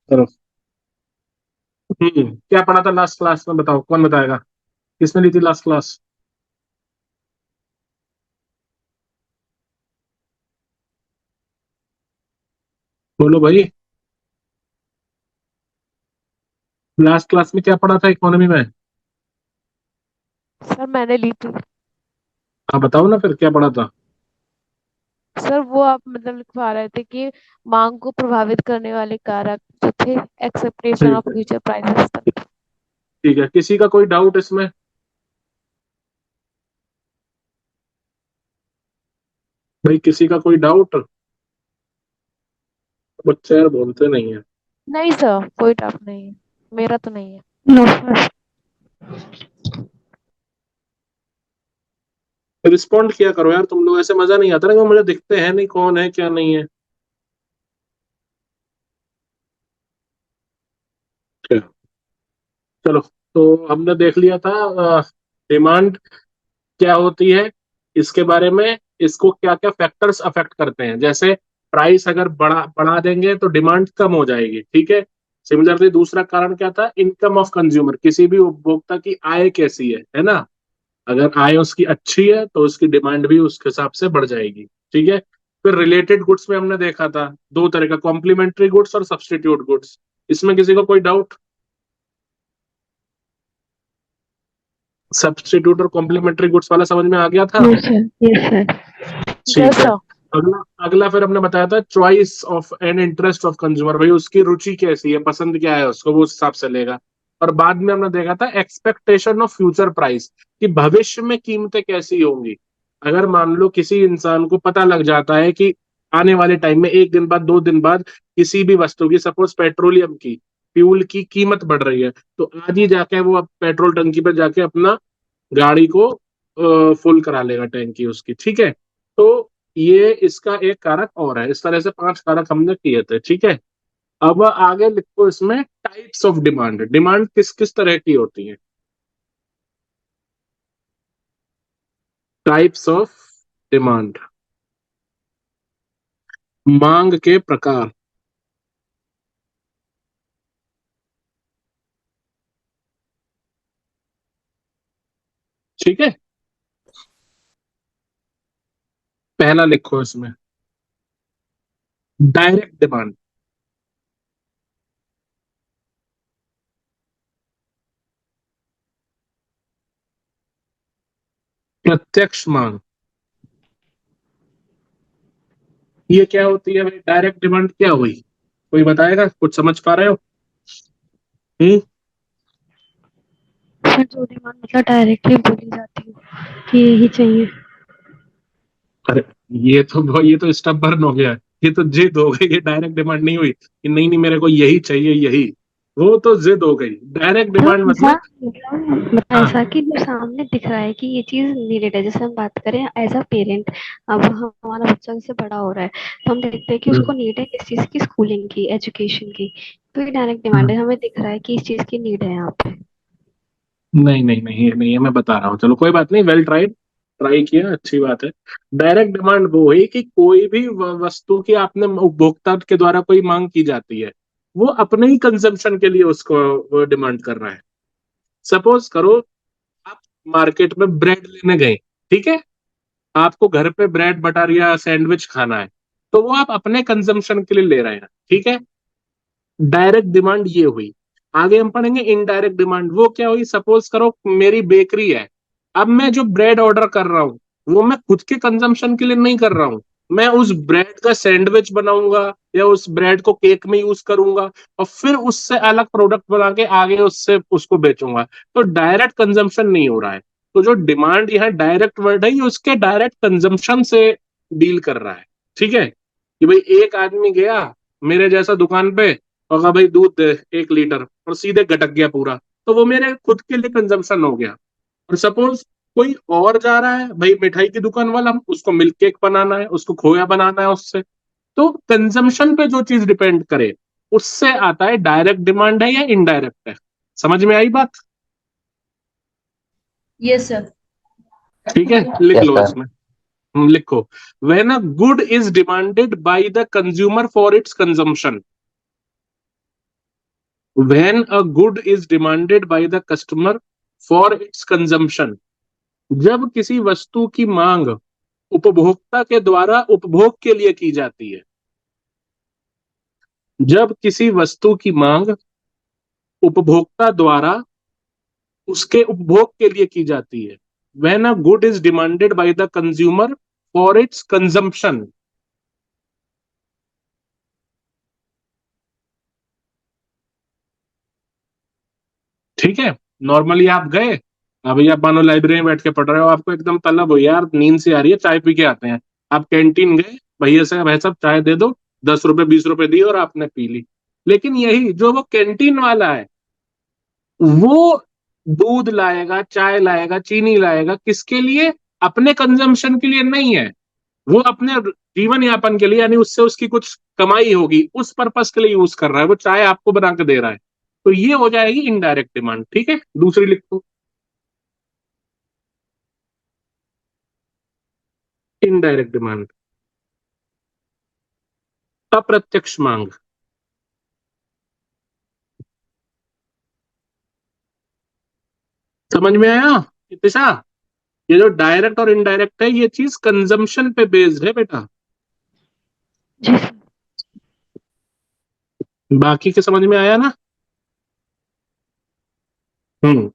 करो। क्या पढ़ा था लास्ट क्लास में, बताओ कौन बताएगा? किसने ली थी लास्ट क्लास? बोलो भाई। लास्ट क्लास में क्या पढ़ा था इकोनॉमी में? सर मैंने ली थी। आप बताओ ना फिर क्या पढ़ा था। सर वो आप मतलब लिखवा रहे थे कि मांग को प्रभावित करने वाले कारक जो थे, एक्सेप्टेशन ठीक ऑफ है। फ्यूचर प्राइसेस तक। ठीक है, किसी का कोई डाउट इसमें? भाई किसी का कोई डाउट? बच्चे यार बोलते नहीं है। नहीं सर, कोई डाउट नहीं है, मेरा तो नहीं है। No sir. रिस्पॉन्ड किया करो यार, तुम लोग ऐसे मजा नहीं आता ना कि मुझे दिखते हैं नहीं कौन है क्या नहीं है। अच्छा, चलो। तो हमने देख लिया था डिमांड क्या होती है, इसके बारे में, इसको क्या क्या फैक्टर्स अफेक्ट करते हैं। जैसे प्राइस अगर बढ़ा बढ़ा देंगे तो डिमांड कम हो जाएगी, ठीक है। सिमिलरली दूसरा कारण क्या था, इनकम ऑफ कंज्यूमर, किसी भी उपभोक्ता की आय कैसी है ना। अगर आय उसकी अच्छी है तो उसकी डिमांड भी उसके हिसाब से बढ़ जाएगी, ठीक है। फिर रिलेटेड गुड्स में हमने देखा था दो तरह का, कॉम्प्लीमेंट्री गुड्स और सब्सटीट्यूट गुड्स। इसमें किसी को कोई डाउट? सब्सटीट्यूट और कॉम्प्लीमेंट्री गुड्स वाला समझ में आ गया था? Yes sir, yes sir. Yes ठीक है। सर। अगला अगला फिर हमने बताया था choice of and interest of consumer, भाई उसकी रुचि कैसी है, पसंद क्या है उसको, वो उस हिसाब से लेगा। और बाद में हमने देखा था एक्सपेक्टेशन ऑफ फ्यूचर प्राइस, कि भविष्य में कीमतें कैसी होंगी। अगर मान लो किसी इंसान को पता लग जाता है कि आने वाले टाइम में, एक दिन बाद, दो दिन बाद, किसी भी वस्तु की, सपोज पेट्रोलियम की, फ्यूल की कीमत बढ़ रही है, तो आज ही जाके वो पेट्रोल टंकी पर जाके अपना गाड़ी को फुल करा लेगा, टैंकी उसकी, ठीक है। तो ये इसका एक कारक और है। इस तरह से पांच कारक हमने किए थे, ठीक है। अब आगे लिखो इसमें टाइप्स ऑफ डिमांड, डिमांड किस किस तरह की होती है। टाइप्स ऑफ डिमांड, मांग के प्रकार, ठीक है। पहला लिखो इसमें डायरेक्ट डिमांड, प्रत्यक्ष मांग। ये क्या होती है भाई, डायरेक्ट डिमांड क्या हुई? कोई बताएगा, कुछ समझ पा रहे हो? हम्म। सर जो डिमांड मतलब डायरेक्टली बोली जाती है कि यही चाहिए। अरे ये तो स्टबर्न हो गया। ये तो जिद हो गई, ये डायरेक्ट डिमांड नहीं हुई कि नहीं नहीं मेरे को यही चाहिए यही। वो तो जिद हो गई। डायरेक्ट मतलब डिमांड ऐसा मतलब, मतलब हाँ। ऐसा कि जो सामने दिख रहा है कि ये चीज नीडेड है। जैसे हम बात करें एज अ पेरेंट, अब हमारा बच्चा जैसे बड़ा हो रहा है तो हम देखते हैं कि उसको हम्म, नीड है किस चीज की, स्कूलिंग की, एजुकेशन की। तो ये डायरेक्ट डिमांड हम्म। है, हमें दिख रहा है कि इस चीज की नीड है यहाँ पे। नहीं नहीं नहीं, ये नहीं है, मैं बता रहा हूँ, चलो कोई बात नहीं, वेल ट्राइड, ट्राई किया, अच्छी बात है। डायरेक्ट डिमांड वो है कि कोई भी वस्तु की आपने उपभोक्ता के द्वारा कोई मांग की जाती है, वो अपने ही कंजम्पशन के लिए उसको डिमांड कर रहा है। सपोज करो आप मार्केट में ब्रेड लेने गए, ठीक है। आपको घर पे ब्रेड बटर या सैंडविच खाना है, तो वो आप अपने कंजम्पशन के लिए ले रहे हैं, ठीक है। डायरेक्ट डिमांड ये हुई। आगे हम पढ़ेंगे इनडायरेक्ट डिमांड, वो क्या हुई, सपोज करो मेरी बेकरी है। अब मैं जो ब्रेड ऑर्डर कर रहा हूँ, वो मैं खुद के कंजम्पशन के लिए नहीं कर रहा हूँ। मैं उस ब्रेड का सैंडविच बनाऊंगा या उस ब्रेड को केक में यूज करूंगा, और फिर उससे अलग प्रोडक्ट बना के आगे उससे उसको बेचूंगा। तो डायरेक्ट कंजम्पशन नहीं हो रहा है। तो जो डिमांड यहाँ डायरेक्ट वर्ड है, ये उसके डायरेक्ट कंजम्पशन से डील कर रहा है, ठीक है। कि भाई एक आदमी गया मेरे जैसा दुकान पे और कहा भाई दूध दे 1 लीटर, और सीधे गटक गया पूरा, तो वो मेरे खुद के लिए कंजम्पशन हो गया। और सपोज कोई और जा रहा है भाई, मिठाई की दुकान वाला, उसको मिल्क केक बनाना है, उसको खोया बनाना है उससे। तो कंजम्पशन पे जो चीज डिपेंड करे, उससे आता है डायरेक्ट डिमांड है या इनडायरेक्ट है। समझ में आई बात? Yes sir. ठीक है, लिख यस लो सर। इसमें। लिखो, when a good is demanded by the consumer for its consumption. When a good is demanded by the customer for its consumption, जब किसी वस्तु की मांग उपभोक्ता के द्वारा उपभोग के लिए की जाती है। जब किसी वस्तु की मांग उपभोक्ता द्वारा उसके उपभोग के लिए की जाती है। When a good is demanded by the consumer for its consumption. ठीक है, नॉर्मली आप गए, अभी आप मानो लाइब्रेरी में बैठ के पढ़ रहे हो, आपको एकदम तलब हो यार, नींद से आ रही है, चाय पी के आते हैं। आप कैंटीन गए, भैया से भाई साहब चाय दे दो, 10 रुपए 20 रुपए दिए और आपने पी ली। लेकिन यही जो वो कैंटीन वाला है, वो दूध लाएगा, चाय लाएगा, चीनी लाएगा, किसके लिए? अपने कंजम्पशन के लिए नहीं है, वो अपने जीवन यापन के लिए, यानी उससे उसकी कुछ कमाई होगी, उस पर्पस के लिए यूज कर रहा है, वो चाय आपको बना के दे रहा है। तो ये हो जाएगी इनडायरेक्ट डिमांड। ठीक है, दूसरी लिखो, इनडायरेक्ट डिमांड, अप्रत्यक्ष मांग। समझ में आया इतिशा? ये जो डायरेक्ट और इनडायरेक्ट है, ये चीज कंजम्पशन पे बेस्ड है बेटा। जी सर। बाकी के समझ में आया ना? हम्म।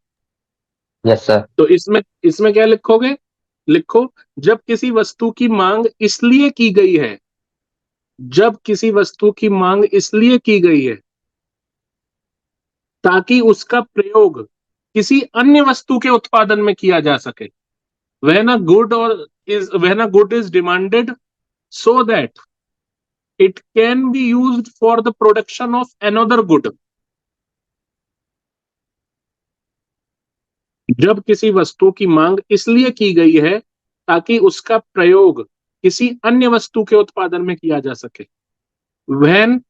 Yes sir. तो इसमें इसमें क्या लिखोगे? लिखो, जब किसी वस्तु की मांग इसलिए की गई है, जब किसी वस्तु की मांग इसलिए की गई है ताकि उसका प्रयोग किसी अन्य वस्तु के उत्पादन में किया जा सके। When a good is demanded so that it can be used for the production of another good। जब किसी वस्तु की मांग इसलिए की गई है ताकि उसका प्रयोग किसी अन्य वस्तु के उत्पादन में किया जा सके। when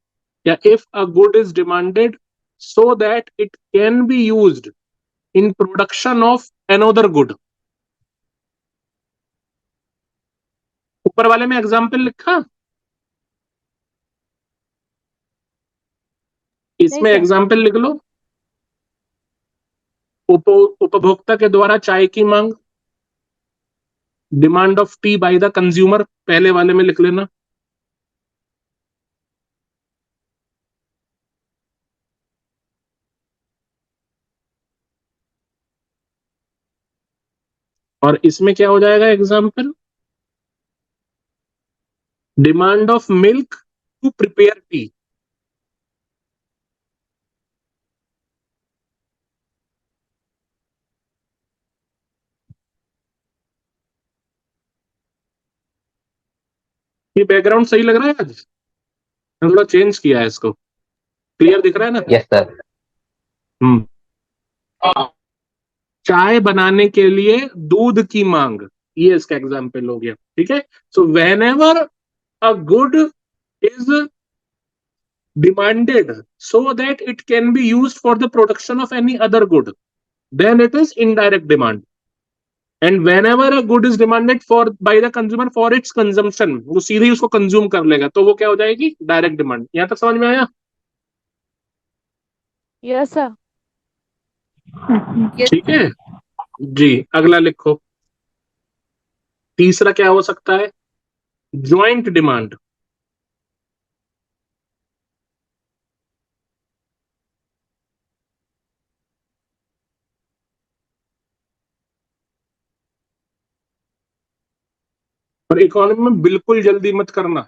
या if a good is demanded so that it can be used in production of another good। ऊपर वाले में एग्जाम्पल लिखा, इसमें नहीं सर। एग्जाम्पल लिख लो। उपभोक्ता के द्वारा चाय की मांग, demand of T by the consumer, पहले वाले में लिख लेना। और इसमें क्या हो जाएगा example? Demand of milk to prepare tea. ये बैकग्राउंड सही लग रहा है? आज मैंने थोड़ा चेंज किया है इसको, क्लियर दिख रहा है ना? Yes sir. हम्म। चाय बनाने के लिए दूध की मांग, ये इसका एग्जाम्पल हो गया। ठीक है, so when ever a good is demanded so that it can be used for the production of any other good, then it is indirect demand। and whenever a good is demanded for by the consumer for its consumption, वो सीधे ही उसको consume कर लेगा, तो वो क्या हो जाएगी? Direct demand. यहां तक समझ में आया? Yes sir. ठीक है जी, अगला लिखो। तीसरा क्या हो सकता है? Joint demand. और इकोनॉमी में बिल्कुल जल्दी मत करना,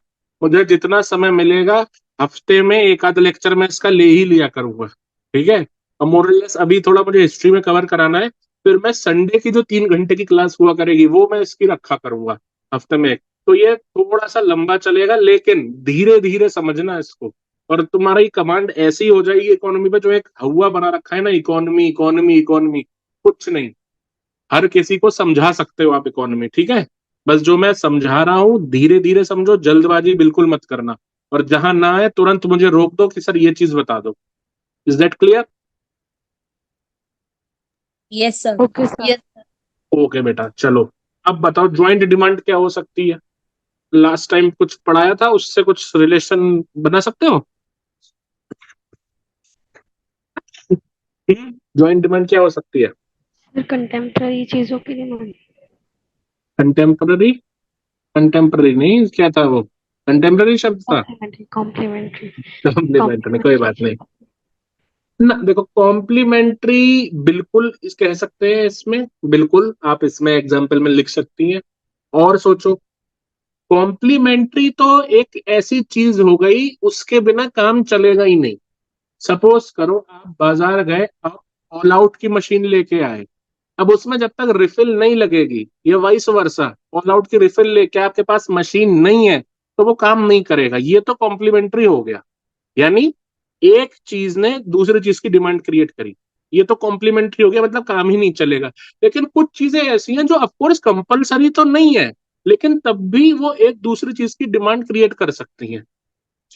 मुझे जितना समय मिलेगा हफ्ते में एक आध लेक्चर में इसका ले ही लिया करूंगा। ठीक है, और मोरलेस अभी थोड़ा मुझे हिस्ट्री में कवर कराना है, फिर मैं संडे की जो 3 घंटे की क्लास हुआ करेगी वो मैं इसकी रखा करूंगा हफ्ते में एक। तो ये थोड़ा सा लंबा चलेगा, लेकिन धीरे धीरे समझना इसको, और तुम्हारी कमांड ऐसी हो जाएगी इकोनॉमी पे, जो एक हवा बना रखा है ना, इकोनॉमी इकोनॉमी इकोनॉमी, कुछ नहीं, हर किसी को समझा सकते हो आप इकोनॉमी। ठीक है, बस जो मैं समझा रहा हूं धीरे धीरे समझो, जल्दबाजी बिल्कुल मत करना, और जहां ना है तुरंत मुझे रोक दो कि सर ये चीज बता दो। Is that clear? Yes sir. Okay sir. Okay बेटा, चलो अब बताओ ज्वाइंट डिमांड क्या हो सकती है? लास्ट टाइम कुछ पढ़ाया था, उससे कुछ रिलेशन बना सकते हो? ज्वाइंट डिमांड क्या हो सकती है? सर कंटेम्प्ररी चीजों की डिमांड। कंटेम्पररी, कंटेम्पररी नहीं, क्या था वो? कंटेम्पररी शब्द था। कॉम्प्लीमेंट्री कॉम्प्लीमेंट्री कॉम्प्लीमेंट नहीं, कोई बात नहीं ना। देखो कॉम्प्लीमेंट्री बिल्कुल इस कह सकते हैं, इसमें बिल्कुल आप इसमें एग्जाम्पल में लिख सकती हैं। और सोचो, कॉम्प्लीमेंट्री तो एक ऐसी चीज हो गई उसके बिना काम चलेगा ही नहीं। सपोज करो आप बाजार गए, आप ऑल आउट की मशीन लेके आए। अब उसमें जब तक रिफिल नहीं लगेगी, या वाइस वर्सा, ऑल आउट की रिफिल लेके आपके पास मशीन नहीं है, तो वो काम नहीं करेगा। ये तो कॉम्प्लीमेंट्री हो गया। यानी एक चीज ने दूसरी चीज की डिमांड क्रिएट करी, ये तो कॉम्प्लीमेंट्री हो गया, मतलब काम ही नहीं चलेगा। लेकिन कुछ चीजें ऐसी हैं जो ऑफकोर्स कंपलसरी तो नहीं है, लेकिन तब भी वो एक दूसरी चीज की डिमांड क्रिएट कर सकती हैं।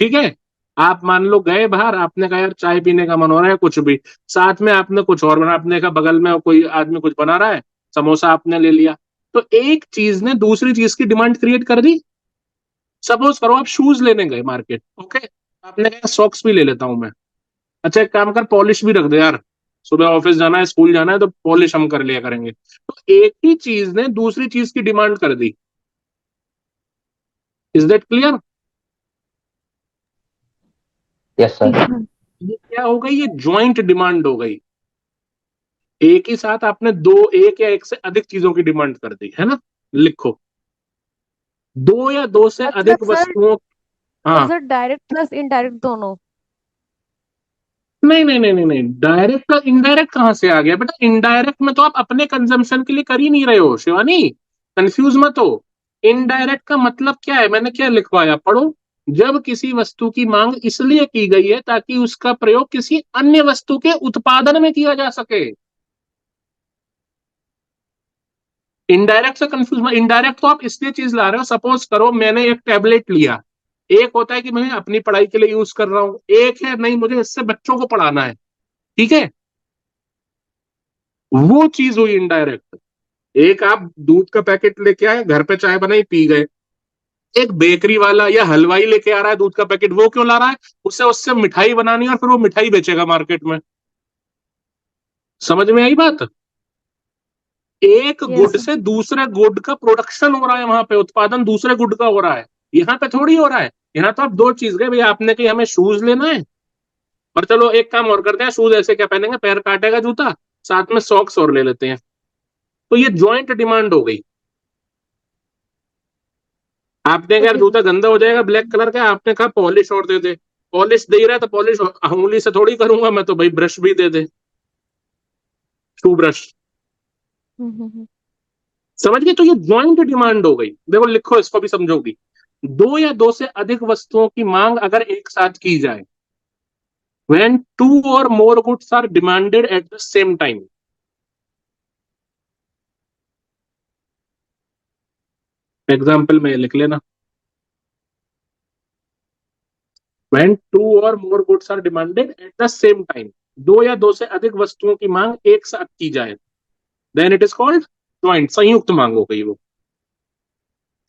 ठीक है। आप मान लो गए बाहर, आपने कहा यार चाय पीने का मन हो रहा है, कुछ भी, साथ में आपने कुछ और बना, आपने कहा बगल में कोई आदमी कुछ बना रहा है, समोसा आपने ले लिया। तो एक चीज ने दूसरी चीज की डिमांड क्रिएट कर दी। सपोज करो आप शूज लेने गए मार्केट, ओके, आपने कहा सॉक्स भी ले लेता हूं मैं। अच्छा एक काम कर, पॉलिश भी रख दे यार, सुबह ऑफिस जाना है, स्कूल जाना है, तो पॉलिश हम कर लिया करेंगे। तो एक ही चीज ने दूसरी चीज की डिमांड कर दी। Is that clear? यस जी सर। सर। ये क्या हो गई? ये ज्वाइंट डिमांड हो गई। एक ही साथ आपने दो, एक या एक से अधिक चीजों की डिमांड कर दी, है ना? लिखो, दो या दो से मतलब अधिक सर, वस्तुओं। हाँ। सर डायरेक्ट प्लस इनडायरेक्ट दोनों। नहीं नहीं नहीं नहीं नहीं, डायरेक्ट प्लस इनडायरेक्ट कहां से आ गया बेटा? इनडायरेक्ट में तो आप अपने कंजम्पशन के लिए कर ही नहीं रहे हो शिवानी, कंफ्यूज मत हो। इनडायरेक्ट का मतलब क्या है? मैंने क्या लिखवाया, पढ़ो। जब किसी वस्तु की मांग इसलिए की गई है ताकि उसका प्रयोग किसी अन्य वस्तु के उत्पादन में किया जा सके। इनडायरेक्ट से कंफ्यूज मत। इनडायरेक्ट तो आप इसलिए चीज ला रहे हो, सपोज करो मैंने एक टैबलेट लिया। एक होता है कि मैं अपनी पढ़ाई के लिए यूज कर रहा हूं, एक है नहीं मुझे इससे बच्चों को पढ़ाना है। ठीक है, वो चीज हुई इनडायरेक्ट। एक आप दूध का पैकेट लेके आए, घर पे चाय बनाई पी गए। एक बेकरी वाला या हलवाई लेके आ रहा है दूध का पैकेट, वो क्यों ला रहा है? उससे उससे मिठाई बनानी है और फिर वो मिठाई बेचेगा मार्केट में। समझ में आई बात? एक यस गुड सर। से दूसरे गुड का प्रोडक्शन हो रहा है, वहां पे उत्पादन दूसरे गुड का हो रहा है। यहाँ पे थोड़ी हो रहा है। यहाँ तो आप दो चीज गए भैया, आपने कही हमें शूज लेना है, और चलो एक काम और करते हैं, शूज ऐसे क्या पहनेंगे, पैर काटेगा जूता, साथ में सॉक्स और ले लेते हैं। तो ये ज्वाइंट डिमांड हो गई। आपने कहा यार ओके सर। जूता गंदा हो जाएगा ब्लैक कलर का, आपने कहा पॉलिश और दे दे। पॉलिश दे ही रहा है तो पॉलिश उंगली से थोड़ी करूंगा मैं, तो भाई ब्रश भी दे दे, शू ब्रश। हम्म। समझ गए? तो ये ज्वाइंट डिमांड हो गई। देखो लिखो, इसको भी समझोगी। दो या दो से अधिक वस्तुओं की मांग अगर एक साथ की जाए, when two or more goods are demanded at the same time। Example में लिख लेना, when two or more goods are demanded at the same time। दो या दो से अधिक वस्तुओं की मांग एक साथ की जाए, then it is called joint, संयुक्त मांग हो गई वो।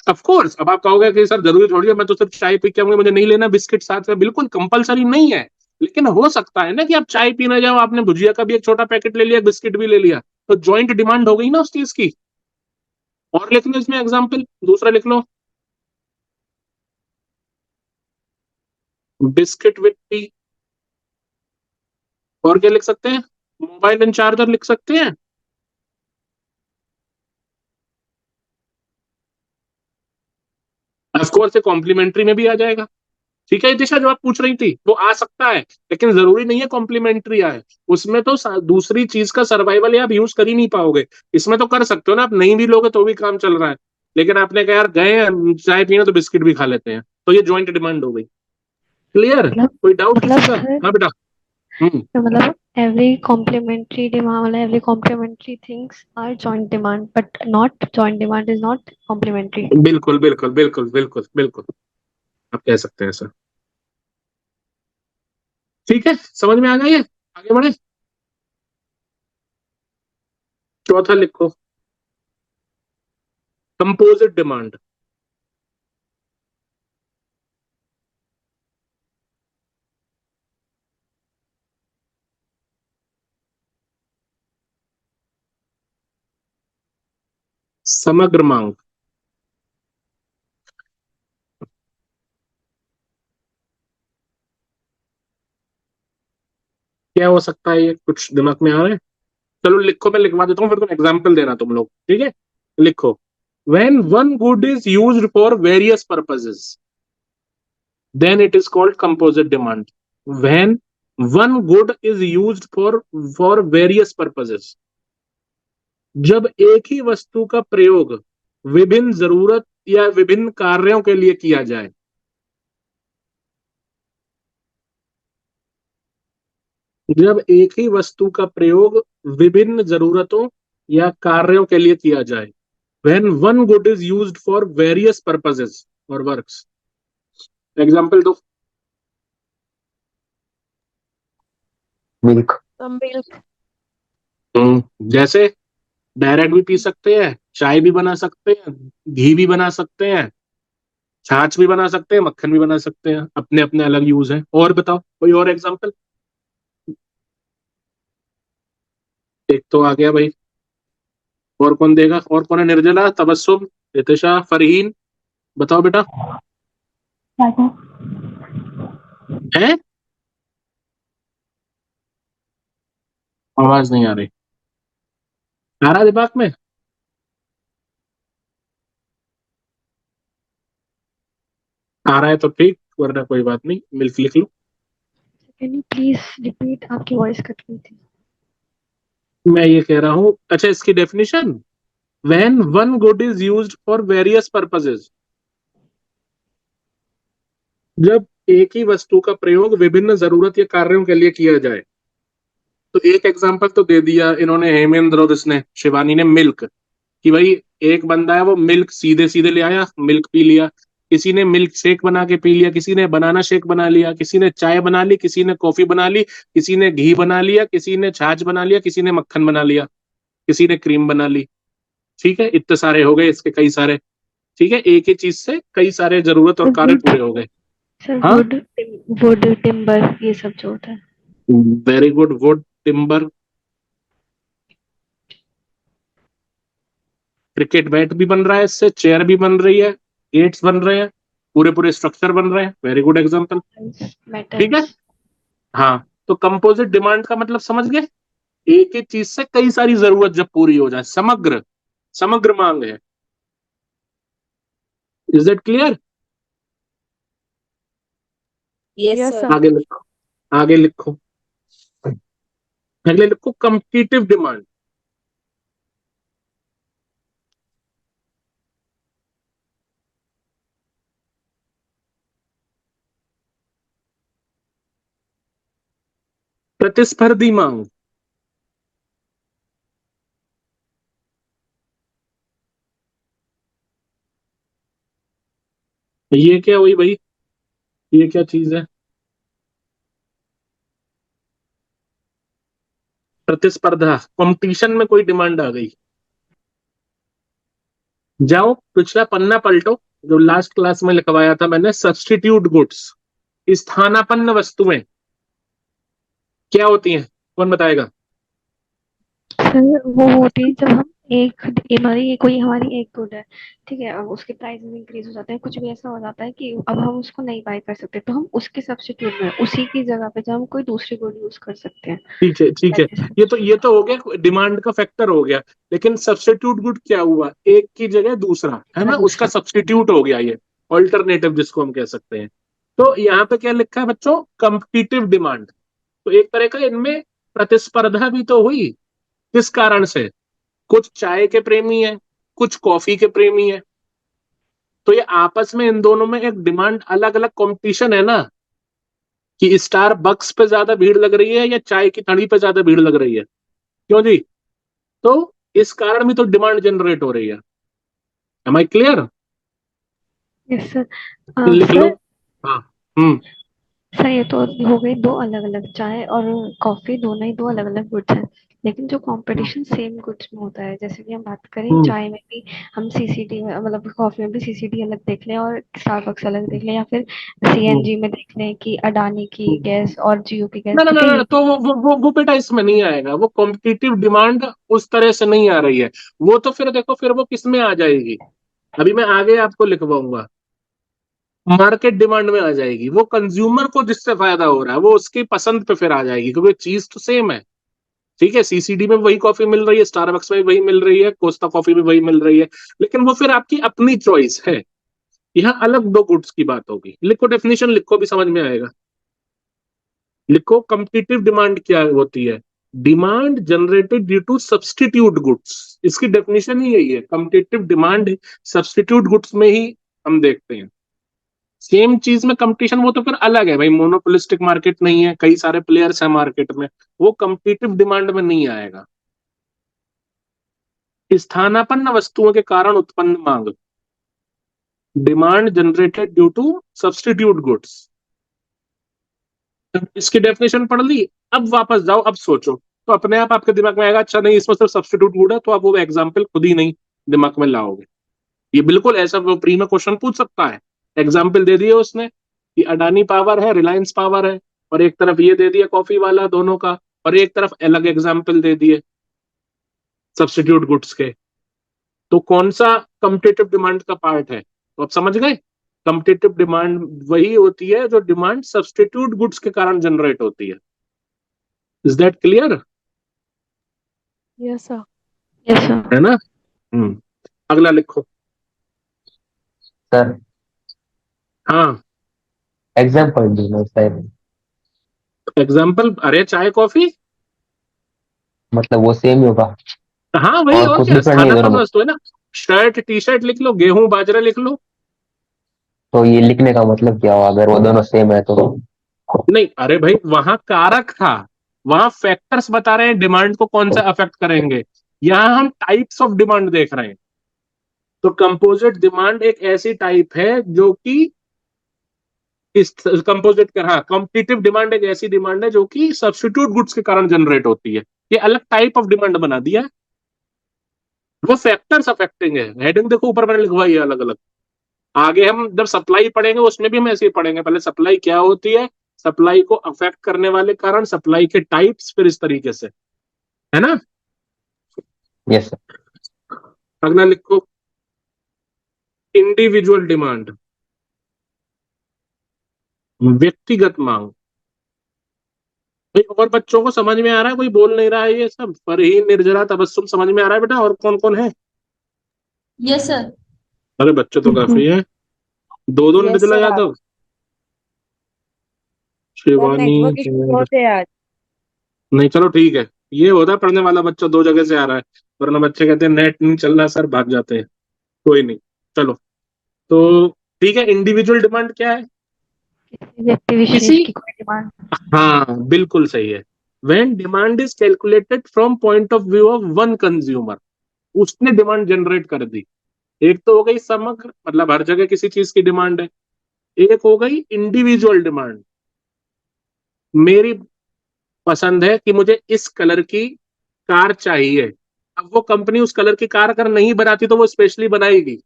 ऑफ कोर्स अब आप कहोगे कि सर जरूरी थोड़ी है मैं तो सिर्फ चाय पी के आऊंगा, मुझे नहीं लेना बिस्किट साथ में, बिल्कुल कंपलसरी नहीं है। लेकिन हो सकता है ना कि आप चाय पीने जाओ, आपने भुजिया का भी एक छोटा पैकेट ले लिया, बिस्किट भी ले लिया, तो ज्वाइंट डिमांड हो गई ना उस चीज की। और लिख लो इसमें एग्जाम्पल, दूसरा लिख लो, बिस्किट विथ टी। और क्या लिख सकते हैं? मोबाइल एंड चार्जर लिख सकते हैं। ऑफ कोर्स ये कॉम्प्लीमेंट्री में भी आ जाएगा। ठीक है, दिशा जो आप पूछ रही थी वो आ सकता है, लेकिन जरूरी नहीं है कॉम्प्लीमेंट्री आए। उसमें तो दूसरी चीज का सर्वाइवल या आप यूज कर ही नहीं पाओगे। इसमें तो कर सकते हो ना, आप नहीं भी लोगे तो भी काम चल रहा है। लेकिन आपने कहा यार गए हैं चाय पीने तो बिस्किट भी खा लेते हैं, तो ये ज्वाइंट डिमांड हो गई। क्लियर? मतलब कोई डाउट मतलब किसी का? सर, हाँ बेटा। हम्म। मतलब एवरी कॉम्प्लीमेंट्री डिमांड, मतलब every complementary things are joint demand but not joint demand is not complementary. बिल्कुल बिल्कुल बिल्कुल बिल्कुल बिल्कुल, आप कह सकते हैं सर। ठीक है, समझ में आ गया ये? आगे बढ़े। चौथा लिखो, कंपोजिट डिमांड। समग्र मांग। क्या हो सकता है, ये कुछ दिमाग में आ रहा है? चलो लिखो, मैं लिखवा देता हूँ, फिर तुम एग्जाम्पल देना तुम लोग, ठीक है? लिखो, when one good is used for various purposes, then it is called composite demand. When one good is used for various purposes, जब एक ही वस्तु का प्रयोग विभिन्न जरूरत या विभिन्न कार्यों के लिए किया जाए, जब एक ही वस्तु का प्रयोग विभिन्न जरूरतों या कार्यों के लिए किया जाए, when one good is used for various purposes or works. Example दो। मिल्क। मिल्क। जैसे डायरेक्ट भी पी सकते हैं, चाय भी बना सकते हैं, घी भी बना सकते हैं, छाछ भी बना सकते हैं, मक्खन भी बना सकते हैं, अपने अपने अलग यूज है। और बताओ कोई और एग्जाम्पल। एक तो आ गया भाई, और कौन देगा? और कौन है? निर्जला, तबस्सुम, रितिशा, फरहीन, बताओ बेटा। है? आवाज नहीं आ रही। आ रहा दिमाग में? आ रहा है तो ठीक, वरना कोई बात नहीं, मिल्क लिख लो। Can you please repeat? आपकी वॉइस कट गई थी। मैं ये कह रहा हूं, अच्छा इसकी definition, when one good is used for various purposes, जब एक ही वस्तु का प्रयोग विभिन्न जरूरत या कार्यों के लिए किया जाए। तो एक एग्जांपल तो दे दिया इन्होंने, हेमेंद्र और इसने, शिवानी ने, मिल्क, कि भाई एक बंदा है वो मिल्क सीधे सीधे ले आया, मिल्क पी लिया। किसी ने मिल्क शेक बना के पी लिया, किसी ने बनाना शेक बना लिया, किसी ने चाय बना ली, किसी ने कॉफी बना ली, किसी ने घी बना लिया, किसी ने छाछ बना लिया, किसी ने मक्खन बना लिया, किसी ने क्रीम बना ली। ठीक है, इतने सारे हो गए इसके, कई सारे। ठीक है, एक ही चीज से कई सारे जरूरत और कार्य पूरे हो गए। सर हाँ, वुड, वुड, टिम्बर, ये सब जो होता है। Very good. Would, timber, cricket bat भी बन रहा है इससे, चेयर भी बन रही है, गेट्स बन रहे हैं, पूरे पूरे स्ट्रक्चर बन रहे हैं। Very good example. ठीक है, मेटल्स। हाँ। तो कंपोजिट डिमांड का मतलब समझ गए? एक ही चीज से कई सारी जरूरत जब पूरी हो जाए, समग्र, समग्र मांग है। Is that clear? Yes yes sir. Sir. आगे लिखो, आगे लिखो, अगले लिखो, कम्पिटिटिव डिमांड। प्रतिस्पर्धी मांग। ये क्या हुई भाई? ये क्या चीज है? प्रतिस्पर्धा, कंपटीशन में कोई डिमांड आ गई। जाओ पिछला पन्ना पलटो, जो लास्ट क्लास में लिखवाया था मैंने, सब्स्टिट्यूट गुड्स, स्थानापन्न वस्तुएं क्या होती हैं? कौन बताएगा? सर वो होती है जब हम एक हमारी कोई हमारी एक गुड है, ठीक है, अब उसके प्राइसेस इंक्रीज हो जाते हैं, कुछ भी ऐसा हो जाता है कि अब हम उसको नहीं बाय कर सकते, तो हम उसके सब्स्टिट्यूट में उसी की जगह पे जब हम कोई दूसरी गुड यूज कर सकते हैं। ठीक है, ठीक है, That is- ये तो हो गया डिमांड का फैक्टर हो गया। लेकिन सब्स्टिट्यूट गुड क्या हुआ? एक की जगह दूसरा, है ना, उसका दूसरा। सब्स्टिट्यूट हो गया, ये ऑल्टरनेटिव जिसको हम कह सकते हैं। तो यहाँ पे क्या लिखा है बच्चों? Competitive demand. तो एक तरह का इनमें प्रतिस्पर्धा भी तो हुई। किस कारण से? कुछ चाय के प्रेमी है, कुछ कॉफी के प्रेमी है, तो ये आपस में इन दोनों में एक डिमांड, अलग अलग कंपटीशन है ना, कि स्टार बक्स पे ज्यादा भीड़ लग रही है या चाय की थड़ी पे ज्यादा भीड़ लग रही है। क्यों जी? तो इस कारण भी तो डिमांड जनरेट हो रही है। Am I clear? Yes sir. लिख लो। सर हाँ। हम्म। सर ये तो हो गई दो अलग अलग, चाय और कॉफी दोनों ही दो अलग अलग गुड्स हैं। लेकिन जो कंपटीशन सेम गुड्स में होता है, जैसे कि हम बात करें हम्म चाय में भी हम सीसीडी में, मतलब कॉफी में भी सीसीडी अलग देख लें और स्टारबक्स अलग देख लें, या फिर हम्म सीएनजी में देख लें कि अडानी की हम्म। गैस और जियो की गैस, ना ना ठीक ना है ना, ये तो वो बेटा इसमें नहीं आएगा। वो कॉम्पिटिटिव डिमांड उस तरह से नहीं आ रही है। वो तो फिर देखो, फिर वो किस में आ जाएगी, अभी मैं आगे आपको लिखवाऊंगा। मार्केट डिमांड में आ जाएगी। वो कंज्यूमर को जिससे फायदा हो रहा है वो उसकी पसंद पे फिर आ जाएगी, क्योंकि चीज तो सेम है। ठीक है, सीसीडी में वही कॉफी मिल रही है, स्टारबक्स में वही मिल रही है, कोस्टा कॉफी में वही मिल रही है, लेकिन वो फिर आपकी अपनी चॉइस है। यहाँ अलग दो गुड्स की बात होगी। लिखो, डेफिनेशन लिखो, भी समझ में आएगा। लिखो, कम्पिटिटिव डिमांड क्या होती है? Demand generated due to substitute goods. इसकी डेफिनेशन ही यही है, कम्पिटिटिव डिमांड सब्सटीट्यूट गुड्स में ही हम देखते हैं। सेम चीज में कंपटीशन वो तो फिर अलग है भाई, मोनोपोलिस्टिक मार्केट नहीं है, कई सारे प्लेयर्स हैं मार्केट में, वो कम्पिटिटिव डिमांड में नहीं आएगा। स्थानापन्न वस्तुओं के कारण उत्पन्न मांग, demand generated due to substitute goods. इसकी डेफिनेशन पढ़ ली। अब वापस जाओ, अब सोचो, तो अपने आप आपके दिमाग में आएगा, अच्छा नहीं इसमें सिर्फ सब्सटीट्यूट गुड है, तो आप वो एग्जाम्पल खुद ही नहीं दिमाग में लाओगे। ये बिल्कुल ऐसा वो प्री में क्वेश्चन पूछ सकता है। एग्जाम्पल दे दिए उसने कि अडानी पावर है, रिलायंस पावर है, और एक तरफ ये दे दिया कॉफी वाला दोनों का, और एक तरफ अलग एग्जाम्पल दे दिए सब्सटीट्यूट गुड्स के। तो कौन सा कम्पिटेटिव डिमांड का पार्ट है? तो आप समझ गए, कम्पिटेटिव डिमांड वही होती है जो डिमांड सब्सटीट्यूट गुड्स के कारण जनरेट होती है। Is that clear? Yes sir. Yes sir. है ना? अगला लिखो। सर हाँ, एग्जाम्पल दीजिए सर। एग्जाम्पल, अरे चाय कॉफी। मतलब वो सेम ही होगा हाँ वही, और और कुछ क्या, डिफरेंट नहीं है दोनों स्थानापन्न में? वस्तु है ना। शर्ट टी शर्ट लिख लो, गेहूं बाजरा लिख लो। तो ये लिखने का मतलब क्या हुआ अगर वो दोनों सेम है तो? नहीं, अरे भाई वहां कारक था, वहां फैक्टर्स बता रहे हैं डिमांड को कौन सा अफेक्ट करेंगे। यहाँ हम टाइप्स ऑफ डिमांड देख रहे हैं। तो कंपोजिट डिमांड एक ऐसी टाइप है जो कि इस कंपोजिट कर, हाँ, कॉम्पिटिटिव डिमांड एक ऐसी डिमांड है जो कि सब्स्टिट्यूट गुड्स के कारण जनरेट होती है। ये अलग टाइप ऑफ डिमांड बना दिया है। वो फैक्टर्स अफेक्टिंग है, हेडिंग देखो ऊपर मैंने लिखवाई है अलग अलग। आगे हम जब सप्लाई पढ़ेंगे उसमें भी हम ऐसे ही पढ़ेंगे, पहले सप्लाई क्या होती है, सप्लाई को अफेक्ट करने वाले कारण, सप्लाई के टाइप्स, फिर इस तरीके से, है ना? Yes sir. अगला लिखो, इंडिविजुअल डिमांड, व्यक्तिगत मांग। भाई और बच्चों को समझ में आ रहा है? कोई बोल नहीं रहा है ये सब? फरहीन, निर्जरा, तबस्सुम समझ में आ रहा है बेटा? और कौन कौन है? Yes sir. अरे बच्चे तो काफी हैं। दो दो यस निर्जला sir. Yadav, sir Shivani network issue और, बहुत है आज। नहीं चलो ठीक है। ये होता है पढ़ने वाला बच्चा दो जगह से आ रहा है, वरना बच्चे कहते हैं नेट नहीं चल रहा सर, भाग जाते हैं। कोई नहीं, चलो। तो ठीक है, इंडिविजुअल डिमांड क्या है? किसी व्यक्ति विशेष किसी, की कोई डिमांड। हाँ बिल्कुल सही है। When demand is calculated from point of view of one consumer, उसने डिमांड जनरेट कर दी। एक तो हो गई समग्र, मतलब हर जगह किसी चीज की डिमांड है। एक हो गई इंडिविजुअल डिमांड, मेरी पसंद है कि मुझे इस कलर की कार चाहिए। अब वो कंपनी उस कलर की कार अगर नहीं बनाती तो वो स्पेशली बनाएगी।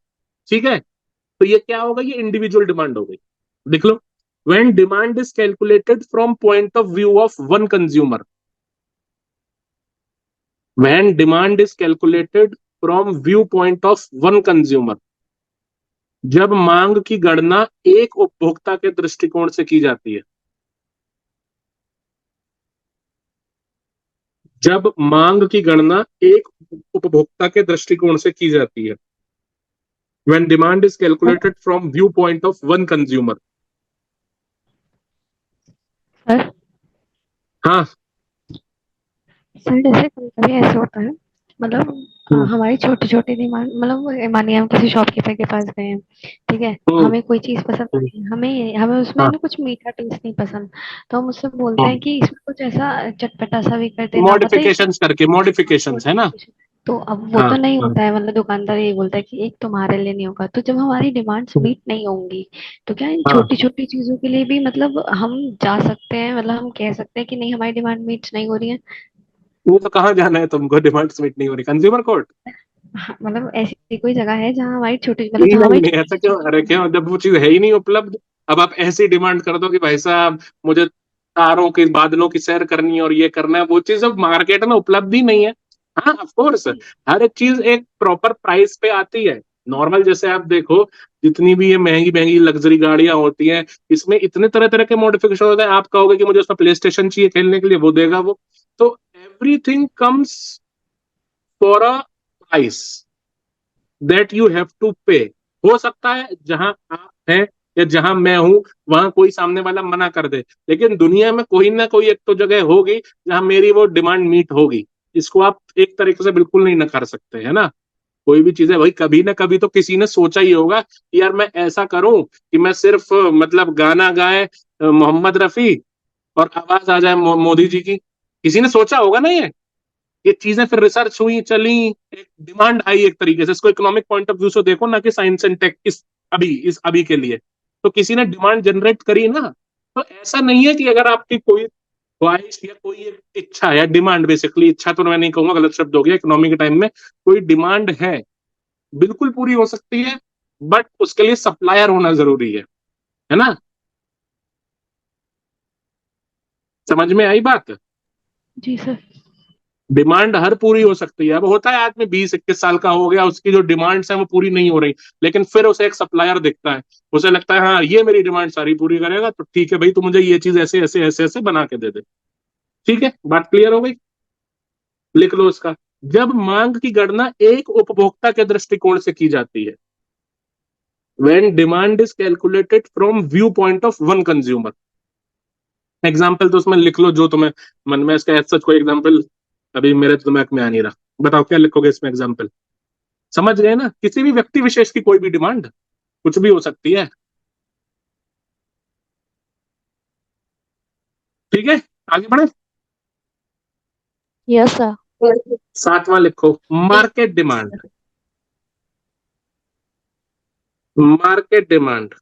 ठीक है, तो ये क्या होगा, ये इंडिविजुअल डिमांड हो गई। देख लो, when demand is calculated from point of view of one consumer, when demand is calculated from view point of one consumer, जब मांग की गणना एक उपभोक्ता के दृष्टिकोण से की जाती है। जब मांग की गणना एक उपभोक्ता के दृष्टिकोण से की जाती है, when demand is calculated from viewpoint of one consumer। Sir हाँ। सर जैसे कभी कभी ऐसा होता है, मतलब हमारी छोटी छोटी डिमांड, मतलब मानिए हम किसी शॉपकीपर के पास गए हैं, ठीक है, हम्म, हमें कोई चीज पसंद हम्म, नहीं, हमें हमें उसमें हाँ, ना कुछ मीठा टेस्ट नहीं पसंद, तो हम उससे बोलते हैं कि इसमें कुछ ऐसा चटपटा सा भी कर देना, मतलब इसमें मॉडिफिकेशंस करके, मॉडिफिकेशंस है ना? तो अब वो हाँ तो नहीं हाँ होता है, मतलब दुकानदार ये बोलता है कि एक तुम्हारे लिए नहीं होगा, तो जब हमारी डिमांड्स मीट नहीं होंगी तो क्या इन हाँ। छोटी छोटी चीजों के लिए भी मतलब हम जा सकते हैं, मतलब हम कह सकते हैं कि नहीं हमारी डिमांड मीट नहीं हो रही है। वो तो कहाँ जाना है तुमको, डिमांड मीट नहीं हो रही, कंज्यूमर कोर्ट? हाँ, मतलब ऐसी कोई जगह है जहाँ हमारी छोटी, मतलब नहीं जहाँ नहीं हमारी नहीं, छोटी ऐसा क्यों? अरे क्यों, जब वो चीज है ही नहीं उपलब्ध। अब आप ऐसी डिमांड कर दो कि भाई साहब मुझे तारों की, बादलों की सैर करनी है और ये करना है, वो चीज अब मार्केट में उपलब्ध ही नहीं है। हाँ ऑफ कोर्स, हर एक चीज एक प्रॉपर प्राइस पे आती है। नॉर्मल जैसे आप देखो, जितनी भी ये महंगी महंगी लग्जरी गाड़ियां होती हैं, इसमें इतने तरह तरह के मॉडिफिकेशन होते हैं। आप कहोगे कि मुझे उसमें प्ले स्टेशन चाहिए खेलने के लिए, वो देगा वो। तो everything comes for a price that you have to pay. हो सकता है जहां आप हैं या जहां मैं हूं, वहां कोई सामने वाला मना कर दे, लेकिन दुनिया में कोई ना कोई एक तो जगह होगी जहां मेरी वो डिमांड मीट होगी। इसको आप एक तरीके से बिल्कुल नहीं नकार सकते, है ना? कोई भी चीज है भाई, कभी ना कभी तो किसी ने सोचा ही होगा कि यार मैं ऐसा करूं कि मैं सिर्फ मतलब गाना गाए मोहम्मद रफी और आवाज आ जाए मोदी जी की। किसी ने सोचा होगा ना ये चीजें फिर रिसर्च हुई, चली, एक डिमांड आई एक तरीके से। इसको इकोनॉमिक पॉइंट ऑफ व्यू से देखो ना, कि साइंस एंड टेक इस अभी के लिए तो किसी ने डिमांड जनरेट करी ना। तो ऐसा नहीं है कि अगर आपकी कोई ख्वाहिश या कोई एक इच्छा या डिमांड, बेसिकली इच्छा तो मैं नहीं कहूंगा, गलत शब्द हो गया, इकोनॉमी के टाइम में कोई डिमांड है, बिल्कुल पूरी हो सकती है, बट उसके लिए सप्लायर होना जरूरी है ना? समझ में आई बात? जी सर। डिमांड हर पूरी हो सकती है। अब होता है आदमी 20-21 साल का हो गया, उसकी जो डिमांड्स है वो पूरी नहीं हो रही, लेकिन फिर उसे एक सप्लायर दिखता है, उसे लगता है हाँ ये मेरी डिमांड सारी पूरी करेगा, तो ठीक है भाई, तू मुझे ये चीज ऐसे ऐसे ऐसे ऐसे बना के दे दे। ठीक है, बात क्लियर हो गई? लिख लो इसका। जब मांग की गणना एक उपभोक्ता के दृष्टिकोण से की जाती है, when demand is calculated from view point of one consumer. Example तो उसमें लिख लो जो तुम्हें मन में, इसका सच कोई एग्जाम्पल अभी मेरे दिमाग में आ नहीं रहा। बताओ क्या लिखोगे इसमें एग्जाम्पल? समझ गए ना? किसी भी व्यक्ति विशेष की कोई भी डिमांड कुछ भी हो सकती है। ठीक है, आगे बढ़े। Yes sir. 7वां लिखो, मार्केट डिमांड। मार्केट डिमांड,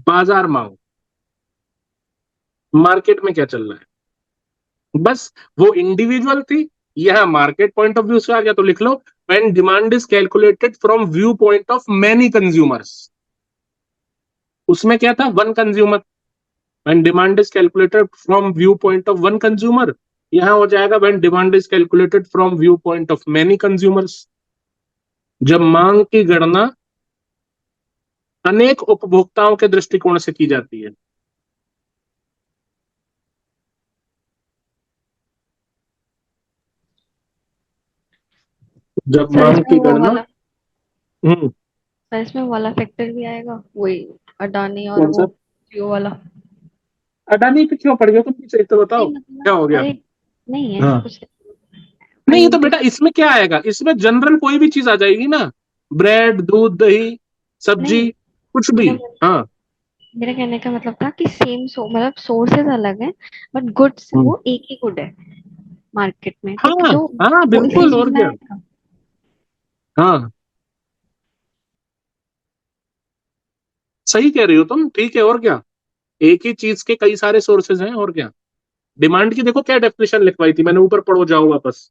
बाजार मांग। मार्केट में क्या चल रहा है, बस वो इंडिविजुअल थी, यह मार्केट पॉइंट ऑफ व्यू से आ गया, तो लिख लो when demand is calculated from view point of many consumers. उसमें क्या था, one consumer. When demand is calculated from view point of one consumer, यहां हो जाएगा when demand is calculated from view point of many consumers. जब मांग की गणना अनेक उपभोक्ताओं के दृष्टिकोण से की जाती है। जब सर मांग इसमें की वो गणना। वाला हम्म। सर इसमें वो वाला फैक्टर भी आएगा, वही अडानी और कौन सा? वो जियो वाला। अडानी पे क्यों पड़ गया तुम, पीछे तो बताओ नहीं क्या मतलब हो गया। अरे नहीं ऐसा हाँ, कुछ नहीं ये तो नहीं। बेटा इसमें क्या आएगा, इसमें जनरल कोई भी चीज आ जाएगी ना, ब्रेड, दूध, दही, सब्जी, नहीं कुछ भी। मेरा हाँ। मेरा कहने का मतलब था कि सेम मतलब सोर्सेज अलग हैं, बट गुड्स हम्म। वो एक ही गुड है मार्केट में, ठीक, हाँ तो हाँ वो इसी बिल्कुल, चीज और में क्या। आएगा। हाँ, सही कह रही हो तुम, ठीक है, और क्या। एक ही चीज के कई सारे सोर्सेज हैं, और क्या। डिमांड की देखो क्या डेफिनेशन लिखवाई थी मैंने, ऊपर पढ़ो जाओ वापस।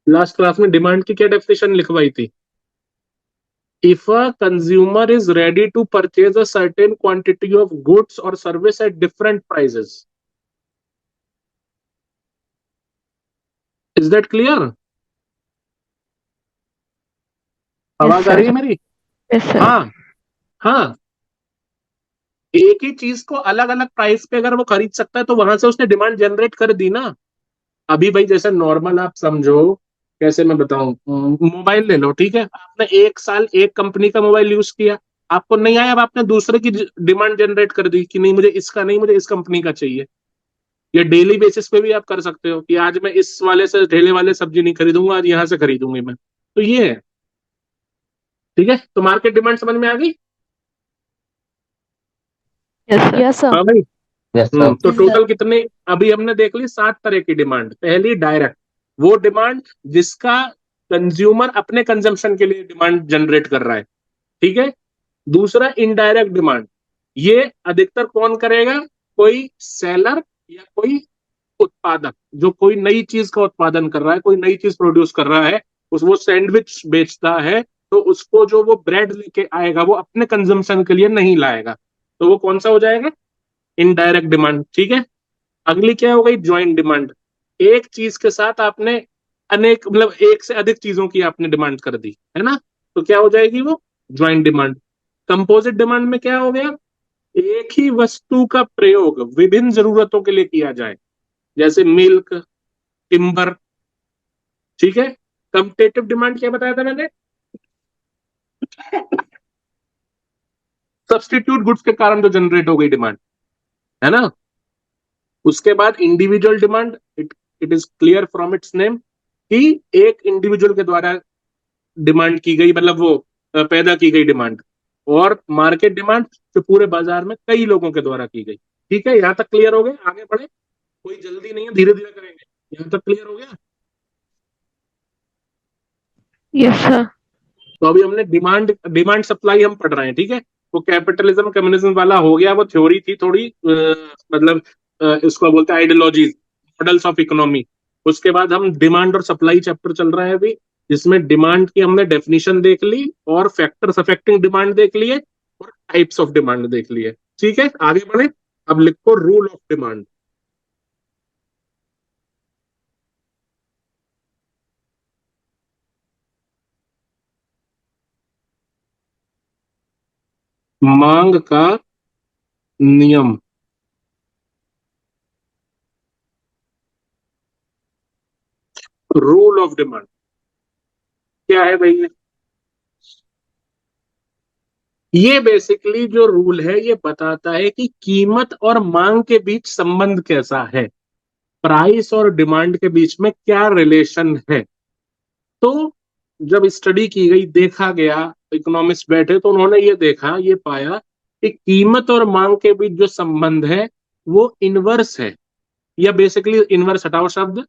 लास्ट क्लास में डिमांड की क्या डेफिनेशन लिखवाई थी? If a consumer is ready to purchase a certain quantity of goods और service at different prices. Is that clear? Yes आवाज आ रही सर। है मेरी? Yes sir. हाँ हाँ। एक ही चीज को अलग अलग प्राइस पे अगर वो खरीद सकता है, तो वहां से उसने डिमांड जनरेट कर दी ना। अभी भाई जैसे नॉर्मल आप समझो, कैसे मैं बताऊं, मोबाइल ले लो, ठीक है, आपने 1 साल एक कंपनी का मोबाइल यूज किया, आपको नहीं आया, अब आपने दूसरे की डिमांड जनरेट कर दी कि नहीं मुझे इसका नहीं, मुझे इस कंपनी का चाहिए। या डेली बेसिस पे भी आप कर सकते हो कि आज मैं इस वाले से, ठेले वाले सब्जी नहीं खरीदूंगा, आज यहां से खरीदूंगी मैं। तो ये है। ठीक है, तो मार्केट डिमांड समझ में आ गई? Yes sir. हाँ भाई। Yes sir. तो Yes, टोटल sir. कितने अभी हमने देख ली 7 तरह की डिमांड। पहली डायरेक्ट, वो डिमांड जिसका कंज्यूमर अपने कंजम्पशन के लिए डिमांड जनरेट कर रहा है, ठीक है। दूसरा इनडायरेक्ट डिमांड, ये अधिकतर कौन करेगा, कोई सेलर या कोई उत्पादक जो कोई नई चीज का उत्पादन कर रहा है, कोई नई चीज प्रोड्यूस कर रहा है, उस वो सैंडविच बेचता है, तो उसको जो वो ब्रेड लेके आएगा वो अपने कंजम्पशन के लिए नहीं लाएगा, तो वो कौन सा हो जाएगा, इनडायरेक्ट डिमांड, ठीक है। अगली क्या हो गई, ज्वाइंट डिमांड। एक चीज के साथ आपने अनेक मतलब एक से अधिक चीजों की आपने डिमांड कर दी है ना, तो क्या हो जाएगी वो, ज्वाइंट डिमांड। कंपोजिट डिमांड में क्या हो गया, एक ही वस्तु का प्रयोग विभिन्न जरूरतों के लिए किया जाए, जैसे मिल्क, टिम्बर, ठीक है। कम्पिटेटिव डिमांड क्या बताया था मैंने, सब्सटीट्यूट गुड्स के कारण जो जनरेट हो गई डिमांड, है ना। उसके बाद individual demand, it it is clear from its name कि एक इंडिविजुअल के द्वारा डिमांड की गई, मतलब वो पैदा की गई डिमांड। और मार्केट डिमांड जो पूरे बाजार में कई लोगों के द्वारा की गई। ठीक है, यहां तक क्लियर हो गया, आगे बढ़े, कोई जल्दी नहीं है, धीरे धीरे करेंगे। यहां तक क्लियर हो गया। Yes sir. तो अभी हमने डिमांड डिमांड सप्लाई हम पढ़ रहे हैं, ठीक है। वो कैपिटलिज्म कम्युनिज्म वाला हो गया, वो थ्योरी थी थोड़ी, मतलब इसको बोलते हैं आइडियोलॉजीज, मॉडल्स ऑफ इकोनॉमी। उसके बाद हम डिमांड और सप्लाई चैप्टर चल रहा है अभी, जिसमें डिमांड की हमने डेफिनेशन देख ली और फैक्टर्स अफेक्टिंग डिमांड देख लिए और टाइप्स ऑफ डिमांड देख लिए। ठीक है, आगे बढ़े। अब लिखो रूल ऑफ डिमांड। मांग का नियम। रूल ऑफ डिमांड क्या है भाई, ये बेसिकली जो रूल है ये बताता है कि कीमत और मांग के बीच संबंध कैसा है, प्राइस और डिमांड के बीच में क्या रिलेशन है। तो जब स्टडी की गई, देखा गया, इकोनॉमिस्ट बैठे तो उन्होंने ये देखा, ये पाया कि कीमत और मांग के बीच जो संबंध है वो इनवर्स है, या बेसिकली इनवर्स हटाओ शब्द,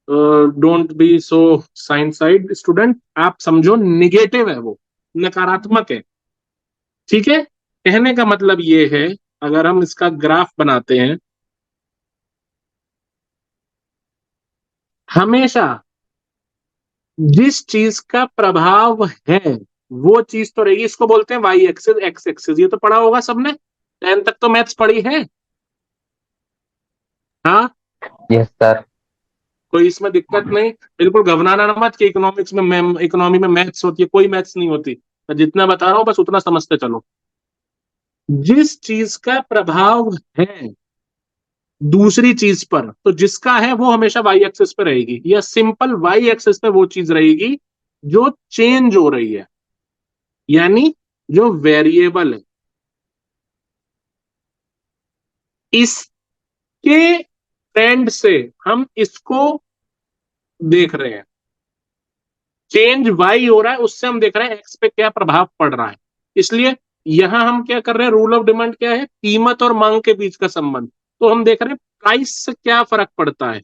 don't be so science side student, आप समझो निगेटिव है, वो नकारात्मक है। ठीक है, कहने का मतलब ये है, अगर हम इसका ग्राफ बनाते हैं, हमेशा जिस चीज का प्रभाव है वो चीज तो रहेगी, इसको बोलते हैं वाई एक्सिस, एक्स एक्सिस, ये तो पढ़ा होगा सबने, 10 तक तो मैथ्स पढ़ी है। हाँ, यस सर। कोई इसमें दिक्कत नहीं, बिल्कुल घबराना मत कि इकोनॉमिक्स में इकोनॉमी में मैथ्स होती है, कोई मैथ्स नहीं होती। मैं जितना बता रहा हूं बस उतना समझते चलो। जिस चीज का प्रभाव है दूसरी चीज पर, तो जिसका है वो हमेशा वाई एक्सिस पे रहेगी, या सिंपल वाई एक्सिस पे वो चीज रहेगी जो चेंज हो रही है, यानी जो वेरिएबल है। इसके ट्रेंड से हम इसको देख रहे हैं, चेंज वाई हो रहा है, उससे हम देख रहे हैं एक्स पे क्या प्रभाव पड़ रहा है। इसलिए यहां हम क्या कर रहे हैं, रूल ऑफ डिमांड क्या है, कीमत और मांग के बीच का संबंध। तो हम देख रहे हैं प्राइस से क्या फर्क पड़ता है,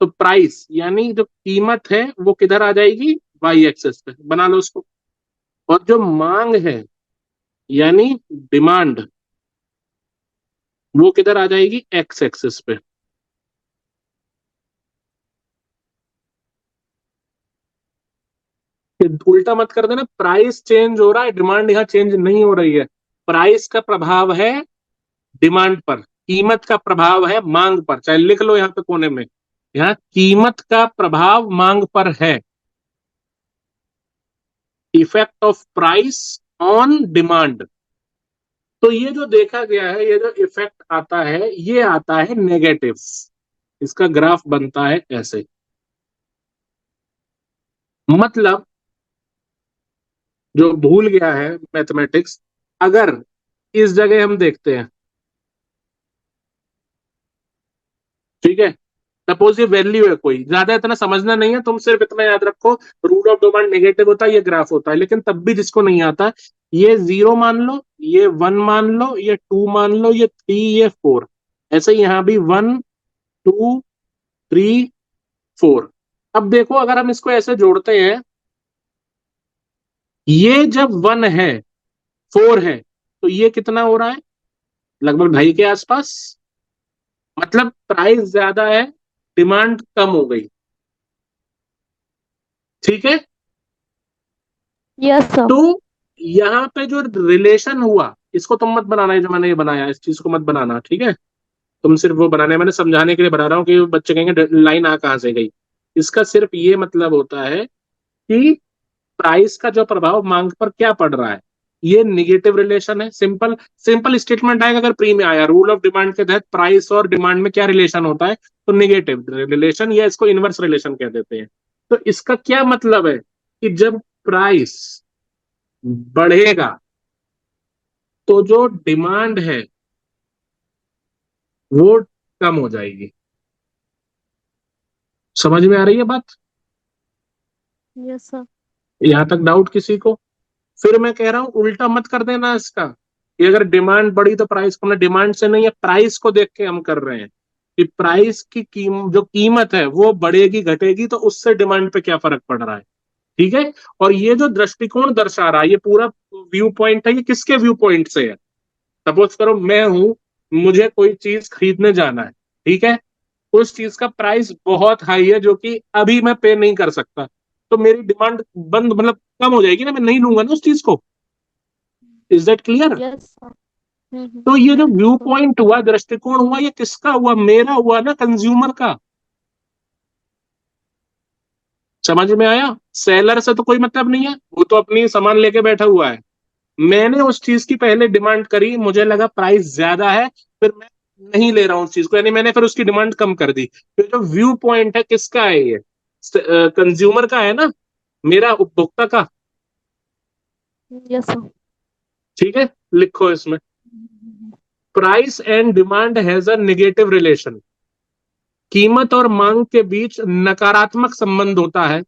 तो प्राइस यानी जो कीमत है वो किधर आ जाएगी, वाई एक्सेस पे, बना लो उसको। और जो मांग है यानी डिमांड, वो किधर आ जाएगी, एक्स एक्सेस पे। उल्टा मत कर देना, प्राइस चेंज हो रहा है, डिमांड यहाँ चेंज नहीं हो रही है। प्राइस का प्रभाव है डिमांड पर, कीमत का प्रभाव है मांग पर, चाहे लिख लो यहाँ पे कोने में, यहाँ कीमत का प्रभाव मांग पर है, effect of price on demand. तो ये जो देखा गया है, ये जो इफेक्ट आता है ये आता है नेगेटिव। इसका ग्राफ बनता है ऐसे, मतलब जो भूल गया है मैथमेटिक्स, अगर इस जगह हम देखते हैं, ठीक है, सपोज ये वैल्यू है, कोई ज्यादा इतना समझना नहीं है, तुम सिर्फ इतना याद रखो, रूल ऑफ डिमांड नेगेटिव होता है, ये ग्राफ होता है। लेकिन तब भी जिसको नहीं आता, ये 0 मान लो, ये 1 मान लो, ये 2 मान लो, ये 3, ये 4, ऐसे ही यहां भी 1 2 3 4। अब देखो अगर हम इसको ऐसे जोड़ते हैं, ये जब 1 है 4 है तो ये कितना हो रहा है, लगभग 2.5 के आसपास। मतलब प्राइस ज्यादा है, डिमांड कम हो गई। ठीक है। Yes sir. तो यहाँ पे जो रिलेशन हुआ, इसको तुम मत बनाना है, जो मैंने ये बनाया इस चीज को मत बनाना, ठीक है। तुम सिर्फ वो बनाने, मैंने समझाने के लिए बना रहा हूँ कि बच्चे कहेंगे लाइन आ कहाँ से गई। इसका सिर्फ ये मतलब होता है कि प्राइस का जो प्रभाव मांग पर क्या पड़ रहा है, ये निगेटिव रिलेशन है। सिंपल सिंपल स्टेटमेंट आएगा अगर प्री में आया, रूल ऑफ डिमांड के तहत प्राइस और डिमांड में क्या रिलेशन होता है, तो निगेटिव रिलेशन, या इसको इनवर्स रिलेशन कह देते हैं। तो इसका क्या मतलब है कि जब प्राइस बढ़ेगा तो जो डिमांड है वो कम हो जाएगी। समझ में आ रही है बात? Yes sir. यहां तक डाउट किसी को? फिर मैं कह रहा हूं उल्टा मत कर देना इसका, कि अगर डिमांड बढ़ी तो प्राइस कम। डिमांड से नहीं है, प्राइस को देख के हम कर रहे हैं कि प्राइस की जो कीमत है वो बढ़ेगी घटेगी, तो उससे डिमांड पे क्या फर्क पड़ रहा है। ठीक है। और ये जो दृष्टिकोण दर्शा रहा है, ये पूरा व्यू पॉइंट है, ये किसके व्यू पॉइंट से है। सपोज करो मैं हूं, मुझे कोई चीज खरीदने जाना है, ठीक है। उस चीज का प्राइस बहुत हाई है जो कि अभी मैं पे नहीं कर सकता, तो मेरी डिमांड बंद मतलब कम हो जाएगी ना, मैं नहीं लूंगा ना उस चीज को। Is that clear? Yes sir. तो ये जो व्यू सर। पॉइंट हुआ, दृष्टिकोण हुआ, ये किसका हुआ, मेरा हुआ ना, कंज्यूमर का। समझ में आया? सेलर से तो कोई मतलब नहीं है, वो तो अपनी सामान लेके बैठा हुआ है। मैंने उस चीज की पहले डिमांड करी, मुझे लगा प्राइस ज्यादा है, फिर मैं नहीं ले रहा हूँ उस चीज को, यानी मैंने फिर उसकी डिमांड कम कर दी। फिर जो व्यू पॉइंट है किसका है, ये कंज्यूमर का है ना, मेरा, उपभोक्ता का। Yes sir. ठीक है, लिखो इसमें, price and demand has a negative relation. कीमत और मांग के बीच नकारात्मक संबंध होता है।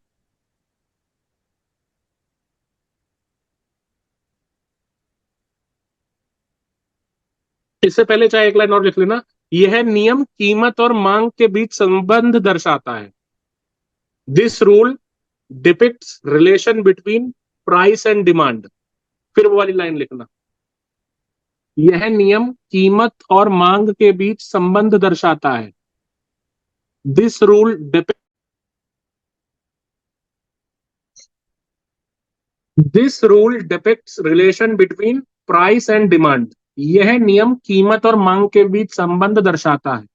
इससे पहले चाहे एक लाइन और लिख लेना, यह नियम कीमत और मांग के बीच संबंध दर्शाता है। This rule depicts relation between price and demand. फिर वो वाली लाइन लिखना, यह नियम कीमत और मांग के बीच संबंध दर्शाता है। This rule depict this rule depicts relation between price and demand. यह नियम कीमत और मांग के बीच संबंध दर्शाता है।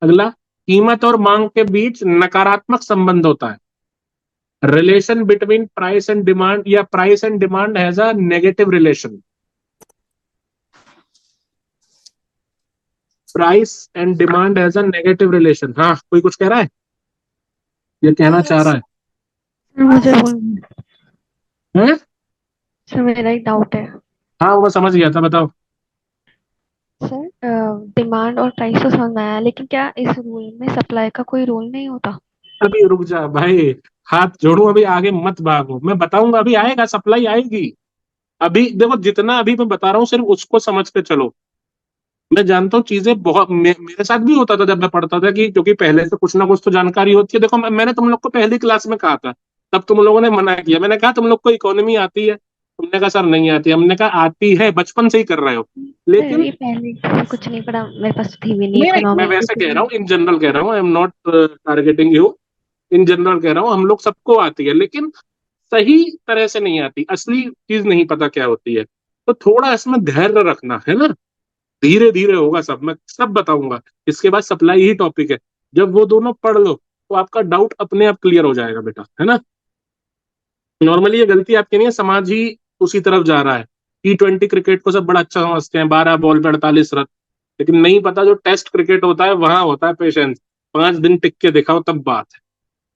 अगला, कीमत और मांग के बीच नकारात्मक संबंध होता है। Relation between price and demand, या price and demand has a negative relation. Price and demand has a negative relation. हाँ, कोई कुछ कह रहा है, ये कहना चाह रहा है? सर मुझे बोल हैं? सर मेरा एक डाउट है। हाँ, वो मैं समझ गया था, बताओ। सर डिमांड और प्राइस तो समझ में आया, लेकिन क्या इस रूल में सप्लाई का कोई रोल नहीं होता? अभी रुक जा भाई, हाथ जोड़ू, अभी आगे मत भागो, मैं बताऊंगा, अभी आएगा, सप्लाई आएगी। अभी देखो, जितना अभी मैं बता रहा हूँ सिर्फ उसको समझ के चलो। मैं जानता हूँ चीजें बहुत, मेरे साथ भी होता था जब मैं पढ़ता था, कि क्योंकि पहले से कुछ ना कुछ तो जानकारी होती है। देखो मैंने तुम लोग को पहली क्लास में कहा था, तब तुम लोगों ने मना किया। मैंने कहा तुम लोग को इकोनॉमी आती है, तुमने कहा सर नहीं आती। हमने कहा आती है, बचपन से ही कर रहे हो। सर लेकिन ये पहले कुछ नहीं पढ़ा, मेरे पास तो थी भी नहीं नहीं नहीं, मैं इकोनॉमी वैसे कह रहा इसलिए। हूँ, इन जनरल कह रहा हूँ, I am not targeting you. In general कह रहा हूँ, हम लोग सबको आती है, लेकिन सही तरह से नहीं आती, असली चीज नहीं पता क्या होती है। तो थोड़ा इसमें धैर्य रखना है ना, धीरे धीरे होगा सब, मैं सब बताऊंगा। इसके बाद सप्लाई ही टॉपिक है, जब वो दोनों पढ़ लो तो आपका डाउट अपने आप क्लियर हो जाएगा बेटा, है ना। नॉर्मली ये गलती आपकी नहीं है, समाज ही उसी तरफ जा रहा है। T20 क्रिकेट को सब बड़ा अच्छा समझते हैं, 12 बॉल पे 48 रन, लेकिन नहीं पता जो टेस्ट क्रिकेट होता है वहां होता है पेशेंस। 5 दिन टिक के दिखाओ तब बात है।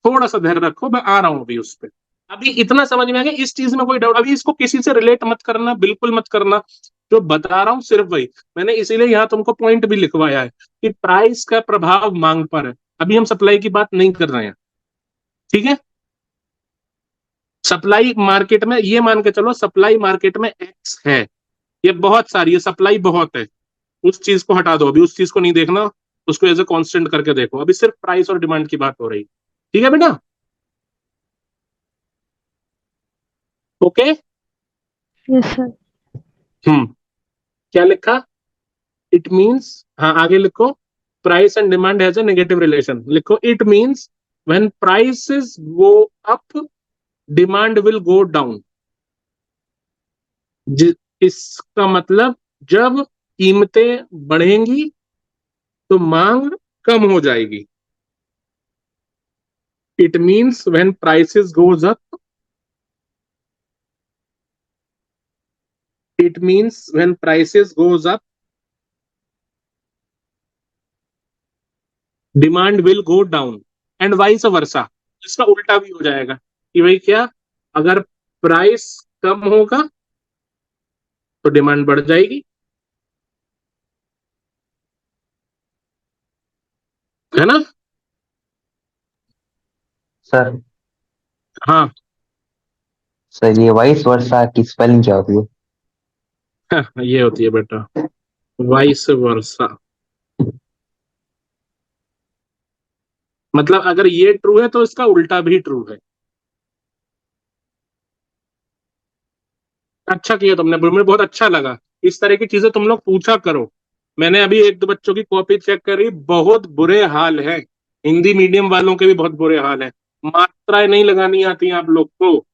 थोड़ा सा धैर्य रखो, मैं आ रहा हूँ अभी उस पर। अभी इतना समझ में आ गया, इस चीज में कोई डाउट, अभी इसको किसी से रिलेट मत करना, बिल्कुल मत करना। जो बता रहा हूँ सिर्फ वही, मैंने इसीलिए यहाँ तुमको पॉइंट भी लिखवाया है कि प्राइस का प्रभाव मांग पर है। अभी हम सप्लाई की बात नहीं कर रहे हैं, ठीक है। सप्लाई मार्केट में, ये मान के चलो, सप्लाई मार्केट में एक्स है, ये बहुत सारी है, सप्लाई बहुत है। उस चीज को हटा दो, अभी उस चीज को नहीं देखना, उसको एज ए कांस्टेंट करके देखो, अभी सिर्फ प्राइस और डिमांड की बात हो रही। ठीक है बेटा? ओके। Yes sir. क्या लिखा? इट मीन्स, हाँ आगे लिखो, price and demand has a negative relation. लिखो it means when prices go up demand will go down. इसका मतलब जब कीमतें बढ़ेंगी तो मांग कम हो जाएगी। It means when prices goes up, it means when prices goes up demand will go down and vice versa. इसका उल्टा भी हो जाएगा कि भाई क्या, अगर प्राइस कम होगा तो डिमांड बढ़ जाएगी, है ना? सर हाँ। सर ये वाइस वर्सा की स्पेलिंग क्या होती है? ये होती है बेटा वाइस वर्सा। मतलब अगर ये ट्रू है तो इसका उल्टा भी ट्रू है। अच्छा किया तुमने, मुझे बहुत अच्छा लगा। इस तरह की चीजें तुम लोग पूछा करो। मैंने अभी एक दो बच्चों की कॉपी चेक करी, बहुत बुरे हाल है। हिंदी मीडियम वालों के भी बहुत बुरे हाल है, मात्राएं नहीं लगानी आती आप लोग को।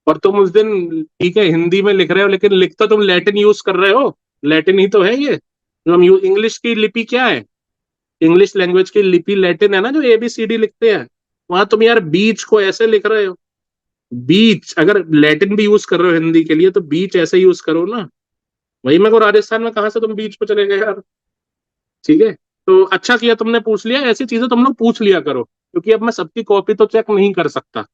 और तुम उस दिन ठीक है हिंदी में लिख रहे हो, लेकिन लिख तो तुम लैटिन यूज कर रहे हो। लैटिन ही तो है ये जो हम इंग्लिश की लिपि क्या है, इंग्लिश लैंग्वेज की लिपि लैटिन है ना, जो ABCD लिखते हैं। वहां तुम यार बीच को ऐसे लिख रहे हो। बीच अगर लैटिन भी यूज कर रहे हो हिंदी के लिए तो बीच ऐसे यूज करो ना। वही मैं को राजस्थान में कहा से तुम बीच पे चले गए यार। ठीक है, तो अच्छा किया तुमने पूछ लिया, ऐसी चीजें तुम लोग पूछ लिया करो, क्योंकि अब मैं सबकी कॉपी तो चेक नहीं कर सकता,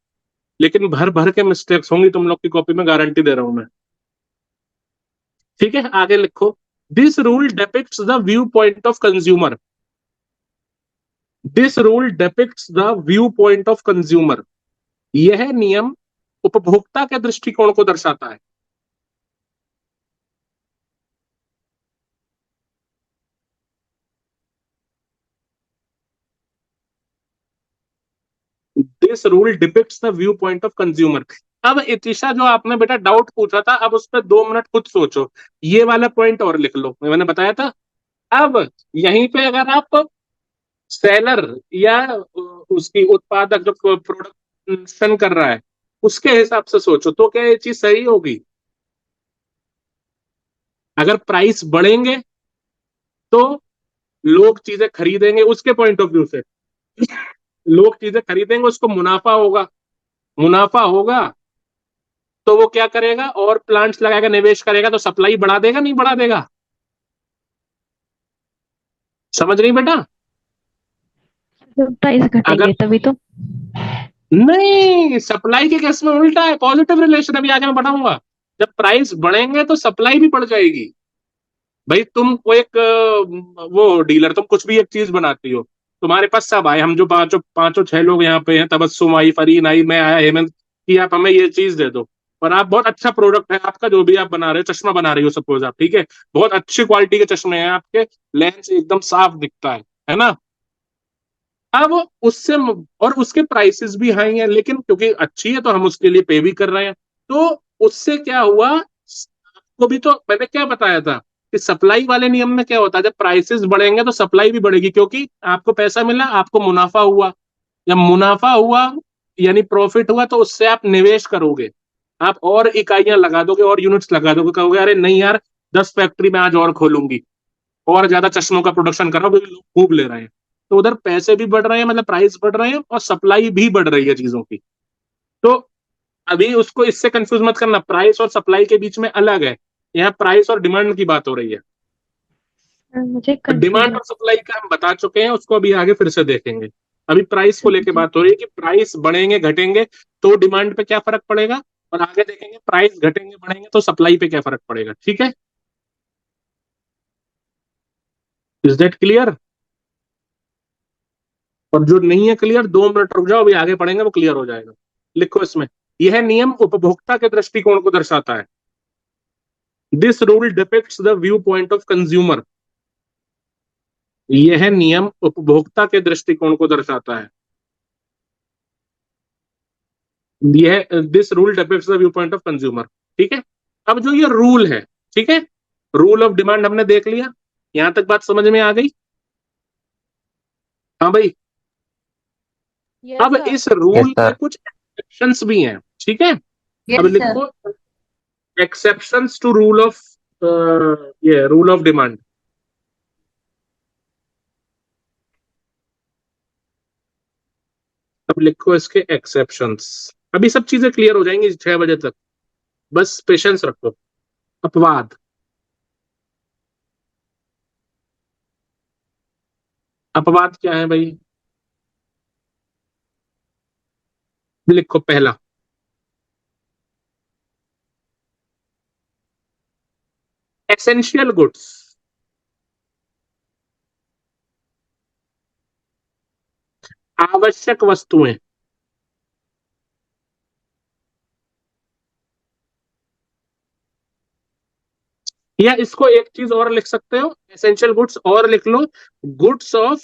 लेकिन भर भर के मिस्टेक्स होंगी तुम लोग की कॉपी में, गारंटी दे रहा हूं मैं। ठीक है, आगे लिखो। This rule depicts the view point of consumer. This rule depicts the view point of consumer. यह नियम उपभोक्ता के दृष्टिकोण को दर्शाता है। This rule depicts the view point of consumer. अब इतिशा जो आपने बेटा डाउट पूछा था, अब उस पर 2 मिनट खुद सोचो। ये वाला पॉइंट और लिख लो, मैंने बताया था। अब यहीं पे अगर आप सेलर या उसकी उत्पादक जो प्रोडक्शन कर रहा है उसके हिसाब से सोचो, तो क्या ये चीज सही होगी? अगर प्राइस बढ़ेंगे तो लोग चीजें खरीदेंगे, उसके पॉइंट ऑफ व्यू से लोग चीजें खरीदेंगे, उसको मुनाफा होगा। मुनाफा होगा तो वो क्या करेगा, और प्लांट्स लगाएगा, निवेश करेगा, तो सप्लाई बढ़ा देगा नहीं बढ़ा देगा? समझ रही बेटा? जब प्राइस अगर घटेंगे तभी तो। नहीं, सप्लाई के केस में उल्टा है, पॉजिटिव रिलेशन अभी आगे मैं बढ़ाऊंगा। जब प्राइस बढ़ेंगे तो सप्लाई भी बढ़ जाएगी। भाई तुम को एक वो डीलर, तुम कुछ भी एक चीज बनाती हो, तुम्हारे पास सब आए, हम जो पांचों पांचों छह लोग यहाँ पे हैं, तबस्सुम आई, फरीन आई, मैं आया, हेमंत, कि आप हमें ये चीज दे दो। और आप बहुत अच्छा प्रोडक्ट है आपका, जो भी आप बना रहे हो, चश्मा बना रही हो सपोज आप, ठीक है, बहुत अच्छी क्वालिटी के चश्मे हैं आपके, लेंस एकदम साफ दिखता है ना? अब उससे और उसके प्राइसेस भी हाई हैं, लेकिन क्योंकि अच्छी है तो हम उसके लिए पे भी कर रहे हैं। तो उससे क्या हुआ, आपको भी तो मैंने क्या बताया था कि सप्लाई वाले नियम में क्या होता है, जब प्राइसेस बढ़ेंगे तो सप्लाई भी बढ़ेगी, क्योंकि आपको पैसा मिला, आपको मुनाफा हुआ। जब मुनाफा हुआ यानी प्रॉफिट हुआ, तो उससे आप निवेश करोगे, आप और इकाइयां लगा दोगे और यूनिट्स लगा दोगे, कहोगे अरे नहीं यार 10 फैक्ट्री में आज और खोलूंगी, और ज्यादा चश्मों का प्रोडक्शन कर रहा हूँ क्योंकि लोग खूब ले रहे हैं। तो उधर पैसे भी बढ़ रहे हैं, मतलब प्राइस बढ़ रहे हैं, और सप्लाई भी बढ़ रही है चीजों की। तो अभी उसको इससे कंफ्यूज मत करना, प्राइस और सप्लाई के बीच में अलग है। यहाँ प्राइस और डिमांड की बात हो रही है। मुझे तो डिमांड कंफ्यूजन। और सप्लाई का हम बता चुके हैं, उसको अभी आगे फिर से देखेंगे। अभी प्राइस को लेके जी। बात हो रही है कि प्राइस बढ़ेंगे घटेंगे तो डिमांड पे क्या फर्क पड़ेगा, और आगे देखेंगे प्राइस घटेंगे बढ़ेंगे तो सप्लाई पे क्या फर्क पड़ेगा। ठीक है, इज दैट क्लियर? और जो नहीं है क्लियर, 2 मिनट रुक जाओ, अभी आगे पढ़ेंगे वो क्लियर हो जाएगा। लिखो इसमें, यह नियम उपभोक्ता के दृष्टिकोण को दर्शाता है। This rule depicts the view point of consumer. यह नियम उपभोक्ता के दृष्टिकोण को दर्शाता है। यह this rule depicts the view point of consumer. ठीक है, अब जो ये रूल है, ठीक है, रूल ऑफ डिमांड हमने देख लिया, यहां तक बात समझ में आ गई? हाँ भाई। यस अब सर। इस रूल Yes, sir. के कुछ एक्सेप्शंस भी हैं, ठीक है। अब Yes, sir. लिखो एक्सेप्शंस टू रूल ऑफ ये रूल ऑफ डिमांड। अब लिखो इसके एक्सेप्शंस। अभी सब चीजें क्लियर हो जाएंगी 6 बजे तक, बस पेशेंस रखो। अपवाद, अपवाद क्या है भाई? लिखो पहला, एसेंशियल गुड्स। आवश्यक वस्तुएं। या इसको एक चीज और लिख सकते हो, एसेंशियल गुड्स और लिख लो, गुड्स ऑफ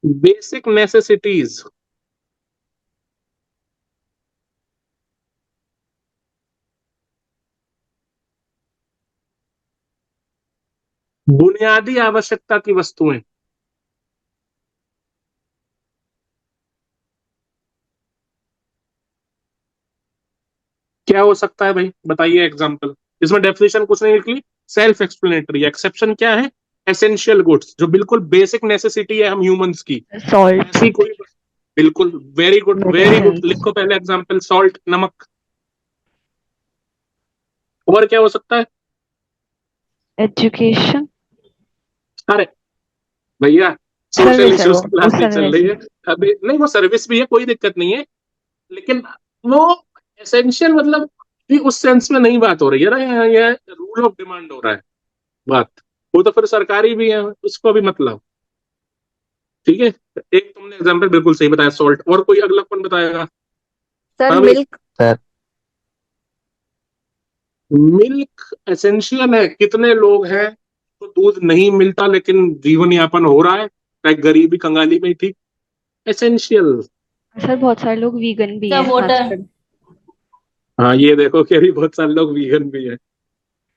बेसिक नेसेसिटीज। बुनियादी आवश्यकता की वस्तुएं। क्या हो सकता है भाई, बताइए एग्जांपल। इसमें डेफिनेशन कुछ नहीं लिखी, सेल्फ एक्सप्लेनेटरी। एक्सेप्शन क्या है? एसेंशियल गुड्स, जो बिल्कुल बेसिक नेसेसिटी है हम ह्यूमंस की, सॉल्ट, ऐसी कोई। बिल्कुल, very good very good. Medicine, लिखो पहले एग्जांपल, सॉल्ट, नमक। और क्या हो सकता है? एजुकेशन, अरे भैया, सोशल सर्विस है इश्यूज वो की क्लास नहीं चल सर्विस रही है अभी। नहीं, वो सर्विस भी है, कोई दिक्कत नहीं है, लेकिन वो एसेंशियल मतलब भी उस सेंस में नहीं बात हो रही है ना, ये रूल ऑफ डिमांड हो रहा है बात। वो तो फिर सरकारी भी है, उसको भी मतलब। ठीक है, एक तुमने एग्जांपल बिल्कुल सही बताया, सॉल्ट। और कोई अगला कौन बताएगा? Sir, हाँ भाई, milk. Sir. मिल्क एसेंशियल है। कितने लोग हैं तो दूध नहीं मिलता लेकिन जीवन यापन हो रहा है, चाहे गरीबी कंगाली में ही, ठीक। एसेंशियल। सर बहुत सारे लोग वीगन भी Sir, हैं water. आजकल। हाँ, ये देखो कि अभी बहुत सारे लोग वीगन भी है।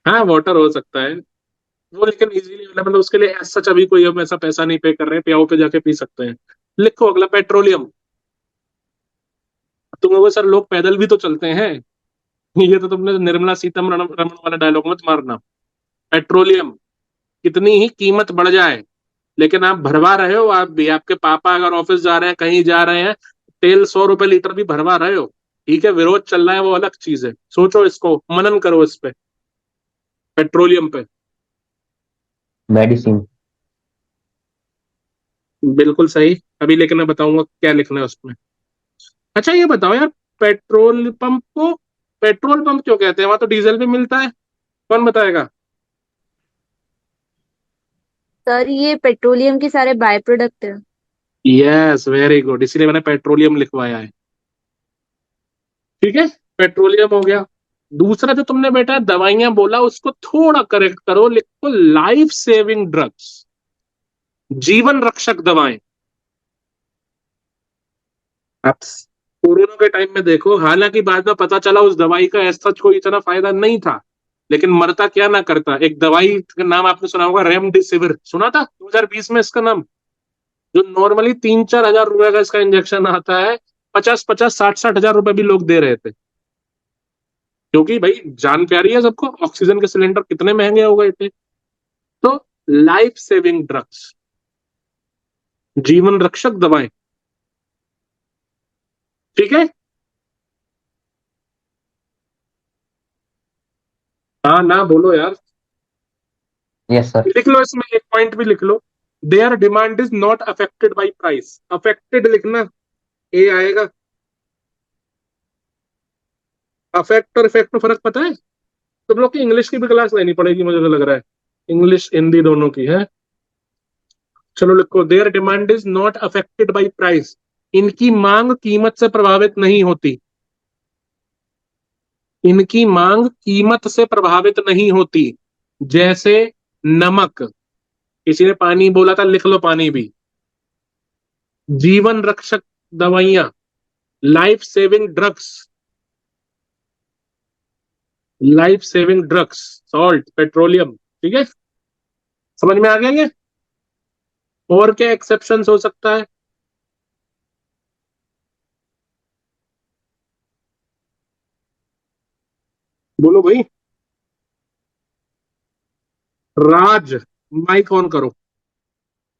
हाँ, वाटर हो सकता है वो, लेकिन इजीली मतलब उसके लिए ऐसा सच अभी कोई हम ऐसा पैसा नहीं पे कर रहे हैं, प्याऊ पे जाके पी सकते हैं। लिखो अगला, पेट्रोलियम। तुम लोग सर लोग पैदल भी तो चलते हैं। ये तो तुमने निर्मला सीतारमण रमण वाला डायलॉग मत मारना। पेट्रोलियम, कितनी ही कीमत बढ़ जाए, लेकिन आप भरवा रहे हो, आप भी, आपके पापा अगर ऑफिस जा रहे हैं, कहीं जा रहे हैं, तेल 100 रुपए लीटर भी भरवा रहे हो। ठीक है, विरोध चल रहा है, वो अलग चीज है। सोचो, इसको मनन करो इस पे, पेट्रोलियम पे। Medicine. बिल्कुल सही। अभी लेकिन मैं बताऊंगा क्या लिखना है उसमें। अच्छा ये बताओ यार, पेट्रोल पंप को पेट्रोल पंप क्यों कहते हैं? वहां तो डीजल भी मिलता है, कौन बताएगा? सर ये पेट्रोलियम के सारे बाय प्रोडक्ट है। यस, वेरी गुड, इसीलिए मैंने पेट्रोलियम लिखवाया है। ठीक है, पेट्रोलियम हो गया। दूसरा जो तुमने बेटा दवाइयां बोला, उसको थोड़ा करेक्ट करो, लिखो लाइफ सेविंग ड्रग्स, जीवन रक्षक दवाएं। आप कोरोना के टाइम में देखो, हालांकि बाद में पता चला उस दवाई का ऐसा कोई इतना फायदा नहीं था, लेकिन मरता क्या ना करता। एक दवाई का नाम आपने सुना होगा, रेमडेसिविर, सुना था 2020 में इसका नाम? जो नॉर्मली 3-4 हजार रुपए का इसका इंजेक्शन आता है, 50-50 60-60 हजार रुपए भी लोग दे रहे थे, क्योंकि भाई जान प्यारी है सबको। ऑक्सीजन के सिलेंडर कितने महंगे हो गए थे। तो लाइफ सेविंग ड्रग्स, जीवन रक्षक दवाएं। ठीक है, हाँ ना बोलो यार। Yes, sir. लिख लो इसमें एक पॉइंट भी लिख लो, there demand is not affected by price. Affected लिखना, ए आएगा। अफेक्ट और इफेक्ट में फर्क पता है? तुम लोग की इंग्लिश की भी क्लास लेनी पड़ेगी, मुझे तो लग रहा है, इंग्लिश हिंदी दोनों की है। चलो लिखो, there demand is not affected by price. इनकी मांग कीमत से प्रभावित नहीं होती। इनकी मांग कीमत से प्रभावित नहीं होती। जैसे नमक, किसी ने पानी बोला था, लिख लो पानी भी। जीवन रक्षक दवाइयां, life saving drugs, life saving drugs, salt, petroleum. ठीक है, समझ में आ गया ये? और क्या एक्सेप्शंस हो सकता है? बोलो भाई। राज, माइक ऑन करो,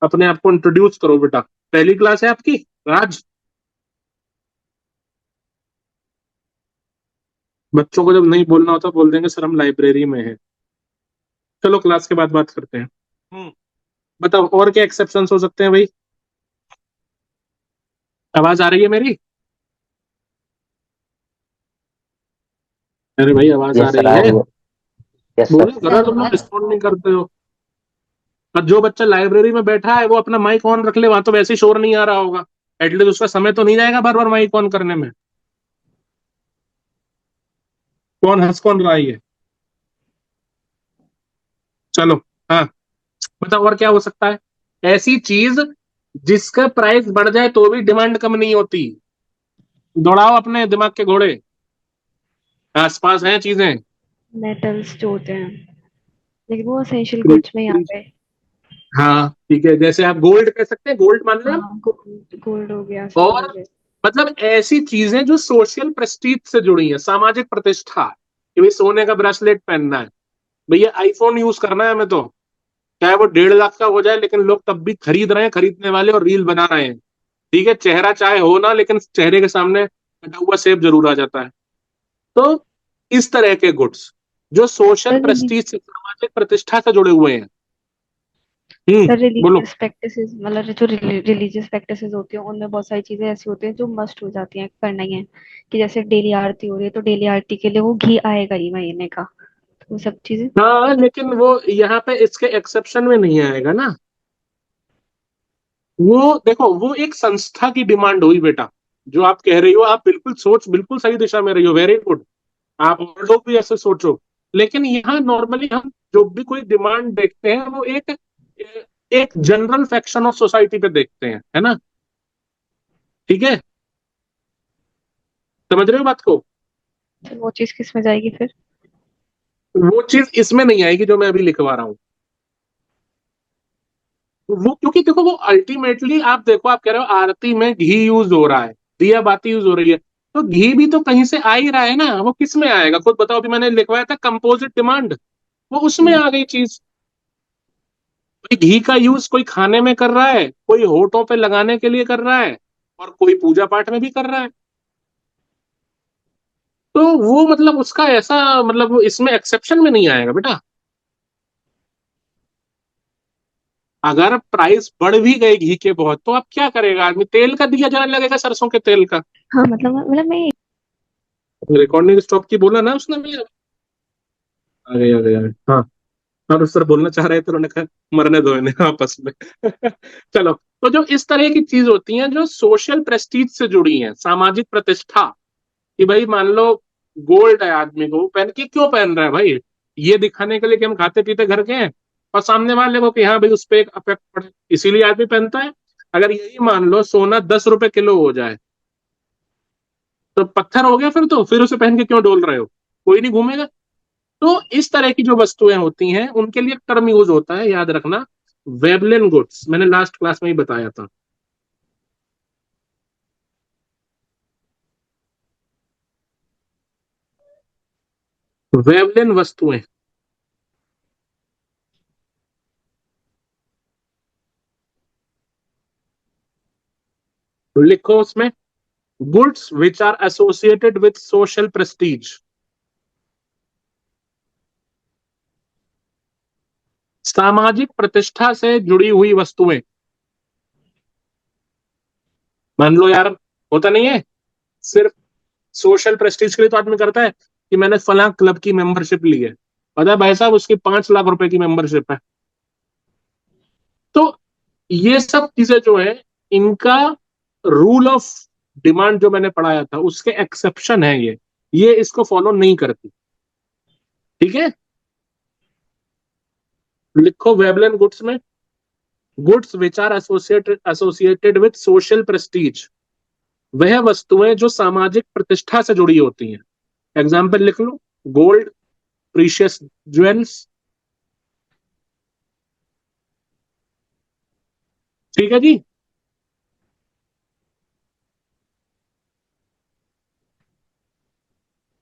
अपने आप को इंट्रोड्यूस करो बेटा। पहली क्लास है आपकी, राज। बच्चों को जब नहीं बोलना होता बोल देंगे सर हम लाइब्रेरी में हैं। चलो क्लास के बाद बात करते हैं। बताओ और क्या एक्सेप्शंस हो सकते हैं भाई? आवाज आ रही है मेरी? अरे भाई आवाज आ यस सर, रही आ है? रही है। Yes sir. बोलो जरा, तुम लोग रिस्पॉन्ड नहीं करते हो। और जो बच्चा लाइब्रेरी में बैठा है वो अपना माइक ऑन रख ले, वहां तो वैसे ही शोर नहीं आ रहा होगा। एटलीस्ट उसका समय तो नहीं जाएगा बार बार माइक ऑन करने में। कौन हंस कौन रहा है ये? चलो, हाँ, बताओ और क्या हो सकता है? ऐसी चीज जिसका प्राइस बढ़ जाए तो भी डिमांड कम नहीं होती। दौड़ाओ अपने दिमाग के घोड़े, आसपास हैं चीजें। मेटल्स जो होते हैं, लेकिन वो एसेंशियल गुड्स में यहाँ पे। हाँ ठीक है, जैसे आप गोल्ड कह सकते हैं, गोल्ड मान लें हम। हाँ, गोल्ड गोल्ड हो गया, सिल्वर हो और गया। मतलब ऐसी चीजें जो सोशल प्रेस्टीज से जुड़ी हैं, सामाजिक प्रतिष्ठा, कि भाई सोने का ब्रेसलेट पहनना है, भैया आईफोन यूज करना है हमें तो, चाहे वो 1.5 लाख का हो जाए, लेकिन लोग तब भी खरीद रहे हैं, खरीदने वाले, और रील बना रहे हैं। ठीक है, चेहरा चाहे हो ना, लेकिन चेहरे के सामने कटा हुआ सेब जरूर आ जाता है। तो इस तरह के गुड्स जो सोशल सर प्रेस्टीज से, सामाजिक प्रतिष्ठा से जुड़े हुए हैं। सर बोलो। रिलीजियस प्रैक्टिसेस, मतलब जो रिलीजियस प्रैक्टिसेस होती हैं उनमें बहुत सारी चीजें ऐसी होती हैं जो मस्ट हो जाती हैं करना ही है। कि जैसे डेली आरती हो रही है तो डेली आरती के लिए वो घी आएगा ही महीने का, तो वो सब चीजें। हाँ लेकिन वो यहाँ पे इसके एक्सेप्शन में नहीं आएगा ना। वो देखो, वो एक संस्था की डिमांड हुई बेटा। जो आप कह रही हो, आप बिल्कुल सोच बिल्कुल सही दिशा में रही हो, वेरी गुड। आप और लोग भी ऐसे सोचो। लेकिन यहाँ नॉर्मली हम जो भी कोई डिमांड देखते हैं वो एक एक जनरल सेक्शन ऑफ सोसाइटी पे देखते हैं, है ना? ठीक है, समझ रहे हो बात को? तो वो चीज किस में जाएगी फिर? वो चीज इसमें नहीं आएगी जो मैं अभी लिखवा रहा हूँ। वो क्योंकि देखो, वो अल्टीमेटली आप देखो, आप कह रहे हो आरती में घी यूज हो रहा है, दिया बाती यूज हो रही है, तो घी भी तो कहीं से आ ही रहा है ना। वो किस में आएगा खुद बताओ? अभी मैंने लिखवाया था कंपोजिट डिमांड, वो उसमें हम्म। आ गई चीज। कोई घी का यूज कोई खाने में कर रहा है, कोई होठों पे लगाने के लिए कर रहा है, और कोई पूजा पाठ में भी कर रहा है। तो वो मतलब उसका ऐसा, मतलब वो इसमें एक्सेप्शन में नहीं आएगा बेटा। अगर प्राइस बढ़ भी गई घी के बहुत, तो अब क्या करेगा आदमी? तेल का दिया जलाने लगेगा, सरसों के तेल का। हाँ, मतलब मैं। रिकॉर्डिंग स्टॉप की बोला ना उसने भैया। आ गए आ गए आ गए, हाँ। और उस सर बोलना चाह रहे थे, उन्होंने कहा मरने दो इन्हें आपस में। चलो, तो जो इस तरह की चीज होती हैं जो सोशल प्रेस्टीज से जुड़ी हैं, सामाजिक प्रतिष्ठा, कि भाई मान लो गोल्ड है आदमी को, वो पहन के क्यों पहन रहा है भाई? ये दिखाने के लिए कि हम खाते पीते घर के हैं, और सामने वाले को कि हाँ भाई उस पर एक अफेक्ट पड़े, इसीलिए आदमी पहनता है। अगर यही मान लो सोना 10 रुपए किलो हो जाए, तो पत्थर हो गया फिर उसे पहन के क्यों डोल रहे हो? कोई नहीं घूमेगा। तो इस तरह की जो वस्तुएं होती हैं उनके लिए टर्म यूज होता है, याद रखना, वेबलिन गुड्स। मैंने लास्ट क्लास में ही बताया था। वेबलिन वस्तुएं, लिखो उसमें, goods which are associated with social prestige. सामाजिक प्रतिष्ठा से जुड़ी हुई वस्तुएं। मान लो यार, होता नहीं है, सिर्फ सोशल प्रेस्टीज के लिए तो आदमी करता है कि मैंने फलां क्लब की मेंबरशिप ली है, पता है भाई साहब उसकी 5 लाख रुपए की मेंबरशिप है। तो ये सब चीजें जो है, इनका रूल ऑफ डिमांड जो मैंने पढ़ाया था उसके एक्सेप्शन है ये। ये इसको फॉलो नहीं करती। ठीक है, लिखो वेबलन गुड्स में, goods which are associated with social prestige, वह वस्तुएं जो सामाजिक प्रतिष्ठा से जुड़ी होती हैं। एग्जाम्पल लिख लो, गोल्ड, प्रीशियस ज्वेल्स। ठीक है जी,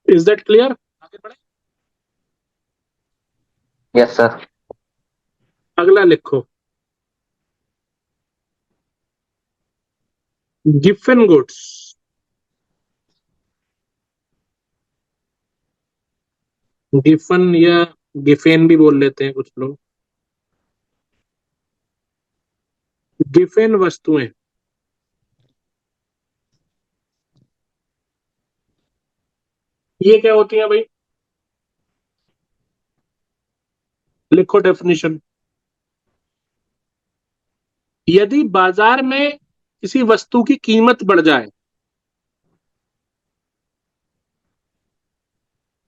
इज दैट क्लियर? आगे बढ़े, यस सर। अगला लिखो, गिफन गुड्स। गिफन या गिफेन भी बोल लेते हैं कुछ लोग। गिफेन वस्तुएं, ये क्या होती है भाई? लिखो डेफिनेशन, यदि बाजार में किसी वस्तु की कीमत बढ़ जाए,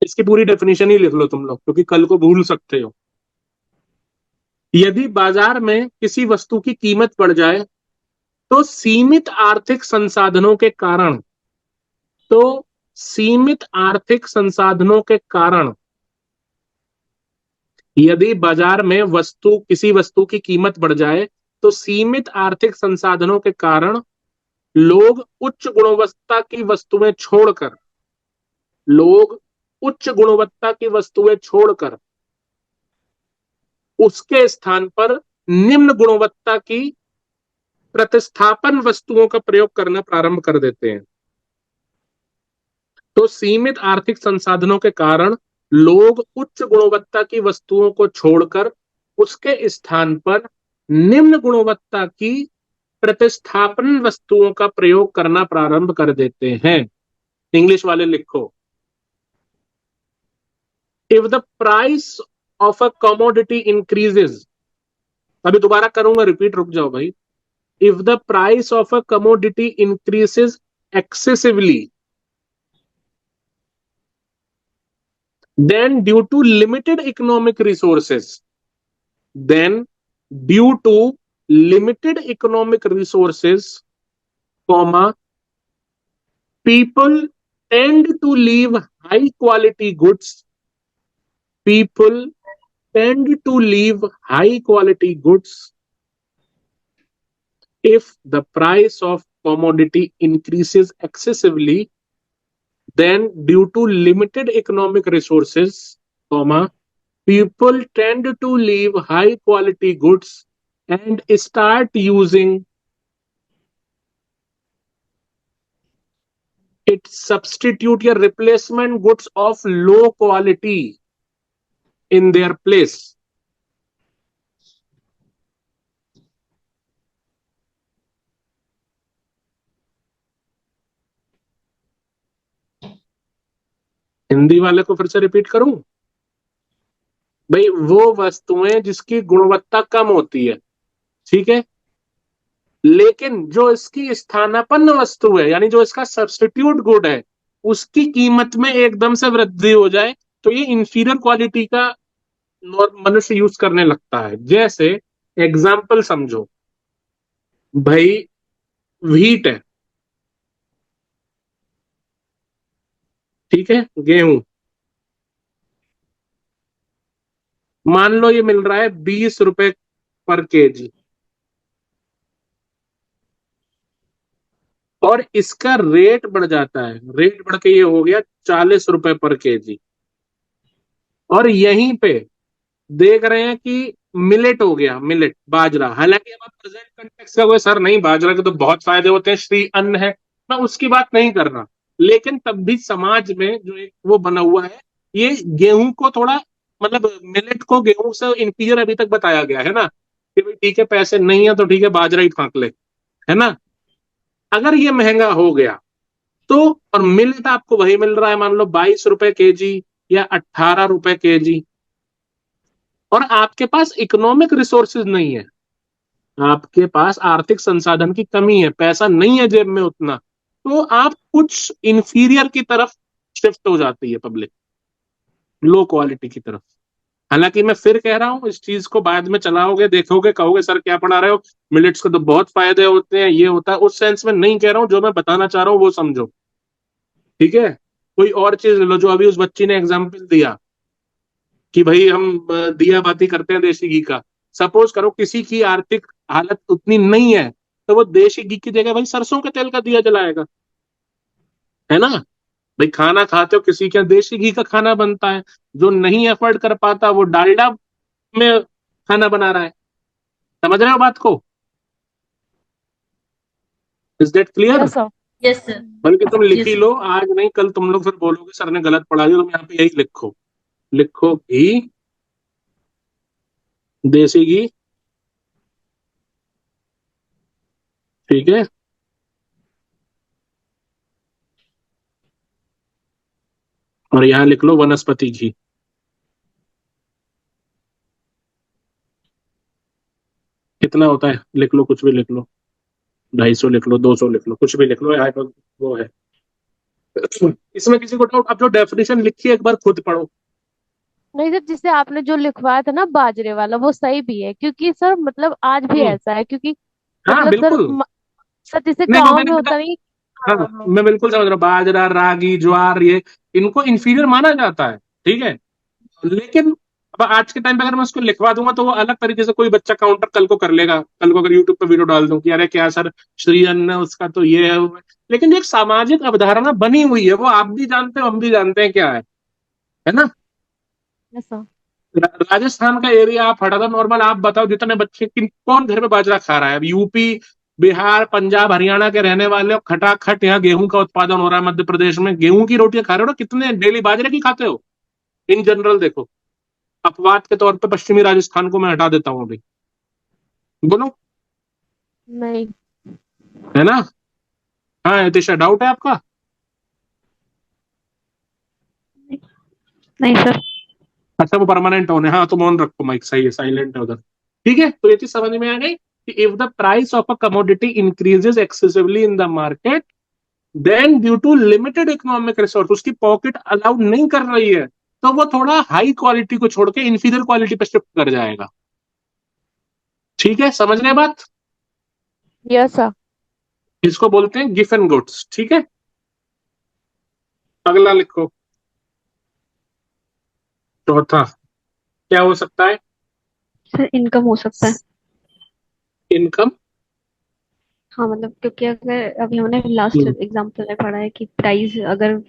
इसकी पूरी डेफिनेशन ही लिख लो तुम लोग, क्योंकि कल को भूल सकते हो। यदि बाजार में किसी वस्तु की कीमत बढ़ जाए तो सीमित आर्थिक संसाधनों के कारण, तो सीमित आर्थिक संसाधनों के कारण, यदि बाजार में किसी वस्तु की कीमत बढ़ जाए तो सीमित आर्थिक संसाधनों के कारण लोग उच्च गुणवत्ता की वस्तुएं छोड़कर, लोग उच्च गुणवत्ता की वस्तुएं छोड़कर उसके स्थान पर निम्न गुणवत्ता की प्रतिस्थापन वस्तुओं का प्रयोग करना प्रारंभ कर देते हैं। तो सीमित आर्थिक संसाधनों के कारण लोग उच्च गुणवत्ता की वस्तुओं को छोड़कर उसके स्थान पर निम्न गुणवत्ता की प्रतिस्थापन वस्तुओं का प्रयोग करना प्रारंभ कर देते हैं। इंग्लिश वाले लिखो, if the price of a commodity increases, अभी दोबारा करूंगा रिपीट, रुक जाओ भाई। If the price of a commodity increases excessively, then due to limited economic resources, then due to limited economic resources, comma, people tend to leave high quality goods, people tend to leave high quality goods if the price of commodity increases excessively, then due to limited economic resources, comma, people tend to leave high quality goods and start using it substitute या replacement goods of low quality in their place. Hindi वाले को फिर से repeat करूं भाई, वो वस्तुएं जिसकी गुणवत्ता कम होती है, ठीक है, लेकिन जो इसकी स्थानापन्न वस्तु है, यानी जो इसका सब्स्टिट्यूट गुड है, उसकी कीमत में एकदम से वृद्धि हो जाए, तो ये इंफीरियर क्वालिटी का मनुष्य यूज करने लगता है। जैसे एग्जाम्पल समझो भाई, व्हीट है, ठीक है, गेहूं, मान लो ये मिल रहा है 20 रुपए पर केजी, और इसका रेट बढ़ जाता है, रेट बढ़ के ये हो गया 40 रुपए पर केजी, और यहीं पे देख रहे हैं कि मिलेट हो गया, मिलेट बाजरा। हालांकि अब आप प्रेजेंट कंटेक्स्ट का कोई सर नहीं, बाजरा के तो बहुत फायदे होते हैं, श्री अन्न है, मैं उसकी बात नहीं कर रहा, लेकिन तब भी समाज में जो एक वो बना हुआ है, ये गेहूं को थोड़ा, मतलब मिलेट को गेहूं से इंफीरियर अभी तक बताया गया है ना, कि भाई ठीक है पैसे नहीं है तो ठीक है बाजरा ही फांक ले, है ना। अगर ये महंगा हो गया तो, और मिलेट आपको वही मिल रहा है मान लो 22 रुपए केजी या 18 रुपए केजी, और आपके पास इकोनॉमिक रिसोर्सेज नहीं है, आपके पास आर्थिक संसाधन की कमी है, पैसा नहीं है जेब में उतना, तो आप कुछ इंफीरियर की तरफ शिफ्ट हो जाती है पब्लिक लो क्वालिटी की तरफ। हालांकि मैं फिर कह रहा हूँ, इस चीज को बाद में चलाओगे, देखोगे, कहोगे सर क्या पढ़ा रहे हो, मिलेट्स के तो बहुत फायदे होते हैं, ये होता है, उस सेंस में नहीं कह रहा हूँ। जो मैं बताना चाह रहा हूँ वो समझो, ठीक है। कोई और चीज ले लो, जो अभी उस बच्ची ने एग्जाम्पल दिया कि भाई हम दिया बाती करते हैं देशी घी का। सपोज करो किसी की आर्थिक हालत उतनी नहीं है, तो वो देशी घी की जगह भाई सरसों के तेल का दिया जलाएगा, है ना। भाई खाना खाते हो, किसी के यहाँ देशी घी का खाना बनता है, जो नहीं अफोर्ड कर पाता वो डालडा में खाना बना रहा है। समझ रहे हो बात को? Is that clear? Yes sir. Yes sir. बल्कि तुम लिख यस ही सर। लो, आज नहीं कल तुम लोग फिर बोलोगे सर ने गलत पढ़ा दिया, तुम यहाँ पे यही लिखो, लिखो घी, देसी घी, ठीक है। और यहाँ लिख लो वनस्पति घी। कितना होता है लिख लो, कुछ भी लिख लो, 250 लिख लो, 200 लिख लो, कुछ भी लिख लो, यहाँ पर वो है। इसमें किसी को डाउट? अब जो डेफिनेशन लिखी है एक बार खुद पढ़ो। नहीं सर, जिसे आपने जो लिखवाया था ना बाजरे वाला, वो सही भी है, क्योंकि सर मतलब आज भी हम्म, ऐसा है, क्योंकि हाँ मतलब सर बिल्कुल। सर जैसे नहीं वो गांव मैंने में बेटा, होता नहीं। हाँ हाँ हाँ। मैं बिल्कुल समझ रहा हूँ, बाजरा, रागी, ज्वार, ये इनको इंफीरियर माना जाता है, ठीक है। लेकिन अब आज के टाइम पे अगर मैं उसको लिखवा दूंगा तो वो अलग तरीके से कोई बच्चा काउंटर कल को कर लेगा। कल को अगर यूट्यूब पे वीडियो डाल दूं कि अरे क्या सर, श्री अन्न है, उसका तो ये है वो है। लेकिन जो एक सामाजिक अवधारणा बनी हुई है वो आप भी जानते हो, हम भी जानते हैं क्या है ना। Yes sir. राजस्थान का एरिया आप हटा दो, नॉर्मल आप बताओ जितने बच्चे, किन कौन घर में बाजरा खा रहा है? अब यूपी, बिहार, पंजाब, हरियाणा के रहने वाले हो, खटाखट यहाँ गेहूं का उत्पादन हो रहा है, मध्य प्रदेश में गेहूं की रोटियां खा रहे हो ना, कितने डेली बाजरे की खाते हो? इन जनरल देखो, अपवाद के तौर पे पश्चिमी राजस्थान को मैं हटा देता हूँ अभी। बोलो, नहीं है ना। हाँ यतीशा, डाउट है आपका? नहीं सर। अच्छा वो परमानेंट होने, हाँ तुम ऑन रखो माइक, सही है, साइलेंट है उधर। ठीक है, तो ये चीज समझ में आ गई कि if the price of a commodity increases excessively in the market, then due to limited economic resource, उसकी पॉकेट अलाउड नहीं कर रही है, तो वो थोड़ा हाई क्वालिटी को छोड़ के इंफीरियर क्वालिटी पे शिफ्ट कर जाएगा। ठीक है, समझ रहे बात? Yes sir. इसको बोलते हैं गिफ एंड गुड्स, ठीक है। अगला लिखो, चौथा क्या हो सकता है? सर इनकम हो सकता है। इनकम। हाँ मतलब क्योंकि अगर अभी हमने लास्ट एग्जांपल में पढ़ा है कि प्राइस अगर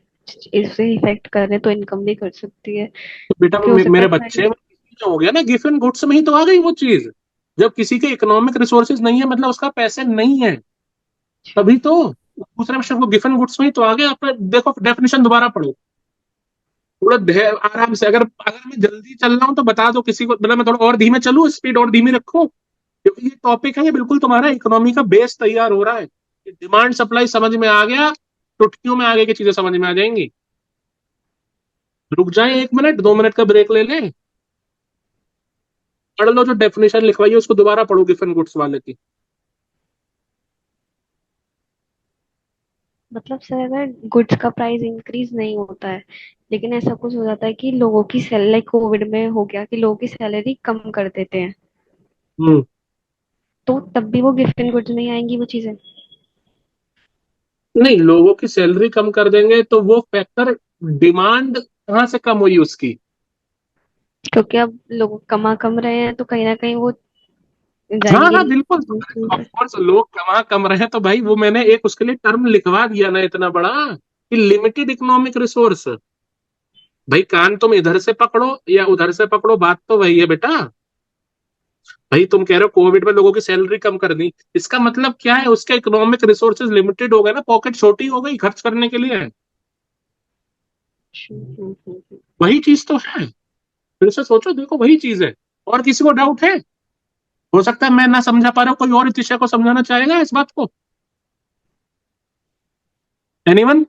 इससे इफेक्ट कर रहे हैं तो इनकम भी कर सकती है, तो बेटा क्योंकि हो सकता मेरे है बच्चे प्राइस। में जो हो गया ना, गिफ्ट एंड गुड्स में ही तो आ गई वो चीज। जब किसी के इकोनॉमिक रिसोर्सेज नहीं है मतलब उसका पैसे नहीं है, तभी तो दूसरे विषय को गिफ्ट एंड गुड्स में ही तो आ गया। आप देखो डेफिनेशन दोबारा पढ़ो, थोड़ा आराम से। अगर अगर मैं जल्दी चल रहा हूँ तो बता दो किसी को, मतलब मैं थोड़ा और धीमे चलूँ, स्पीड और धीमी रखूँ, क्योंकि ये टॉपिक है, ये बिल्कुल तुम्हारा इकोनॉमी का बेस तैयार हो रहा है। डिमांड सप्लाई समझ में आ गया, चुटकियों में आगे की चीजें समझ में आ जाएंगी। रुक जाए 1 मिनट, 2 मिनट का ब्रेक ले लें, पढ़ लो जो डेफिनेशन लिखवाई है उसको दोबारा पढ़ो गिफ्ट एंड गुड्स वाले की। मतलब सर अगर गुड्स का प्राइस इंक्रीज नहीं होता है लेकिन ऐसा कुछ हो जाता है कि लोगों की सैलरी, कोविड में हो गया कि लोगों की सैलरी कम कर देते हैं, हम्म। तो तब भी वो गिफ्ट एंड गुड्स में ही आएंगी वो चीजें। नहीं, लोगों की सैलरी कम कर देंगे तो वो फैक्टर, डिमांड कहाँ से कम हुई उसकी? क्योंकि अब लोग कमा कम रहे हैं तो कहीं ना कहीं वो हाँ जाएंगे हाँ नहीं बिल्कुल। दूसरी ऑफ पे। कोर्स लोग कमा कम रहे हैं तो भाई वो मैंने एक उसके लिए टर्म लिखवा दिया ना इतना बड़ा, कि लिमिटेड इकोनॉमिक रिसोर्स। भाई कान तुम इधर से पकड़ो या उधर से पकड़ो, बात तो वही है बेटा। भाई तुम कह रहे हो कोविड में लोगों की सैलरी कम कर दी, इसका मतलब क्या है? उसके इकोनॉमिक रिसोर्सेज लिमिटेड हो गए ना, पॉकेट छोटी हो गई खर्च करने के लिए। वही चीज तो है, फिर से सोचो, देखो वही चीज है। और किसी को डाउट है? हो सकता है मैं ना समझा पा रहा हूँ, कोई और इस विषय को समझाना चाहेगा इस बात को? एनीवन?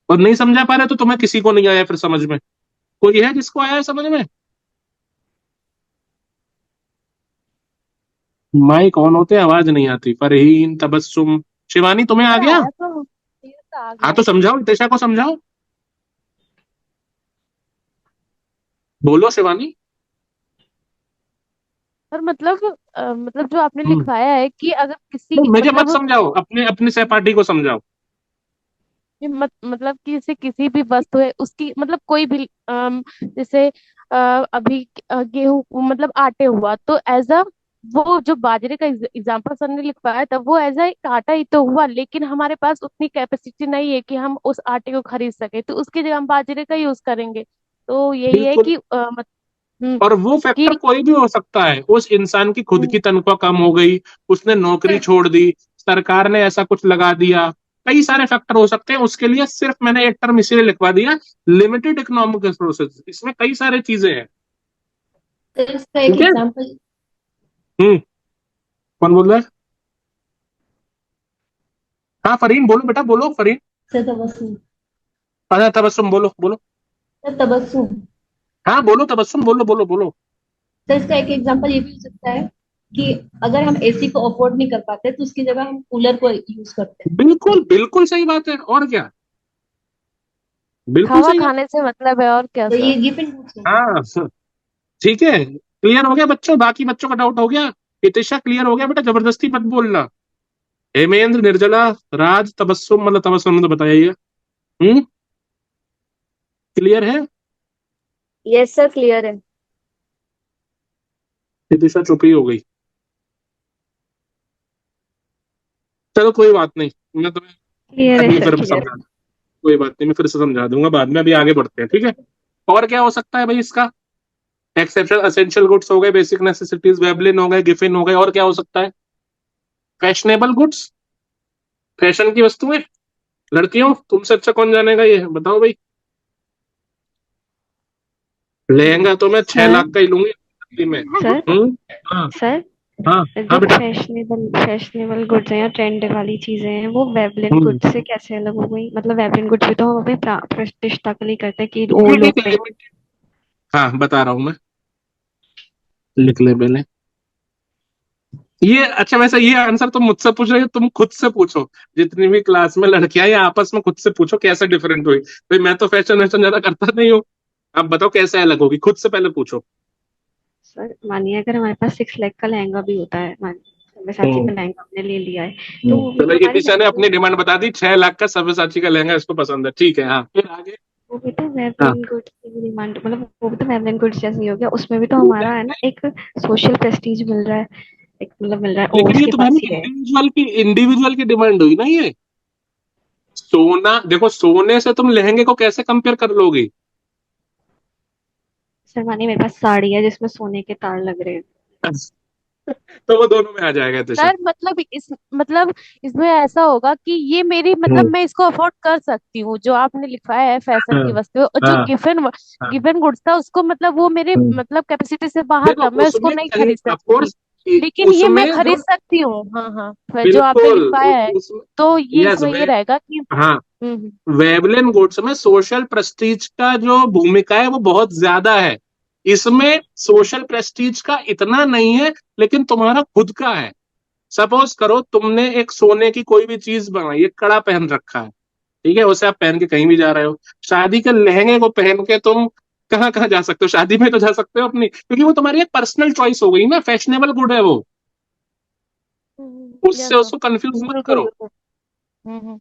और नहीं समझा पा रहे तो तुम्हें किसी को नहीं आया फिर समझ में? कोई है जिसको आया है समझ में? माइक ऑन होते आवाज नहीं आती। फरहीन, तबस्सुम, शिवानी तुम्हें आ सर गया? आया तो। यस आ हाँ गया। तो समझाओ, हितेशा को समझाओ, बोलो शिवानी। पर मतलब मतलब जो आपने हम्म। लिखवाया है कि अगर किसी नहीं, मुझे मत मतलब समझाओ, अपने अपने सहपाठी को समझाओ। मतलब कि जैसे किसी भी वस्तु है उसकी मतलब कोई भी जैसे अभी गेहूं मतलब आटे हुआ तो एज अ वो जो बाजरे का एग्जाम्पल सर ने लिखवाया था वो एज अ आटा ही तो हुआ, लेकिन हमारे पास उतनी कैपेसिटी नहीं है कि हम उस आटे को खरीद सके, तो उसकी जगह हम बाजरे का यूज करेंगे। तो यही है बिल्कुल। कि हम्म, और वो फैक्टर कि कोई भी हो सकता है, उस इंसान की खुद की तनख्वाह कम हो गई, उसने नौकरी छोड़ दी, सरकार ने ऐसा कुछ लगा दिया, कई सारे फैक्टर हो सकते हैं। उसके लिए सिर्फ मैंने एक टर्म इसीलिए लिखवा दिया, लिमिटेड इकोनॉमिक रिसोर्सेज, इसमें कई सारी चीजें हैं। तो इसका एक ठीक है। एग्जांपल। हम्म। कौन बोल रहा है? हाँ फरीन, बोलो बेटा, बोलो फरीन। सर तबस्सुम। अच्छा तबस्सुम, बोलो बोलो। सर तबस्सुम। हाँ बोलो तबस्सुम, बोलो बोलो बोलो। सर इसका एक एग्जांपल ये भी हो सकता है कि अगर हम एसी को अफोर्ड नहीं कर पाते तो उसकी जगह हम कूलर को यूज करते हैं। बिल्कुल बिल्कुल सही बात है, और क्या, बिल्कुल हवा सही बात। खाने से मतलब है और क्या तो ये सर। गिवन गुड्स है। हाँ ठीक है, क्लियर हो गया बच्चों, बाकी बच्चों का डाउट हो गया? हितेशा क्लियर हो गया बेटा, जबरदस्ती मत बोलना। हेमेंद्र, निर्जला, राज, तबस्सुम, मतलब तबस्सुम ने तो बताया ही है। क्लियर है? यस सर, क्लियर है। हितेशा चुप ही हो गई। चलो कोई बात नहीं, मैं तुम्हें क्लियर बाद है में सर, फिर क्लियर समझा, कोई बात नहीं, मैं फिर से समझा दूंगा बाद में, अभी आगे बढ़ते हैं, ठीक है। और क्या हो सकता है भाई इसका? एक्सेप्शन असेंशियल गुड्स हो गए, बेसिक नेसेसिटीज, वेबलिन हो गए, गिफिन हो गए, और क्या हो सकता है? फैशनेबल गुड्स, फैशन की वस्तुएं। लड़कियों तुमसे अच्छा कौन जानेगा, ये बताओ भाई। लहंगा तो मैं 6 लाख सर। का ही लूंगी दिल्ली में। सर। हाँ। सर, हाँ। हाँ जो बेटा। फैशनेबल गुड्स हैं या ट्रेंड वाली चीजें हैं वो वेवलिन हम्म। गुड्स से कैसे अलग हो गई? मतलब वेवलिन गुड्स भी तो हम अपनी प्रतिष्ठा के लिए करते हैं कि वो ये लोग एक पे। लिमिट, हाँ बता रहा हूँ मैं, लिख ले पहले। ये अच्छा, वैसे ये आंसर तुम मुझसे पूछ रहे हो, तुम खुद से पूछो, जितनी भी क्लास में लड़कियां या आपस में खुद से पूछो कैसे डिफरेंट हुई भाई। मैं तो फैशन वैशन ज्यादा करता नहीं हूँ, आप बताओ कैसे अलग होगी, खुद से पहले पूछो। सर मानिए अगर हमारे पास 6 लाख का लहंगा भी होता है, मान वैसाची हम्म। का लहंगा हमने ले लिया है, तो वो भी चलो तो ये हमारी दिशा ने अपनी वेवलिन, डिमांड बता दी, 6 लाख का सब्यसाची का लहंगा इसको पसंद है, ठीक है, हाँ फिर आगे। वो भी तो हाँ। वेवलिन गुड्स की डिमांड, मतलब वो भी तो वेवलिन गुड्स जैसे ही हो गया, उसमें भी तो हमारा है ना एक सोशल प्रेस्टीज मिल रहा है, एक मतलब मिल रहा है, ओ लेकिन ये उसके तुम्हारी पास ये है। इंडिविजुअल की डिमांड हुई ना ये। सोना देखो, सोने से तुम लहंगे को कैसे कंपेयर कर लोगे? सर मानिए मेरे पास साड़ी है जिसमें सोने के तार लग रहे हैं। तो वो दोनों में आ जाएगा दिशा। सर मतलब इसमें ऐसा होगा कि ये मेरी मतलब हम्म। मैं इसको अफोर्ड कर सकती हूँ जो आपने लिखवाया है फैशन हाँ। की वस्तु, और जो हाँ। गिवन हाँ। गिवन गुड्स था उसको मतलब वो मेरे हम्म। मतलब कैपेसिटी से बाहर देखो था, मैं उसको उसमें नहीं कहीं खरीद सकती थी। अफकोर्स, लेकिन ये मैं उसमें जो, खरीद सकती हूँ, हाँ हाँ, जो आपने बिल्कुल लिखवाया है। उसमें, तो ये यस इसमें ये वे, रहेगा कि हाँ, हम्म। वेबलिन गुड्स में सोशल प्रेस्टीज का जो भूमिका है वो बहुत ज्यादा है। इसमें सोशल प्रेस्टीज का इतना नहीं है, लेकिन तुम्हारा खुद का है। सपोज करो तुमने एक सोने की कोई भी चीज बनाई, एक कड़ा पहन रखा है, ठीक है, उसे आप पहन के कहीं भी जा रहे हो, शादी के लहंगे को पहन के तुम कहाँ कहाँ जा सकते हो, शादी में तो जा सकते हो अपनी, क्योंकि वो तुम्हारी एक पर्सनल चॉइस हो गई ना, फैशनेबल गुड है वो, उससे यस सर, उसको कंफ्यूज मत बिल्कुल करो। बिल्कुल। हम्म।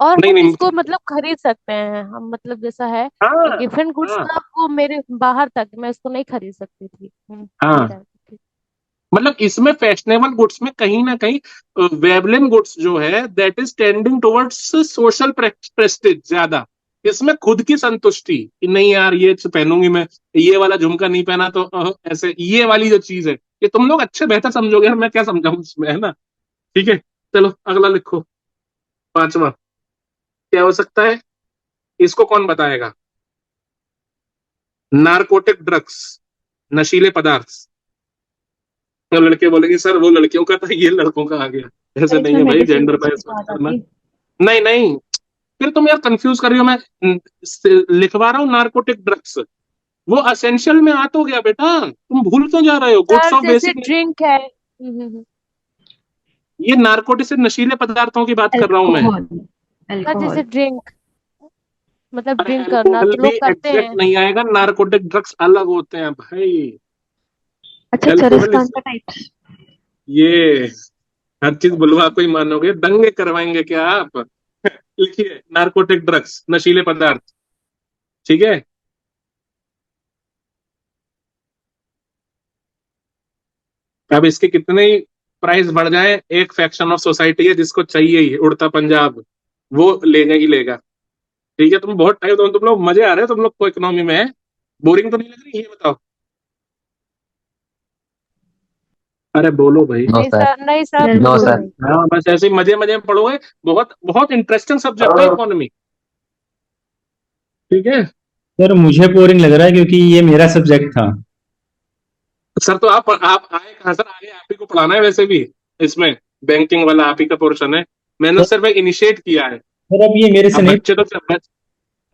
और नहीं हम नहीं। इसको मतलब खरीद सकते हैं हम, मतलब जैसा है हाँ। गिफ्ट गुड्स हाँ। था वो मेरे बाहर तक, मैं इसको नहीं खरीद सकती थी। ये हाँ। रहा। मतलब इसमें फैशनेबल गुड्स में कहीं ना कहीं वेबलिन गुड्स जो है that is tending towards social prestige ज्यादा। इसमें खुद की संतुष्टि कि नहीं यार ये पहनूंगी मैं, ये वाला झुमका नहीं पहना तो ऐसे, ये वाली जो चीज है, ये तुम लोग अच्छे बेहतर समझोगे यार, मैं क्या समझाऊं इसमें, है ना। ठीक है, चलो अगला लिखो, पांचवा। क्या हो सकता है, इसको कौन बताएगा? नारकोटिक ड्रग्स, नशीले पदार्थ। तो लड़के बोलेंगे सर वो लड़कियों का था, ये लड़कों का आ गया, सर ऐसे नहीं इसमें है भाई, मेडिसिन जेंडर की चीज बायस तो मत आ करना। जाती है। नहीं नहीं, फिर तुम यार कंफ्यूज कर रही हो, मैं लिखवा रहा हूँ नारकोटिक ड्रग्स, वो असेंशियल में आ तो गया बेटा, तुम भूल क्यों जा रहे हो, गुड्स सर ऑफ जैसे बेसिक। ड्रिंक है। ये नारकोटिक से नशीले पदार्थों की बात कर रहा हूं मैं। अल्कोहल। Sir alcohol. जैसे ड्रिंक, मतलब अरे ड्रिंक करना अल्कोहल तो भी लोग करते एग्जैक्ट हैं। नहीं आएगा, नारकोटिक ड्रग्स अलग होते हैं भाई। अच्छा, अल्कोहल चरस इस का टाइप्स। ये हर चीज बुलवा को ही मानोगे, दंगे करवाएंगे क्या आप? लिखिए नारकोटिक ड्रग्स, नशीले पदार्थ। ठीक है, अब इसके कितने ही प्राइस बढ़ जाए, एक फैक्शन ऑफ सोसाइटी है जिसको चाहिए ही उड़ता पंजाब, वो लेगा ही लेगा। ठीक है, तुम बहुत टाइम, तुम लोग मजे आ रहे हो, तुम लोग को इकोनॉमी में है, बोरिंग तो नहीं लग रही, ये बताओ। अरे बोलो भाई। नो नहीं सर। सर, नहीं सर, नो बिल्कुल सर। नहीं। हाँ बस ऐसे ही मजे मजे में पढ़ोगे, बहुत बहुत इंटरेस्टिंग सब्जेक्ट है इकोनॉमी। ठीक है सर मुझे बोरिंग लग रहा है क्योंकि ये मेरा सब्जेक्ट था। सर, तो आप आए कहाँ सर, आगे आप ही को पढ़ाना है वैसे भी, इसमें बैंकिंग वाला आप ही का पोर्शन है, मैंने तो सर सिर्फ इनिशिएट किया है। सर, अब ये मेरे से अब नहीं। बच्चे तो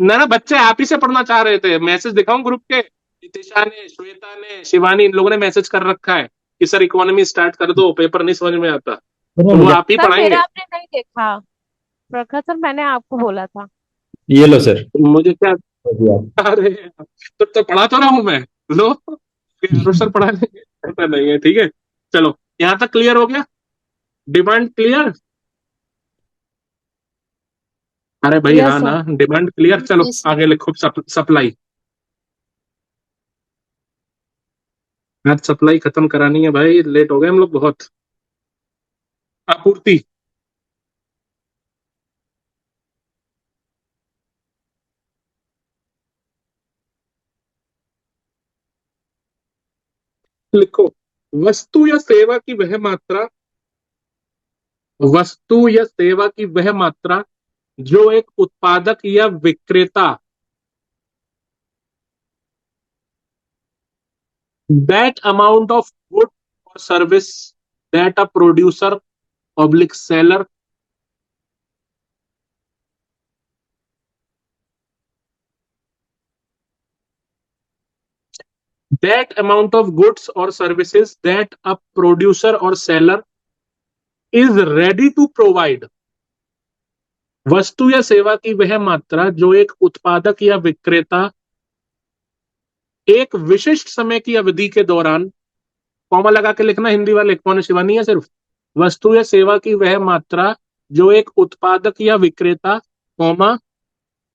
ना ना, बच्चे आप ही से पढ़ना चाह रहे थे, मैसेज दिखाऊं ग्रुप के, नितिशा ने, श्वेता ने, शिवानी, इन लोगों ने मैसेज कर रखा है कि सर इकोनॉमी स्टार्ट कर दो, पेपर नहीं समझ में आता, सर मैं तो वो मजा। आप ही सर मेरा पढ़ाएंगे। आपने नहीं देखा। प्रखर सर, मैंने आपको बोला था। ये लो सर। मुझे क्या, अरे तो पढ़ा तो रहा हूं मैं, लो सर पढ़ा लेंगे, ऐसा नहीं है। ठीक है, चलो यहां तक क्लियर हो गया, डिमांड क्लियर। अरे भाई यस हाँ सर। ना, डिमांड क्लियर, चलो यस सर। आगे लिखो, सप्लाई। आज सप्लाई खत्म करानी है भाई, लेट हो गए हम लोग बहुत। आपूर्ति। लिखो, वस्तु या सेवा की वह मात्रा, वस्तु या सेवा की वह मात्रा जो एक उत्पादक या विक्रेता, that amount of good or service that a producer oblique seller, that amount of goods or services that a producer or seller is ready to provide, वस्तु या सेवा की वह मात्रा जो एक उत्पादक या विक्रेता एक विशिष्ट समय की अवधि के दौरान, कॉमा लगा के लिखना हिंदी वाले, कौन शिवानी है सिर्फ, वस्तु या सेवा की वह मात्रा जो एक उत्पादक या विक्रेता, कॉमा,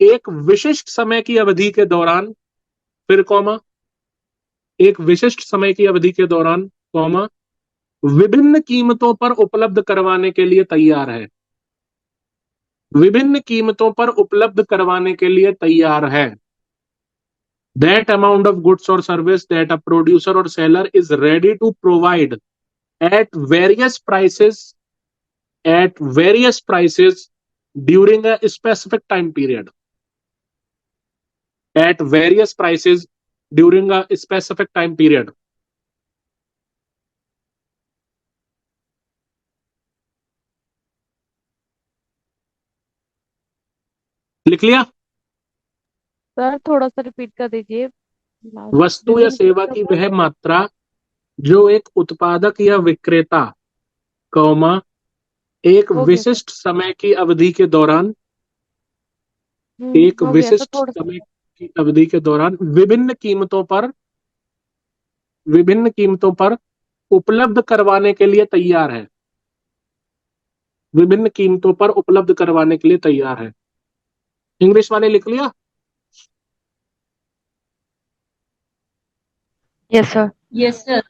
एक विशिष्ट समय की अवधि के दौरान, फिर कॉमा, एक विशिष्ट समय की अवधि के दौरान, कॉमा, विभिन्न कीमतों पर उपलब्ध करवाने के लिए तैयार है, विभिन्न कीमतों पर उपलब्ध करवाने के लिए तैयार है। That amount of goods or service that a producer or seller is ready to provide at various prices during a specific time period, at various prices during a specific time period. लिख लिया? Sir थोड़ा सा repeat कर दीजिए last. वस्तु या विभिन्न सेवा कीमतों की पर। वह मात्रा जो एक उत्पादक या विक्रेता, कौमा, एक ओके सर। विशिष्ट समय की अवधि के दौरान, एक हो गया सर, विशिष्ट थोड़ा सा। समय की अवधि के दौरान विभिन्न कीमतों पर उपलब्ध करवाने के लिए तैयार है, विभिन्न कीमतों पर उपलब्ध करवाने के लिए तैयार है। इंग्लिश वाले लिख लिया? Yes sir. Yes sir.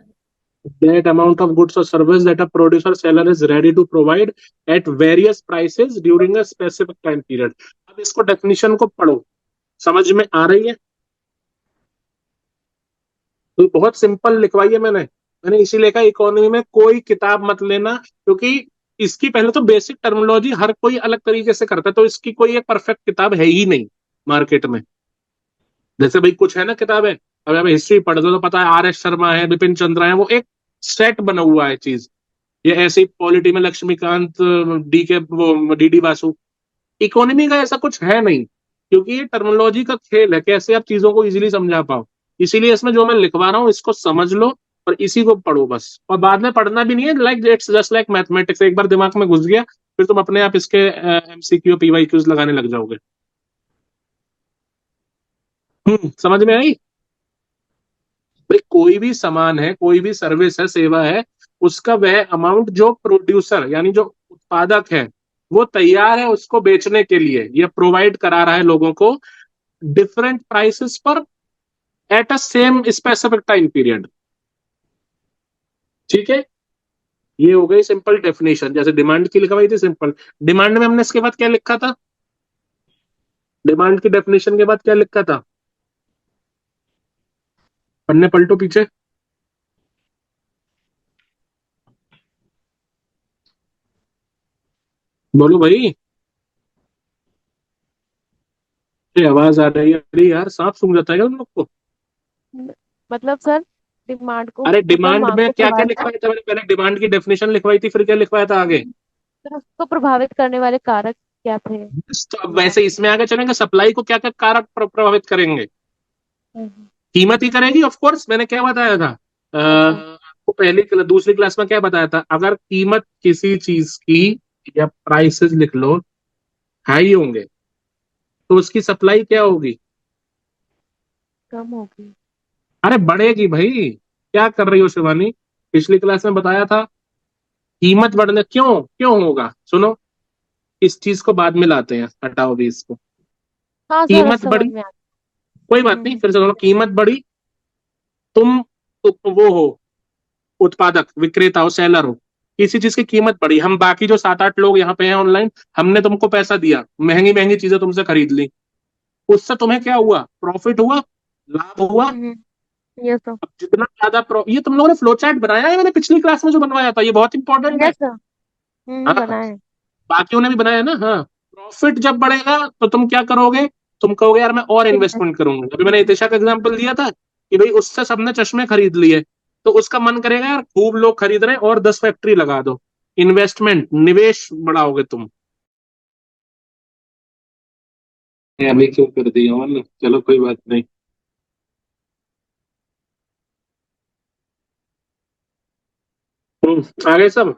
That amount of goods or service that a producer seller is ready to provide at various prices during a specific time period. अब इसको डेफिनेशन को पढ़ो, समझ में आ रही है? तो बहुत सिंपल लिखवाई है मैंने इसीलिए कहा इकोनॉमी में कोई किताब मत लेना, क्योंकि इसकी पहले तो बेसिक टर्मिनोलॉजी हर कोई अलग तरीके से करता है, तो इसकी कोई एक परफेक्ट किताब है ही नहीं मार्केट में। जैसे भाई कुछ है ना किताबें, अब आप हिस्ट्री पढ़ दो तो पता है, आर एस शर्मा है, बिपिन चंद्रा है, वो एक सेट बना हुआ है चीज। ये ऐसे ही पॉलिटी में लक्ष्मीकांत, डी के वो डी डी वासु। इकोनॉमी का ऐसा कुछ है नहीं, क्योंकि ये टर्मिनोलॉजी का खेल है, कैसे आप चीजों को इजीली समझा पाओ। इसीलिए इसमें जो मैं लिखवा रहा हूँ इसको समझ लो और इसी को पढ़ो बस, और बाद में पढ़ना भी नहीं है, like it's just like mathematics, एक बार दिमाग में घुस गया फिर तुम अपने आप इसके MCQ PYQs लगाने लग जाओगे। समझ में आई? भाई कोई भी सामान है, कोई भी सर्विस है, सेवा है, उसका वह अमाउंट जो प्रोड्यूसर यानी जो उत्पादक है वो तैयार है उसको बेचने के लिए, ये प्रोवाइड करा रहा है लोगों को डिफरेंट प्राइसेस पर at a same specific time period. ठीक है, ये हो गई सिंपल डेफिनेशन। जैसे डिमांड की लिखवाई थी सिंपल, डिमांड में हमने इसके बाद क्या लिखा था? डिमांड की डेफिनेशन के बाद क्या लिखा था? पन्ने पलटो पीछे। बोलो भाई। ये आवाज आ रही है? अरे यार सांप सूंघ जाता है क्या तुम लोग को? मतलब सर डिमांड को अरे मतलब डिमांड मांग में को क्या क्या प्रभावित लिखवाया था मैंने? पहले डिमांड की डेफिनेशन लिखवाई थी, फिर क्या लिखवाया था आगे? सर, उसको प्रभावित करने वाले कारक क्या थे? तो अब वैसे इसमें आगे चलेंगे, सप्लाई को क्या क्या कारक प्रभावित करेंगे? हम्म, कीमत ही करेगी ऑफ कोर्स। मैंने क्या बताया था अच्छा। आपको दूसरी क्लास में क्या बताया था? अगर कीमत किसी चीज की या प्राइसेस लिख लो हाई होंगे तो उसकी सप्लाई क्या होगी? कम होगी। अरे बढ़ेगी भाई। क्या कर रही हो शिवानी? पिछली क्लास में बताया था कीमत बढ़ने क्यों क्यों होगा। सुनो, इस चीज को बाद में लाते हैं, हटाओ भी इसको। हाँ सर अब कीमत समझ बढ़ी, में आ कोई बात नहीं, हम्म फिर से बोलो। कीमत बढ़ी, तुम वो हो उत्पादक, विक्रेता हो, सेलर हो, किसी चीज की कीमत बढ़ी, हम बाकी जो 7-8 लोग यहाँ पे हैं ऑनलाइन, हमने तुमको पैसा दिया, महंगी महंगी चीजें तुमसे खरीद ली, उससे तुम्हें क्या हुआ? प्रॉफिट हुआ, लाभ हुआ। हम्म, ये सर। अब जितना ज्यादा ये तुम लोगों ने फ्लो चार्ट बनाया है? मैंने पिछली क्लास में जो बनवाया था, ये बहुत इंपॉर्टेंट है। Yes sir. हाँ, बनाए। बाकियों ने भी बनाया ना। हाँ, प्रॉफिट जब बढ़ेगा तो तुम क्या करोगे? तुम कहोगे यार मैं और इन्वेस्ट। इन्वेस्टमेंट करूंगा। अभी मैंने इतिशा का एग्जांपल दिया था कि भाई उससे सबने चश्मे खरीद लिए, तो उसका मन करेगा यार खूब लोग खरीद रहे हैं और 10 फैक्ट्री लगा दो। इन्वेस्टमेंट, निवेश बढ़ाओगे तुम। अभी क्यों कर दिया मैंने? चलो कोई बात नहीं। आगे सब।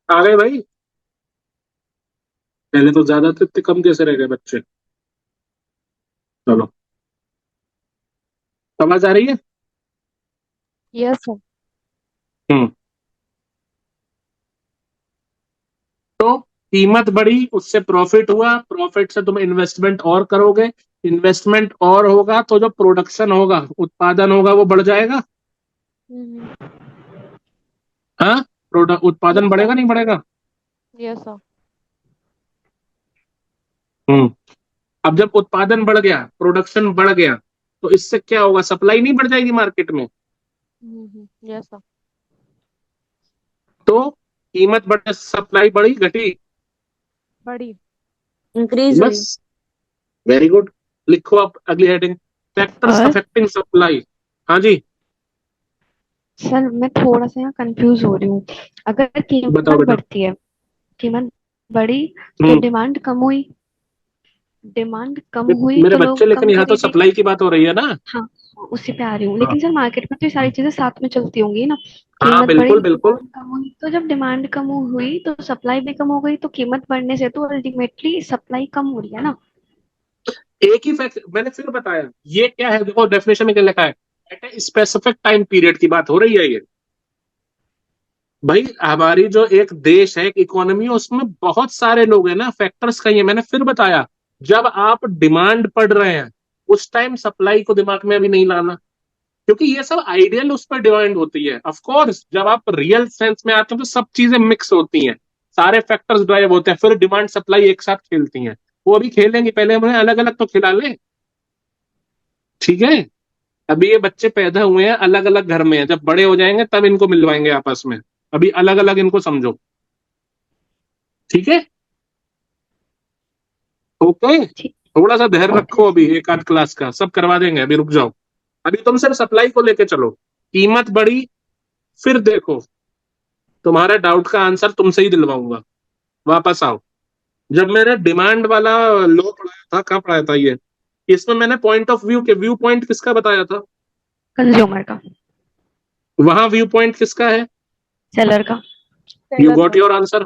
आ गए भाई? पहले तो ज्यादा थे, इतने कम कैसे रह गए बच्चे? चलो, आवाज आ रही है? Yes sir. हम्म तो कीमत बढ़ी, उससे प्रॉफिट हुआ, प्रॉफिट से तुम इन्वेस्टमेंट और करोगे, इन्वेस्टमेंट और होगा तो जो प्रोडक्शन होगा, उत्पादन होगा, वो बढ़ जाएगा। हाँ, उत्पादन यस सर। बढ़ेगा नहीं बढ़ेगा? Yes sir. हम्म अब जब उत्पादन बढ़ गया, प्रोडक्शन बढ़ गया, तो इससे क्या होगा? सप्लाई नहीं बढ़ जाएगी मार्केट में? Yes sir. तो कीमत बढ़े, सप्लाई बढ़ी घटी? बड़ी। इंक्रीज हुई। बस, वेरी गुड। लिखो अब अगली हेडिंग, फैक्टर्स और अफेक्टिंग सप्लाई। हाँ जी, सर मैं थोड़ा सा यहाँ कंफ्यूज हो रही हूँ। अगर बताओ कीमत बेटा। बढ़ती है, कीमत बढ़ी तो हम्म डिमांड कम हुई, डिमांड कम हुई मेरे तो बच्चे, लोग लेकिन कम यहाँ तो खरीदेंगे। सप्लाई की बात हो रही है ना। हाँ, उसी पे आ रही हूँ। हाँ लेकिन सर मार्केट में तो ये सारी चीजें साथ में चलती होंगी ना। हाँ, कीमत बढ़ी, बिल्कुल बिल्कुल। डिमांड कम हुई, तो जब डिमांड कम हुई तो सप्लाई भी कम हो गई, तो कीमत बढ़ने से तो अल्टीमेटली सप्लाई कम हो रही है ना। एक ही फैक्ट मैंने फिर बताया, ये क्या है? देखो डेफिनेशन में क्या लिखा है, at a specific time period की बात हो रही है ये। भाई हमारी जो एक देश है, एक इकोनॉमी है, उसमें बहुत सारे लोग हैं ना, फैक्टर्स का ही है। मैंने फिर बताया, जब आप डिमांड पढ़ रहे हैं उस टाइम सप्लाई को दिमाग में अभी नहीं लाना, क्योंकि ये सब आइडियल उस पर डिपेंड होती है। ऑफ कोर्स जब आप रियल सेंस में आते हैं तो सब चीजें मिक्स होती हैं, सारे फैक्टर्स ड्राइव होते हैं, फिर डिमांड सप्लाई एक साथ खेलती हैं। वो अभी खेलेंगी, पहले हमें अलग अलग तो खिला ले। ठीक है, अभी ये बच्चे पैदा हुए हैं अलग अलग घर में हैं, जब बड़े हो जाएंगे तब इनको मिलवाएंगे आपस में। अभी अलग अलग इनको समझो। ठीक है, ओके। ठीक थोड़ा सा धैर्य रखो, अभी एक आध क्लास का सब करवा देंगे, अभी रुक जाओ। अभी तुम सिर्फ सप्लाई को लेके चलो, कीमत बढ़ी फिर देखो, तुम्हारे डाउट का आंसर तुमसे ही दिलवाऊंगा। वापस आओ। जब मैंने डिमांड वाला लो पढ़ाया था, कहाँ पढ़ाया था ये, इसमें मैंने पॉइंट ऑफ व्यू के व्यू पॉइंट किसका बताया था? कंज्यूमर का, वहां व्यू पॉइंट किसका है? सेलर का। यू सेलर गॉट का। Your answer.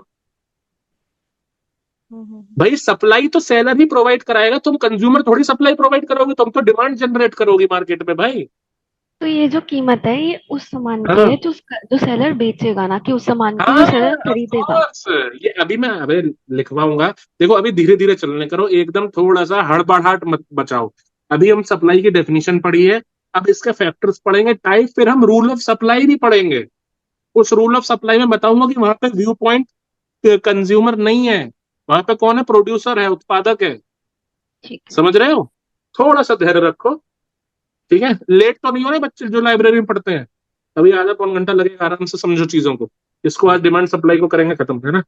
भाई सप्लाई तो सेलर ही प्रोवाइड कराएगा, तुम कंज्यूमर थोड़ी सप्लाई प्रोवाइड करोगे, तुम तो डिमांड जनरेट करोगी मार्केट में भाई। तो ये जो कीमत है ये उस सामान की हाँ है जो सेलर बेचेगा, ना कि उस सामान की जो हाँ, सेलर ऑफ खरीदेगा। कोर्स। ये अभी मैं अबे लिखवाऊंगा। देखो अभी धीरे धीरे चलने करो, एकदम थोड़ा सा हड़बड़ाहट मत बचाओ। अभी हम सप्लाई की डेफिनेशन पढ़ी है, अब इसके फैक्टर्स पढ़ेंगे, टाइप, फिर हम रूल ऑफ सप्लाई भी पढ़ेंगे। उस रूल ऑफ सप्लाई में बताऊंगा कि वहां पे व्यू पॉइंट कंज्यूमर नहीं है, वहां पे कौन है? प्रोड्यूसर है, उत्पादक है। ठीक है। समझ रहे हो? थोड़ा सा धैर्य रखो। ठीक है, लेट तो नहीं हो रहे बच्चे जो लाइब्रेरी में पढ़ते हैं? अभी आधा पौन घंटा लगेगा, आराम से समझो चीजों को। इसको आज डिमांड सप्लाई को करेंगे खत्म, है ना।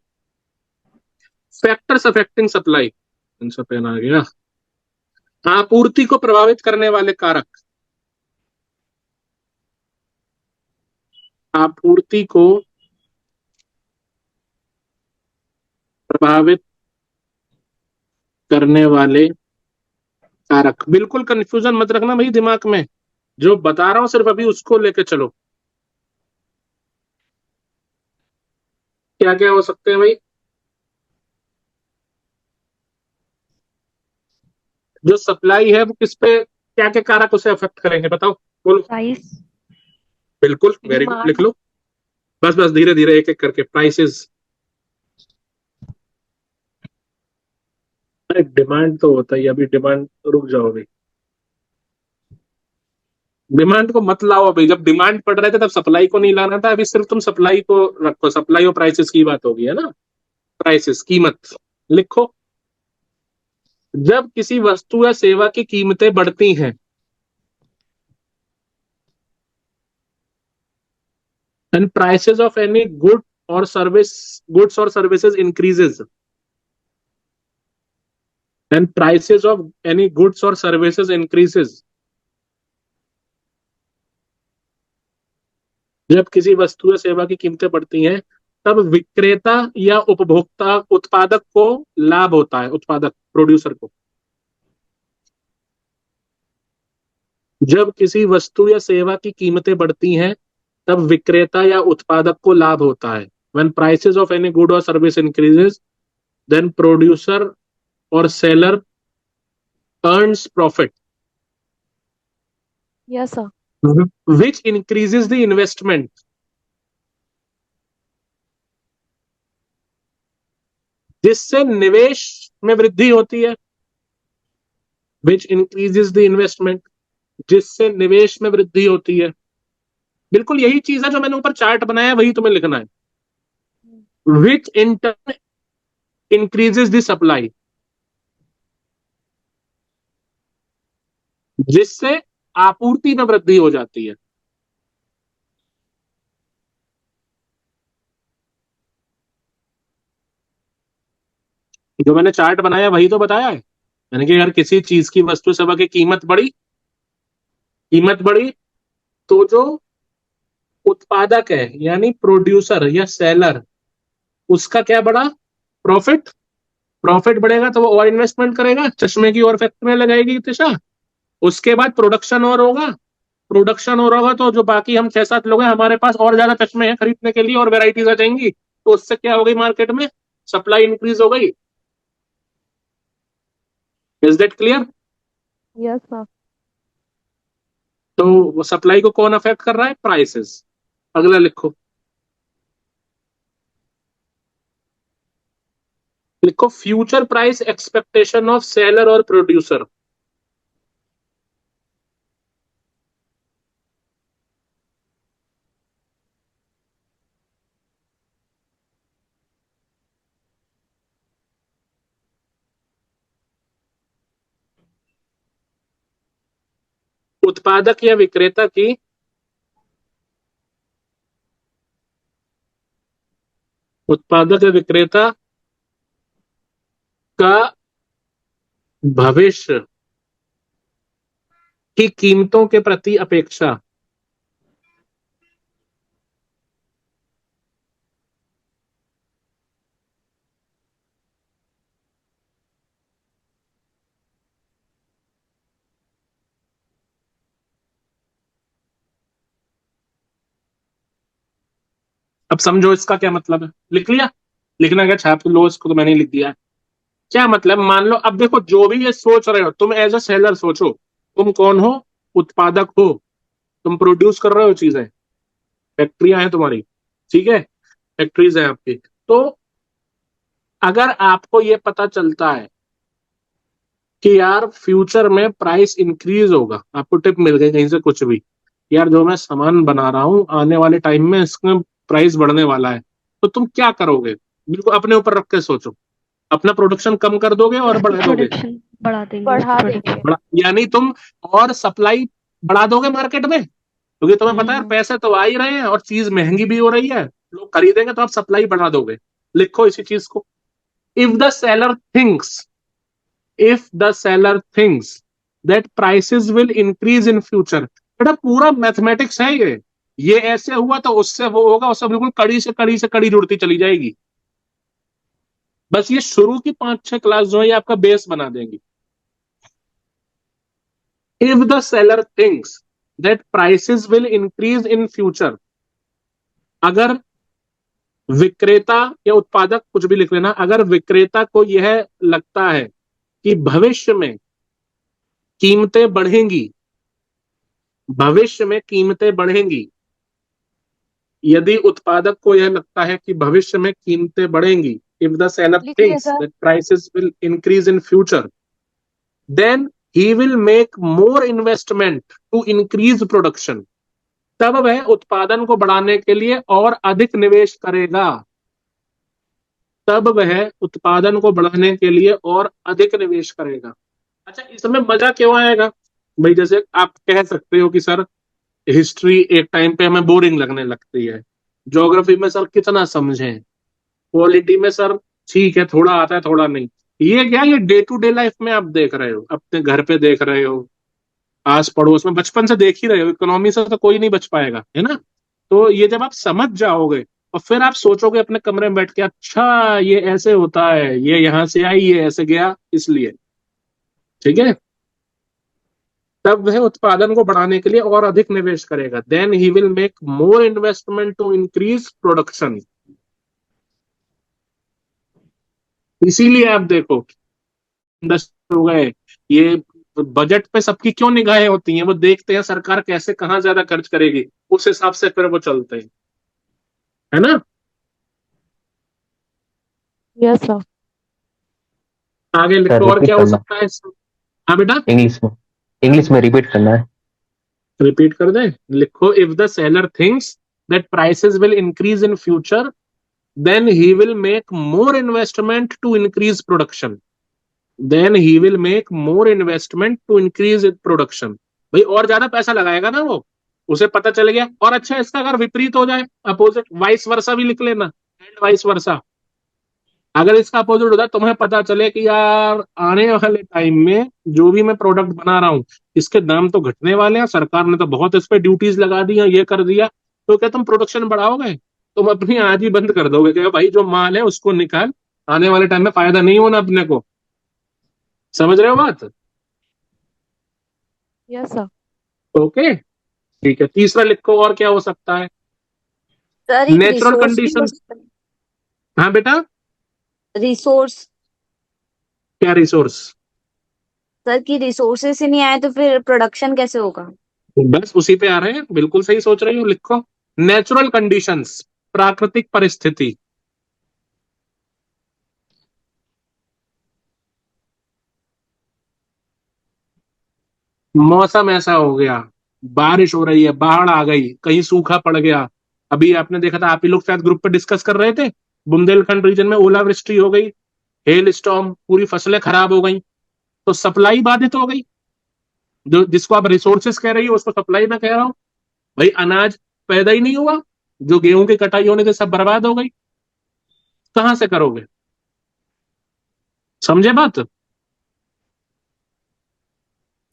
फैक्टर्स अफेक्टिंग सप्लाई, कौन सा पेन आ गया? आपूर्ति को प्रभावित करने वाले कारक। आपूर्ति को प्रभावित करने वाले कारक, बिल्कुल कंफ्यूजन मत रखना भाई दिमाग में, जो बता रहा हूं सिर्फ अभी उसको लेके चलो। क्या क्या हो सकते हैं भाई? जो सप्लाई है वो किस पे, क्या क्या कारक उसे अफेक्ट करेंगे, बताओ, बोलो। प्राइस। बिल्कुल, वेरी गुड, लिख डिमांड। लो। बस बस धीरे धीरे एक एक करके। प्राइसेस, अरे डिमांड तो होता ही, अभी डिमांड, रुक जाओ अभी, डिमांड को मत लाओ अभी, जब डिमांड पड़ रहे थे तब सप्लाई को नहीं लाना था, अभी सिर्फ तुम सप्लाई को रखो, सप्लाई और प्राइसेस की बात होगी, है ना। प्राइसेस, कीमत, लिखो। जब किसी वस्तु या सेवा की कीमतें बढ़ती हैं, and prices of any good or service, goods or services increases, and prices of any goods or services increases, जब किसी वस्तु या सेवा की कीमतें बढ़ती हैं तब विक्रेता या उपभोक्ता, उत्पादक को लाभ होता है, उत्पादक, प्रोड्यूसर को। जब किसी वस्तु या सेवा की कीमतें बढ़ती हैं तब विक्रेता या उत्पादक को लाभ होता है। When prices of any good or service increases, then producer or seller earns profit, yes sir. which increases the investment, जिससे निवेश में वृद्धि होती है। which increases the investment, जिससे निवेश में वृद्धि होती है। बिल्कुल यही चीज है जो मैंने ऊपर चार्ट बनाया, वही तुम्हें लिखना है। which in turn increases the supply, जिससे आपूर्ति में वृद्धि हो जाती है। जो मैंने चार्ट बनाया वही तो बताया है मैंने, कि अगर किसी चीज की, वस्तु सेवा की कीमत बढ़ी, कीमत बढ़ी, तो जो उत्पादक है यानी प्रोड्यूसर या सेलर, उसका क्या बढ़ा? प्रॉफिट। प्रॉफिट बढ़ेगा तो वो और इन्वेस्टमेंट करेगा, चश्मे की और फैक्ट्रियां लगाएगी तिशा। उसके बाद प्रोडक्शन और होगा, प्रोडक्शन और होगा तो जो बाकी हम 6-7 लोग हैं, हमारे पास और ज्यादा चश्मे हैं खरीदने के लिए, और वेराइटीज आ जाएंगी, तो उससे क्या हो गई? मार्केट में सप्लाई इंक्रीज हो गई। Is that clear? Yes sir. तो सप्लाई को कौन अफेक्ट कर रहा है? प्राइसेस। अगला लिखो, लिखो future price expectation of seller और प्रोड्यूसर। उत्पादक या विक्रेता की उत्पादक या विक्रेता का भविष्य की कीमतों के प्रति अपेक्षा। अब समझो इसका क्या मतलब है, लिख लिया? लिखना क्या, छाप लो इसको, तो मैंने लिख दिया। क्या मतलब, मान लो अब देखो, जो भी ये सोच रहे हो तुम एज अ सेलर सोचो, तुम कौन हो? उत्पादक हो, तुम प्रोड्यूस कर रहे हो चीजें, फैक्ट्रियां हैं तुम्हारी, ठीक है, फैक्ट्रीज हैं आपकी। तो अगर आपको ये पता चलता है कि यार फ्यूचर में प्राइस इंक्रीज होगा, आपको टिप मिल गई कहीं से कुछ भी, यार जो मैं सामान बना रहा हूँ आने वाले टाइम में इसमें प्राइस बढ़ने वाला है, तो तुम क्या करोगे? बिल्कुल अपने ऊपर रख के सोचो, अपना प्रोडक्शन कम कर दोगे और उसकी बढ़ा दोगे? प्रोडक्शन बढ़ा देंगे, उसकी बढ़ा देंगे। प्रोडक्शन। बढ़ा, यानी तुम और सप्लाई बढ़ा दोगे मार्केट में, क्योंकि तुम्हें पता है पैसे तो आ ही रहे हैं और चीज महंगी भी हो रही है, लोग खरीदेंगे, तो आप सप्लाई बढ़ा दोगे। लिखो इसी चीज को, if the seller thinks, if the seller thinks that prices will increase in future। बेटा पूरा मैथमेटिक्स है ये ऐसे हुआ तो उससे वो होगा, उससे बिल्कुल कड़ी से कड़ी से कड़ी जुड़ती चली जाएगी। बस ये शुरू की 5-6 क्लास जो है ये आपका बेस बना देंगी। if the seller thinks that prices will increase in future, अगर विक्रेता या उत्पादक कुछ भी लिख लेना, अगर विक्रेता को यह लगता है कि भविष्य में कीमतें बढ़ेंगी, भविष्य में कीमतें बढ़ेंगी, यदि उत्पादक को यह लगता है कि भविष्य में कीमतें बढ़ेंगी, इफ द सेलर लिख लिया thinks sir. That prices will increase in future, then he will make more investment to increase production. तब वह उत्पादन को बढ़ाने के लिए और अधिक निवेश करेगा, तब वह उत्पादन को बढ़ाने के लिए और अधिक निवेश करेगा। अच्छा, इसमें मजा क्यों आएगा भाई? जैसे आप कह सकते हो कि सर हिस्ट्री एक टाइम पे हमें बोरिंग लगने लगती है, ज्योग्राफी में सर कितना समझें, पॉलिटी में सर ठीक है थोड़ा आता है थोड़ा नहीं। ये क्या, ये डे टू डे लाइफ में आप देख रहे हो, अपने घर पे देख रहे हो, आस पड़ोस में बचपन से देख ही रहे हो, इकोनॉमी से तो कोई नहीं बच पाएगा, है ना? तो ये जब आप समझ जाओगे और फिर आप सोचोगे अपने कमरे में बैठ के, अच्छा ये ऐसे होता है, ये यहाँ से आई, ये ऐसे गया, इसलिए, ठीक है, तब वह उत्पादन को बढ़ाने के लिए और अधिक निवेश करेगा। Then he will make more investment to increase production. इसीलिए आप देखो इंडस्ट्री हो गए, ये बजट पे सबकी क्यों निगाहें होती हैं, वो देखते हैं सरकार कैसे कहाँ ज्यादा खर्च करेगी, उस हिसाब से फिर वो चलते हैं, है ना? Yes sir. आगे सर लिखो और रिपीट क्या हो करना, सकता है इसमें। हाँ बेटा, इंग्लिश में, इंग्लिश में रिपीट करना है। रिपीट कर दे, लिखो, if the seller thinks that prices will increase in future, then he will make more investment to increase production, then he will make more investment to increase its production। भाई और ज्यादा पैसा लगाएगा ना वो, उसे पता चल गया। और अच्छा, इसका अगर विपरीत हो जाए, अपोजिट, वाइस वर्सा भी लिख लेना, एंड वाइस वर्सा। अगर इसका अपोजिट होता है, तुम्हें पता चले कि यार आने वाले टाइम में जो भी मैं प्रोडक्ट बना रहा हूँ इसके दाम तो घटने वाले हैं, सरकार ने तो बहुत इस पे ड्यूटीज लगा दी है, ये कर दिया, तो क्या तुम प्रोडक्शन बढ़ाओगे? तुम अपनी आज ही बंद कर दोगे कि भाई जो माल है उसको निकाल, आने वाले टाइम में फायदा नहीं होना अपने को। समझ रहे हो बात? Yes sir. ओके, ठीक है, तीसरा लिखो और क्या हो सकता है। सर एक नेचुरल रिसोर्स भी हो कंडीशंस। सकता है। हाँ बेटा, रिसोर्स। क्या रिसोर्स? सर की रिसोर्सेस ही नहीं आए तो फिर प्रोडक्शन कैसे होगा? बस उसी पे आ रहे हैं, बिल्कुल सही सोच रही हो, लिखो नेचुरल कंडीशंस, प्राकृतिक परिस्थिति। मौसम ऐसा हो गया, बारिश हो रही है, बाढ़ आ गई, कहीं सूखा पड़ गया। अभी आपने देखा था, आप ही लोग शायद ग्रुप पे डिस्कस कर रहे थे, बुंदेलखंड रीजन में ओलावृष्टि हो गई, हेल स्टॉर्म, पूरी फसलें खराब हो गई, तो सप्लाई बाधित हो गई। जो जिसको आप रिसोर्सेस कह रही हो उसको सप्लाई में कह रहा हूं। भाई अनाज पैदा ही नहीं हुआ, जो गेहूं की कटाई होने से सब बर्बाद हो गई, कहां से करोगे? समझे बात?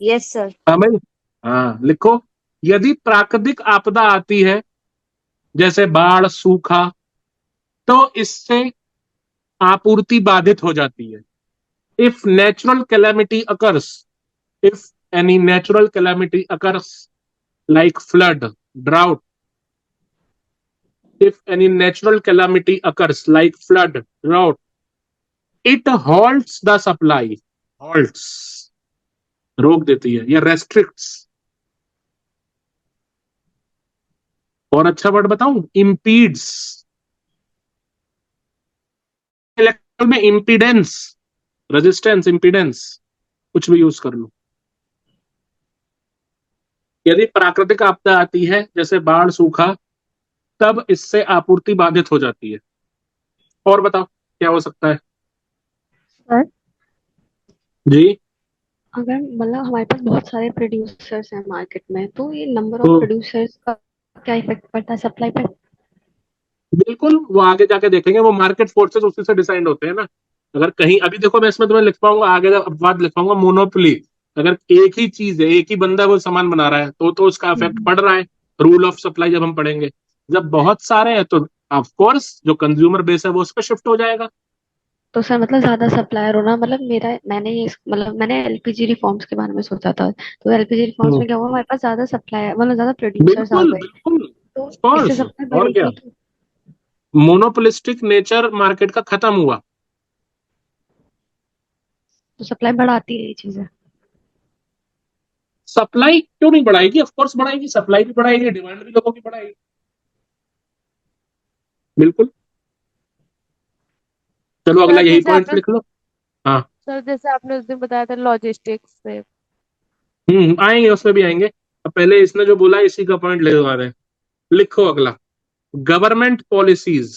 Yes sir. हाँ भाई, हाँ लिखो। यदि प्राकृतिक आपदा आती है जैसे बाढ़, सूखा, तो इससे आपूर्ति बाधित हो जाती है। If natural calamity occurs, if any natural calamity occurs like flood, drought, if any natural calamity occurs like flood, drought, it halts the supply, halts, रोक देती है या restricts, और अच्छा वर्ड बताऊं, impedes, इलेक्ट्रिकल में impedance, resistance, impedance, कुछ भी यूज कर लो। यदि प्राकृतिक आपदा आती है जैसे बाढ़, सूखा, तब इससे आपूर्ति बाधित हो जाती है। और बताओ क्या हो सकता है सर जी? अगर मतलब हमारे पास बहुत सारे प्रोड्यूसर्स हैं मार्केट में, तो ये नंबर ऑफ तो प्रोड्यूसर्स का क्या इफेक्ट पड़ता है सप्लाई पे? बिल्कुल, वो आगे जाके देखेंगे, वो मार्केट फोर्सेस उसी से डिसाइड होते हैं ना। अगर कहीं अभी देखो, मैं इसमें तुम्हें लिख पाऊंगा आगे बाद लिख पाऊंगा मोनोपोली। अगर एक ही चीज है, एक ही बंदा वो सामान बना रहा है, तो उसका इफेक्ट पड़ रहा है। रूल ऑफ सप्लाई जब हम पढ़ेंगे, जब बहुत सारे हैं तो ऑफ कोर्स जो कंज्यूमर बेस है वो उस पर शिफ्ट हो जाएगा। तो सर मतलब ज्यादा सप्लायर होना, मतलब मैंने एलपीजी रिफॉर्म्स के बारे में सोचा था। तो एलपीजी रिफॉर्म्स हम्म, में क्या हुआ, हमारे पास ज्यादा सप्लाई, मतलब ज्यादा प्रोड्यूसर्स आ बिल्कुल गए, बिल्कुल, तो ऑफ इससे कोर्स। सप्लाई और क्या, बढ़ेगी तो। मोनोपोलिस्टिक नेचर मार्केट का खत्म हुआ। तो सप्लाई बढ़ाती है ये चीजें। सप्लाई क्यों नहीं बढ़ाएगी? ऑफ कोर्स बढ़ाएगी, सप्लाई भी बढ़ाएगी, डिमांड भी लोगों की बढ़ाएगी, बिल्कुल। चलो अगला सर यही जैसे पॉइंट आपने लिख लो। हाँ, सर जैसे आपने उस दिन बताया था लॉजिस्टिक्स से। आएंगे, उसमें भी आएंगे। अब पहले इसने जो बोला इसी का पॉइंट ले रहे हैं। लिखो अगला, गवर्नमेंट पॉलिसीज।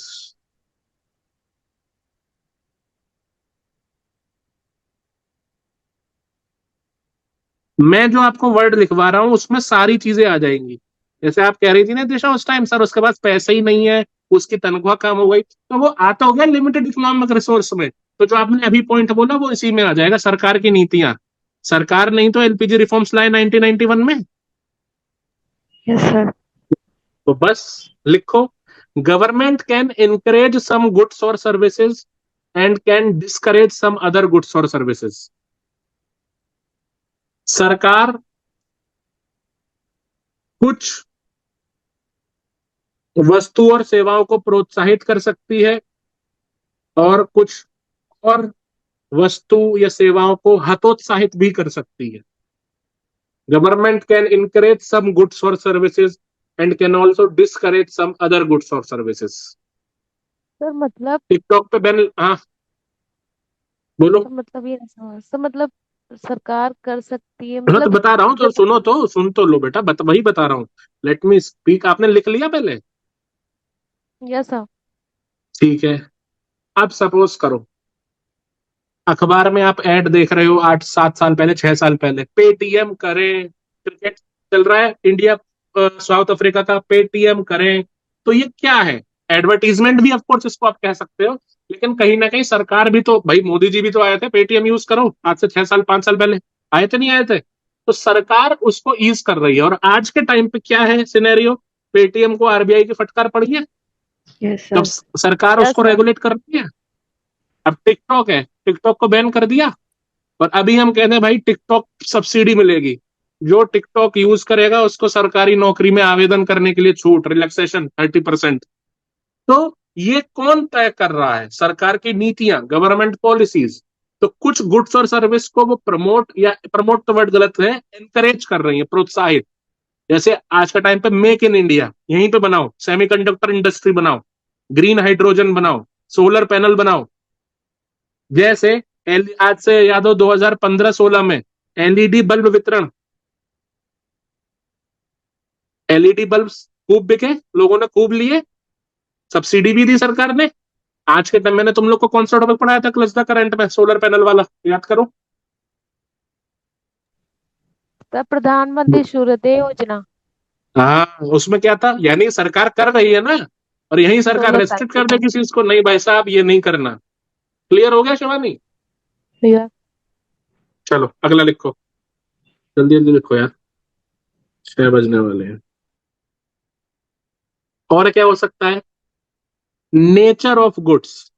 मैं जो आपको वर्ड लिखवा रहा हूं उसमें सारी चीजें आ जाएंगी। जैसे आप कह रही थी ना दिशा उस टाइम, सर उसके पास पैसे ही नहीं है, उसकी तनख्वाह कम हो गई, तो वो आता हो गया लिमिटेड इकोनॉमिक रिसोर्स में। तो जो आपने अभी पॉइंट बोला वो इसी में आ जाएगा, सरकार की नीतियां। सरकार नहीं तो एलपीजी रिफॉर्म्स लाए 1991 में। Yes sir. तो बस लिखो, government can encourage some goods और services and can discourage some other goods और सर्विसेज। सरकार कुछ वस्तु और सेवाओं को प्रोत्साहित कर सकती है और कुछ और वस्तु या सेवाओं को हतोत्साहित भी कर सकती है। Government can encourage some goods और services and can also discourage some other goods और सर्विसेज। सर मतलब टिकटॉक पे बैन, हाँ बोलो। सर मतलब ये नहीं समझ सर मतलब सरकार कर सकती है मैं तो मतलब बता रहा हूँ, तो जैसे। सुनो, तो सुन तो लो बेटा, वही बता रहा हूँ। Let me speak. आपने लिख लिया पहले? Yes sir. ठीक है। अब सपोज करो अखबार में आप ऐड देख रहे हो 8 7 साल पहले, 6 साल पहले, पेटीएम करें, क्रिकेट चल रहा है इंडिया साउथ अफ्रीका का, पेटीएम करें। तो ये क्या है? एडवर्टीजमेंट भी ऑफ कोर्स इसको आप कह सकते हो, लेकिन कहीं ना कहीं सरकार भी तो, भाई मोदी जी भी तो आए थे, पेटीएम यूज करो, आज से 6 साल 5 साल पहले आए थे, नहीं आए थे? तो सरकार उसको ईज कर रही है। और आज के टाइम पे क्या है सिनेरियो? पेटीएम को आरबीआई की फटकार पड़ी है, यस तब सर। सरकार यस उसको सर। रेगुलेट कर रही है। अब टिकटॉक है, टिकटॉक को बैन कर दिया, और अभी हम कहते हैं भाई टिकटॉक सब्सिडी मिलेगी, जो टिकटॉक यूज करेगा उसको सरकारी नौकरी में आवेदन करने के लिए छूट, रिलैक्सेशन 30%। तो ये कौन तय कर रहा है? सरकार की नीतियां, गवर्नमेंट पॉलिसीज। तो कुछ गुड्स और सर्विस को वो प्रमोट, या प्रमोट तो वर्ड गलत है, एनकरेज कर रही है, प्रोत्साहित। जैसे आज का टाइम पे मेक इन इंडिया, यहीं पे बनाओ, सेमीकंडक्टर इंडस्ट्री बनाओ, ग्रीन हाइड्रोजन बनाओ, सोलर पैनल बनाओ। जैसे आज से याद हो 2015-16 में एलईडी बल्ब वितरण, एलईडी बल्ब खूब बिके, लोगों ने खूब लिए, सब्सिडी भी दी सरकार ने। आज के टाइम मैंने तुम लोग को कौन सा टॉपिक पढ़ाया था क्लास द करंट में, सोलर पैनल वाला, याद करो। सर प्रधानमंत्री सूर्योदय योजना। हाँ, उसमें क्या था? यानी सरकार कर रही है ना, और यही सरकार सोलर रेस्ट्रिक्ट कर पैनल। दे किसी चीज को, नहीं भाई साहब ये नहीं करना। क्लियर हो गया शिवानी? क्लियर। चलो अगला लिखो, जल्दी जल्दी लिखो यार, 6 बजने वाले हैं। और क्या हो सकता है? Nature of goods.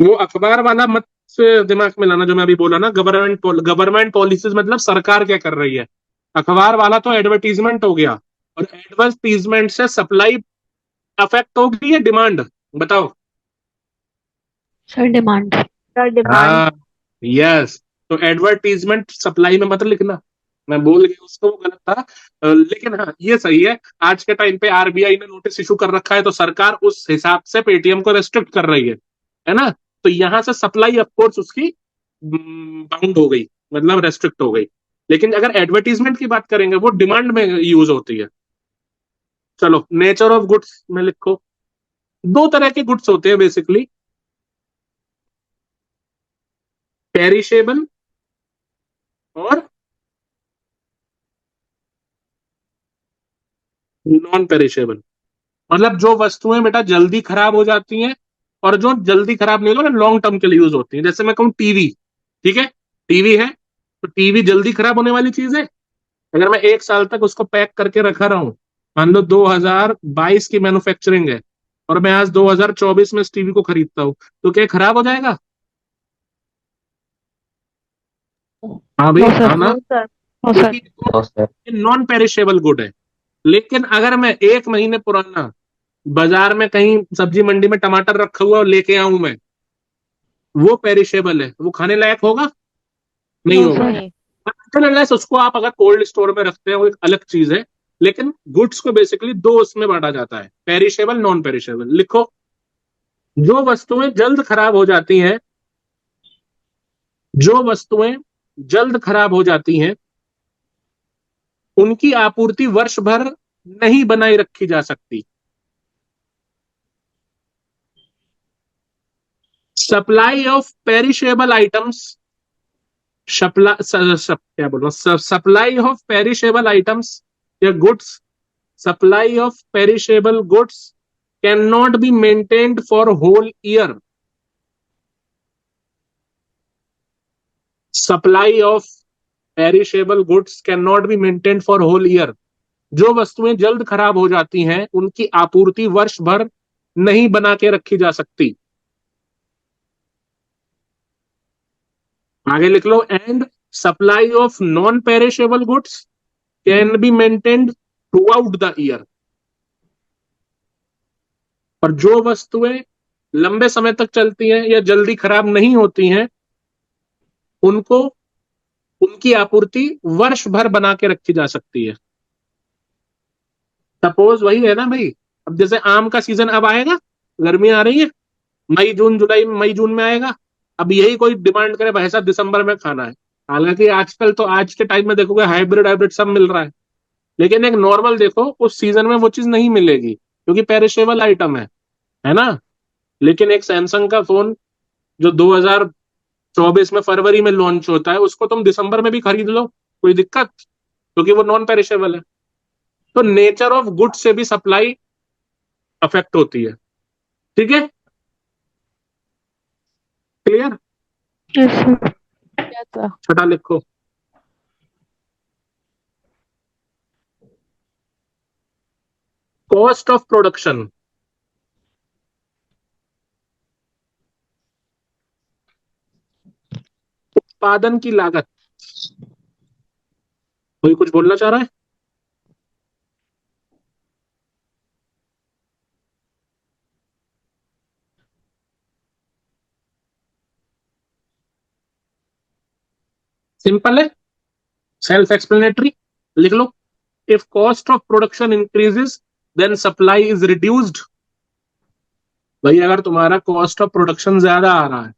वो अखबार वाला मत से दिमाग में लाना जो मैं अभी बोला ना, गवर्नमेंट पॉलिसीज मतलब सरकार क्या कर रही है। अखबार वाला तो एडवर्टीजमेंट हो गया, और एडवर्टीजमेंट से सप्लाई अफेक्ट होगी या डिमांड? बताओ। Sir demand. Sir demand. हाँ, यस। तो एडवर्टीजमेंट सप्लाई में मत लिखना, मैं बोल गया उसको, वो गलत था। लेकिन हाँ, ये सही है। आज के टाइम पे आरबीआई ने नोटिस इशू कर रखा है, तो सरकार उस हिसाब से पेटीएम को रेस्ट्रिक्ट कर रही है ना। तो यहां से सप्लाई ऑफ कोर्स उसकी बाउंड हो गई, मतलब रेस्ट्रिक्ट हो गई। लेकिन अगर एडवर्टीजमेंट की बात करेंगे, वो डिमांड में यूज होती है। चलो, नेचर ऑफ गुड्स में लिखो। दो तरह के गुड्स होते हैं बेसिकली, पेरिशेबल और नॉन पेरिशेबल। मतलब जो वस्तुएं बेटा जल्दी खराब हो जाती हैं, और जो जल्दी खराब नहीं होगा ना, लॉन्ग टर्म के लिए यूज होती हैं। जैसे मैं कहूँ टीवी, ठीक है, टीवी है, तो टीवी जल्दी खराब होने वाली चीज है? अगर मैं 1 साल तक उसको पैक करके रखा रहा हूं, मान लो 2022 की मैन्युफैक्चरिंग है, और मैं आज 2024 में इस टीवी को खरीदता हूँ, तो क्या खराब हो जाएगा? हाँ भाई, नो सर। हाँ ना। No sir. No sir. क्योंकि तो सर नॉन पेरिशेबल गुड है। लेकिन अगर मैं 1 महीने पुराना बाजार में कहीं सब्जी मंडी में टमाटर रखा हुआ और लेके आऊं मैं, वो पेरिशेबल है, वो खाने लायक होगा? नहीं नो होगा। सर। नहीं। अनलेस उसको आप अगर कोल्ड स्टोर में रखते हैं, वो एक अलग चीज है। लेकिन गुड्स को बेसिकली दो उसमें बांटा जाता है, पेरिशेबल, नॉन पेरिशेबल। लिखो। जो वस्तुएं जल्द खराब हो जाती हैं, जो वस्तुएं जल्द खराब हो जाती हैं, उनकी आपूर्ति वर्ष भर नहीं बनाए रखी जा सकती। सप्लाई ऑफ पेरिशेबल आइटम्स, क्या बोल रहा हूँ, सप्लाई ऑफ पेरिशेबल आइटम्स या goods, supply of perishable goods can not be maintained for whole year. Supply of perishable goods can not be maintained for whole year. जो वस्तुएं जल्द खराब हो जाती हैं, उनकी आपूर्ति वर्ष भर नहीं बना के रखी जा सकती। आगे लिख लो। And supply of non perishable goods can be maintained throughout the year. और जो वस्तुएं लंबे समय तक चलती हैं या जल्दी खराब नहीं होती हैं, उनको, उनकी आपूर्ति वर्ष भर बना के रखी जा सकती है। सपोज वही है ना भाई, अब जैसे आम का सीजन अब आएगा, गर्मी आ रही है, मई जून जुलाई में, मई जून में आएगा। अब यही कोई डिमांड करे भाई साहब दिसंबर में खाना है। हालांकि आजकल तो, आज के टाइम में देखोगे हाइब्रिड हाइब्रिड सब मिल रहा है, लेकिन एक नॉर्मल देखो, उस सीजन में वो चीज नहीं मिलेगी, क्योंकि पेरिशेबल आइटम है ना। लेकिन एक सैमसंग का फोन जो 2024 में फरवरी में लॉन्च होता है, उसको तुम दिसंबर में भी खरीद लो, कोई दिक्कत, क्योंकि वो नॉन पेरिशेबल है। तो नेचर ऑफ गुड से भी सप्लाई अफेक्ट होती है। ठीक है, क्लियर? Yes sir. क्या था? छठा लिखो। कॉस्ट ऑफ प्रोडक्शन, उत्पादन की लागत। कोई कुछ बोलना चाह रहा है? सिंपल है, सेल्फ एक्सप्लेनेटरी। लिख लो। If cost of production increases, then supply is reduced. भाई अगर तुम्हारा कॉस्ट ऑफ प्रोडक्शन ज्यादा आ रहा है,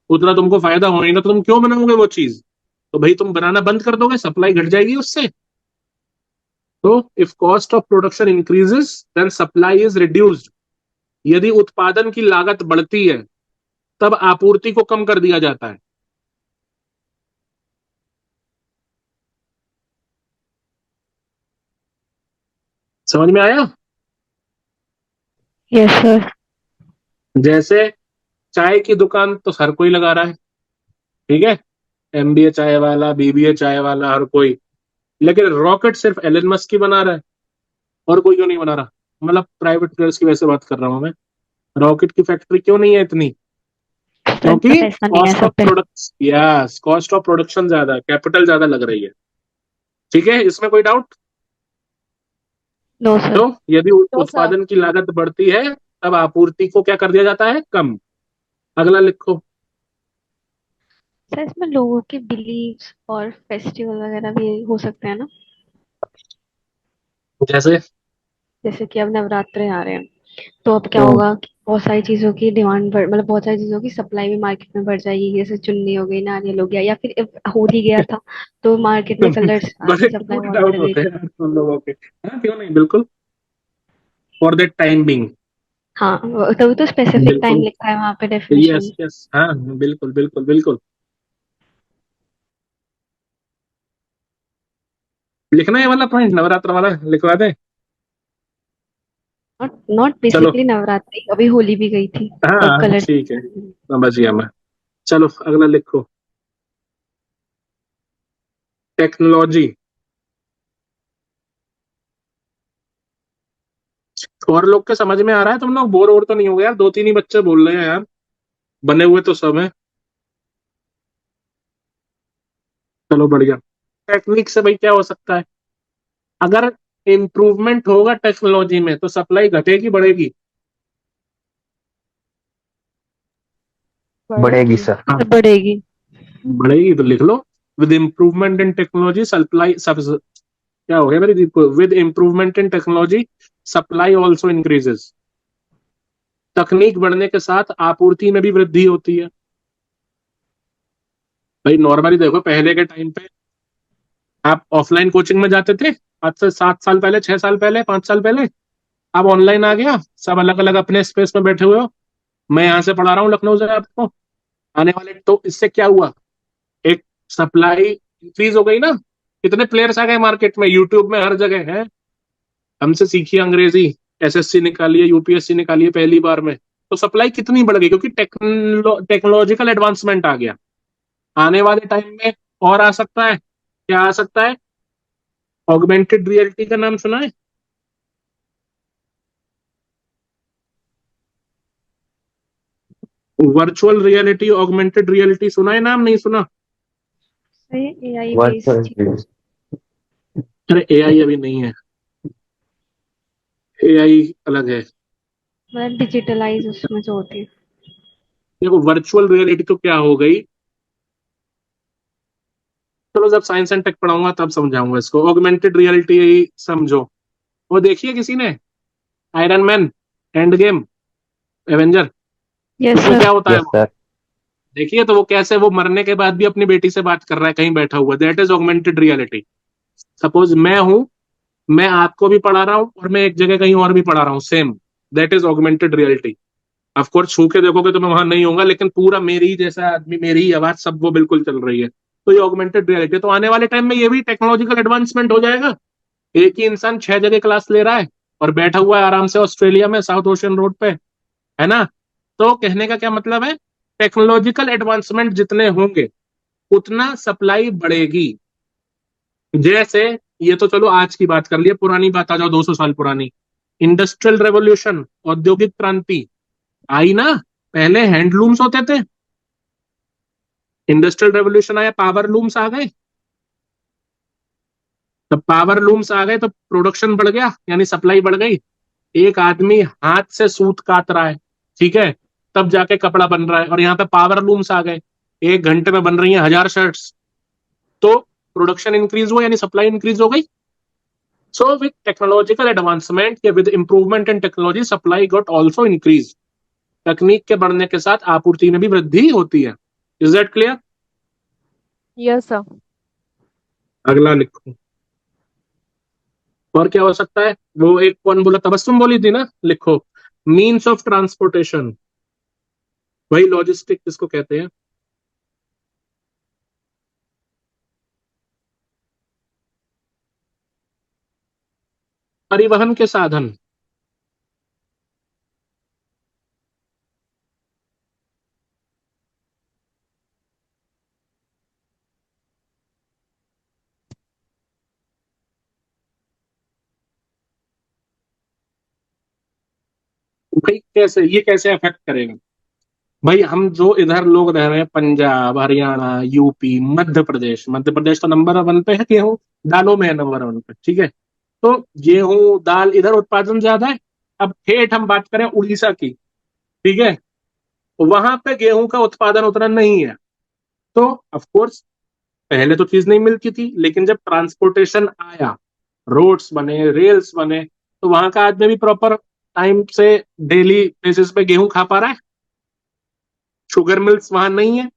उतना तुमको फायदा होगा, तो तुम क्यों बनाओगे वो चीज? तो भाई तुम बनाना बंद कर दोगे, सप्लाई घट जाएगी उससे। तो if cost of production increases, then supply is reduced. यदि उत्पादन की लागत बढ़ती है, तब आपूर्ति को कम कर दिया जाता है। समझ में आया? Yes sir. जैसे चाय की दुकान तो हर कोई लगा रहा है, ठीक है, एमबीए चाय वाला, बीबीए चाय वाला, हर कोई। लेकिन रॉकेट सिर्फ एलन मस्क ही बना रहा है, और कोई क्यों नहीं बना रहा? मतलब प्राइवेट प्लेयर्स की वैसे बात कर रहा हूं मैं। रॉकेट की फैक्ट्री क्यों नहीं है इतनी? सर इतना क्योंकि पैसा नहीं है कॉस्ट सब ऑफ पे। Product, yes, cost of production ज्यादा है, कैपिटल ज्यादा लग रही है। ठीक है, इसमें कोई डाउट? No sir. तो यदि तो सर उत्पादन की लागत बढ़ती है, तब आपूर्ति को क्या कर दिया जाता है? कम। अगला लिखो। सर इसमें लोगों के बिलीव्स और फेस्टिवल वगैरह भी हो सकते हैं ना? जैसे जैसे कि अब नवरात्रे आ रहे हैं, तो अब क्या हम्म, होगा कि बहुत सारी चीजों की डिमांड बढ़, मतलब बहुत सारी चीजों की सप्लाई भी मार्केट में बढ़ जाएगी, जैसे चुन्नी हो गई, नारियल हो गया, या फिर अब हो ही गया था तो मार्केट में कलर्स बड़े की सप्लाई बड़े और डाउट बढ़ गई। होते हैं यार तुम लोगों के। हाँ, क्यों नहीं, बिल्कुल, फॉर दैट टाइम बिंग। हाँ, तभी तो स्पेसिफिक टाइम बिल्कुल, लिखा है वहां पे डेफिनेशन यस में। यस, हाँ, बिल्कुल बिल्कुल बिल्कुल। लिखना है ये वाला पॉइंट, नवरात्र वाला लिखवा दे। नॉट नॉट चलो, बेसिकली नवरात्रि, अभी होली भी गई थी और हाँ कलर्स। ठीक है, समझ गया मैं। चलो अगला लिखो। टेक्नोलॉजी। और लोग के समझ में आ रहा है? तुम लोग बोर और तो नहीं हो गए यार? दो तीन ही बच्चे बोल रहे हैं यार, बने हुए तो सब है। चलो बढ़िया। टेक्निक से भाई क्या हो सकता है? अगर इम्प्रूवमेंट होगा टेक्नोलॉजी में तो सप्लाई घटेगी बढ़ेगी? बढ़ेगी बढ़ेगी। सर। हाँ, बढ़ेगी। बढ़ेगी तो लिख लो। With improvement in technology supply सब, क्या हो गया मेरी दीप को, with improvement in technology supply also increases. तकनीक बढ़ने के साथ आपूर्ति में भी वृद्धि होती है। भाई नॉर्मली देखो, पहले के टाइम पे आप ऑफलाइन कोचिंग में जाते थे, आज से 7 साल पहले, 6 साल पहले, 5 साल पहले। अब ऑनलाइन आ गया, सब अलग अलग अपने स्पेस में बैठे हुए हो। मैं यहाँ से पढ़ा रहा हूँ लखनऊ से आपको, आने वाले, तो इससे क्या हुआ? एक सप्लाई इंक्रीज हो गई ना। कितने प्लेयर्स आ गए मार्केट में, यूट्यूब में हर जगह है। हमसे सीखिए अंग्रेजी, एसएससी निकालिए, यूपीएससी निकालिए पहली बार में। तो सप्लाई कितनी बढ़ गई? क्योंकि टेक्नोलॉजिकल एडवांसमेंट आ गया। आने वाले टाइम में और आ सकता है, क्या आ सकता है? ऑगमेंटेड रियलिटी का नाम सुना है? वर्चुअल रियलिटी, ऑगमेंटेड रियलिटी सुना है नाम? नहीं सुना? एआई बेस्ड वर्चुअल चीज, अरे एआई अभी नहीं है, एआई अलग है। मतलब डिजिटलाइज उसमें जो होती है। देखो वर्चुअल रियलिटी तो क्या हो गई, चलो जब साइंस एंड टेक पढ़ाऊंगा तब समझाऊंगा इसको। ऑगमेंटेड रियलिटी समझो, वो देखिए किसी ने, iron man, end game, Avenger, yes उसमें सर। क्या होता है यस वो? सर। देखिए तो वो कैसे वो मरने के बाद भी अपनी बेटी से बात कर रहा है कहीं बैठा हुआ, that is augmented reality. Suppose मैं हूं, मैं आपको भी पढ़ा रहा हूँ और मैं एक जगह कहीं और भी पढ़ा रहा हूँ same, that is augmented reality. Of course छू के देखोगे तो मैं वहां नहीं होऊंगा, लेकिन पूरा मेरी ही जैसा आदमी, मेरी ही आवाज, सब वो बिल्कुल चल रही है। तो ये ऑगमेंटेड रियलिटी। तो आने वाले टाइम में ये भी टेक्नोलॉजिकल एडवांसमेंट हो जाएगा। एक ही इंसान 6 जगह क्लास ले रहा है और बैठा हुआ है आराम से ऑस्ट्रेलिया में, साउथ ओशन रोड पे, है ना? तो कहने का क्या मतलब है? टेक्नोलॉजिकल एडवांसमेंट जितने होंगे उतना सप्लाई बढ़ेगी। जैसे, ये तो चलो आज की बात कर लिया, पुरानी बात आ जाओ 200 साल पुरानी। इंडस्ट्रियल रेवोल्यूशन, औद्योगिक क्रांति आई ना, पहले हैंडलूम्स होते थे, इंडस्ट्रियल रेवोल्यूशन आया, पावर लूम्स आ गए। तब पावर लूम्स आ गए तो प्रोडक्शन बढ़ गया, यानी सप्लाई बढ़ गई। एक आदमी हाथ से सूत काट रहा है, ठीक है, तब जाके कपड़ा बन रहा है, और यहाँ पे पावर लूम्स आ गए, 1 घंटे में बन रही हैं 1000 शर्ट्स। तो प्रोडक्शन इंक्रीज हुआ, यानी सप्लाई इंक्रीज हो गई। सो विद टेक्नोलॉजिकल एडवांसमेंट या with improvement in technology supply got also increase. तकनीक के बढ़ने के साथ आपूर्ति में भी वृद्धि होती है। Is that clear? Yes sir. अगला लिखो। और क्या हो सकता है? वो एक कौन बोला, तबस्सुम बोली थी ना, लिखो। मीन्स ऑफ ट्रांसपोर्टेशन, वही लॉजिस्टिक जिसको कहते हैं। परिवहन के साधन। भाई कैसे, ये कैसे अफेक्ट करेगा? भाई हम जो इधर लोग रह रहे हैं, पंजाब, हरियाणा, यूपी, मध्य प्रदेश तो नंबर वन पे है, गेहूं दालों में है नंबर वन पे, ठीक है। तो गेहूं दाल इधर उत्पादन ज्यादा है। अब ठेठ हम बात करें उड़ीसा की, ठीक है, वहां पे गेहूं का उत्पादन उतना नहीं है। तो ऑफ कोर्स पहले तो चीज नहीं मिलती थी, लेकिन जब ट्रांसपोर्टेशन आया, रोड्स बने, रेल्स बने, तो वहां का आदमी भी प्रॉपर टाइम से डेली बेसिस पे गेहूं खा पा रहा है। शुगर मिल्स वहां नहीं है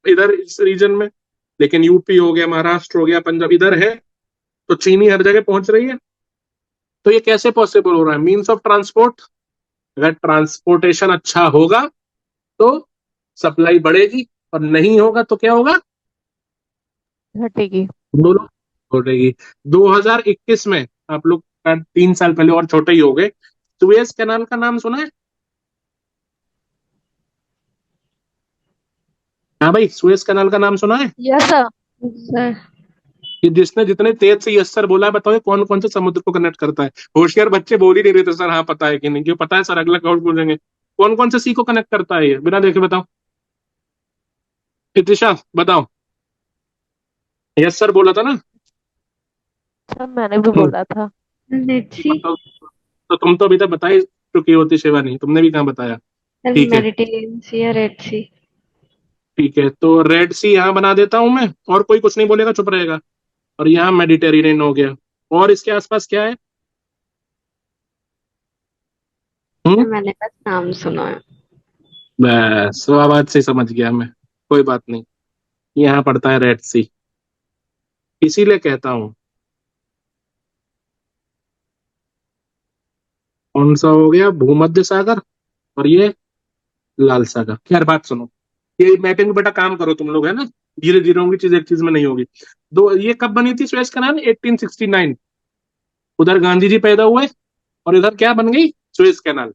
इधर इस रीजन में, लेकिन यूपी हो गया, महाराष्ट्र हो गया, पंजाब इधर है, तो चीनी हर जगह पहुंच रही है। तो ये कैसे पॉसिबल हो रहा है? Means of transport. अगर ट्रांसपोर्टेशन अच्छा होगा तो सप्लाई बढ़ेगी, और नहीं होगा तो क्या होगा? घटेगी। दोनों हो रहेगी। 2021 में आप लोग का 3 साल पहले और छोटे ही हो गए, सुएज कैनाल का नाम सुना है? हाँ भाई, सुएज कैनाल का नाम सुना है? Yes sir. सर कि जिसने जितने तेज से यस सर बोला है, बताओ कौन कौन से समुद्र को कनेक्ट करता है? होशियार बच्चे बोल ही नहीं रहे थे सर हाँ पता है कि नहीं, क्यों पता है सर, अगला क्लाउड बोलेंगे। कौन कौन से सी को कनेक्ट करता है ये, बिना देखे बताओ। इतिशा बताओ। यस सर बोला था ना? सर मैंने भी बोला था। Let's see. बताओ। तो तुम तो अभी तक बता ही चुकी होती शिवानी, तुमने भी कहाँ बताया। ठीक है, मेडिटेरियन सी या रेड सी। ठीक है, तो रेड सी यहाँ बना देता हूं मैं, और कोई कुछ नहीं बोलेगा, चुप रहेगा। और यहाँ मेडिटेरेनियन हो गया। और इसके आसपास क्या है? मैंने बस नाम सुना है। बस वो आवाज से समझ गया मैं, कोई बात नहीं। यहाँ पड़ता है रेड सी, इसीलिए कहता हूँ। कौन सा हो गया? भूमध्य सागर, और ये लाल सागर। खैर बात सुनो, ये मैपिंग बेटा काम करो तुम लोग, है ना? धीरे धीरे होंगी चीज, एक चीज में नहीं होगी। दो, ये कब बनी थी सुएज कैनाल? 1869। उधर गांधी जी पैदा हुए, और इधर क्या बन गई? Suez canal.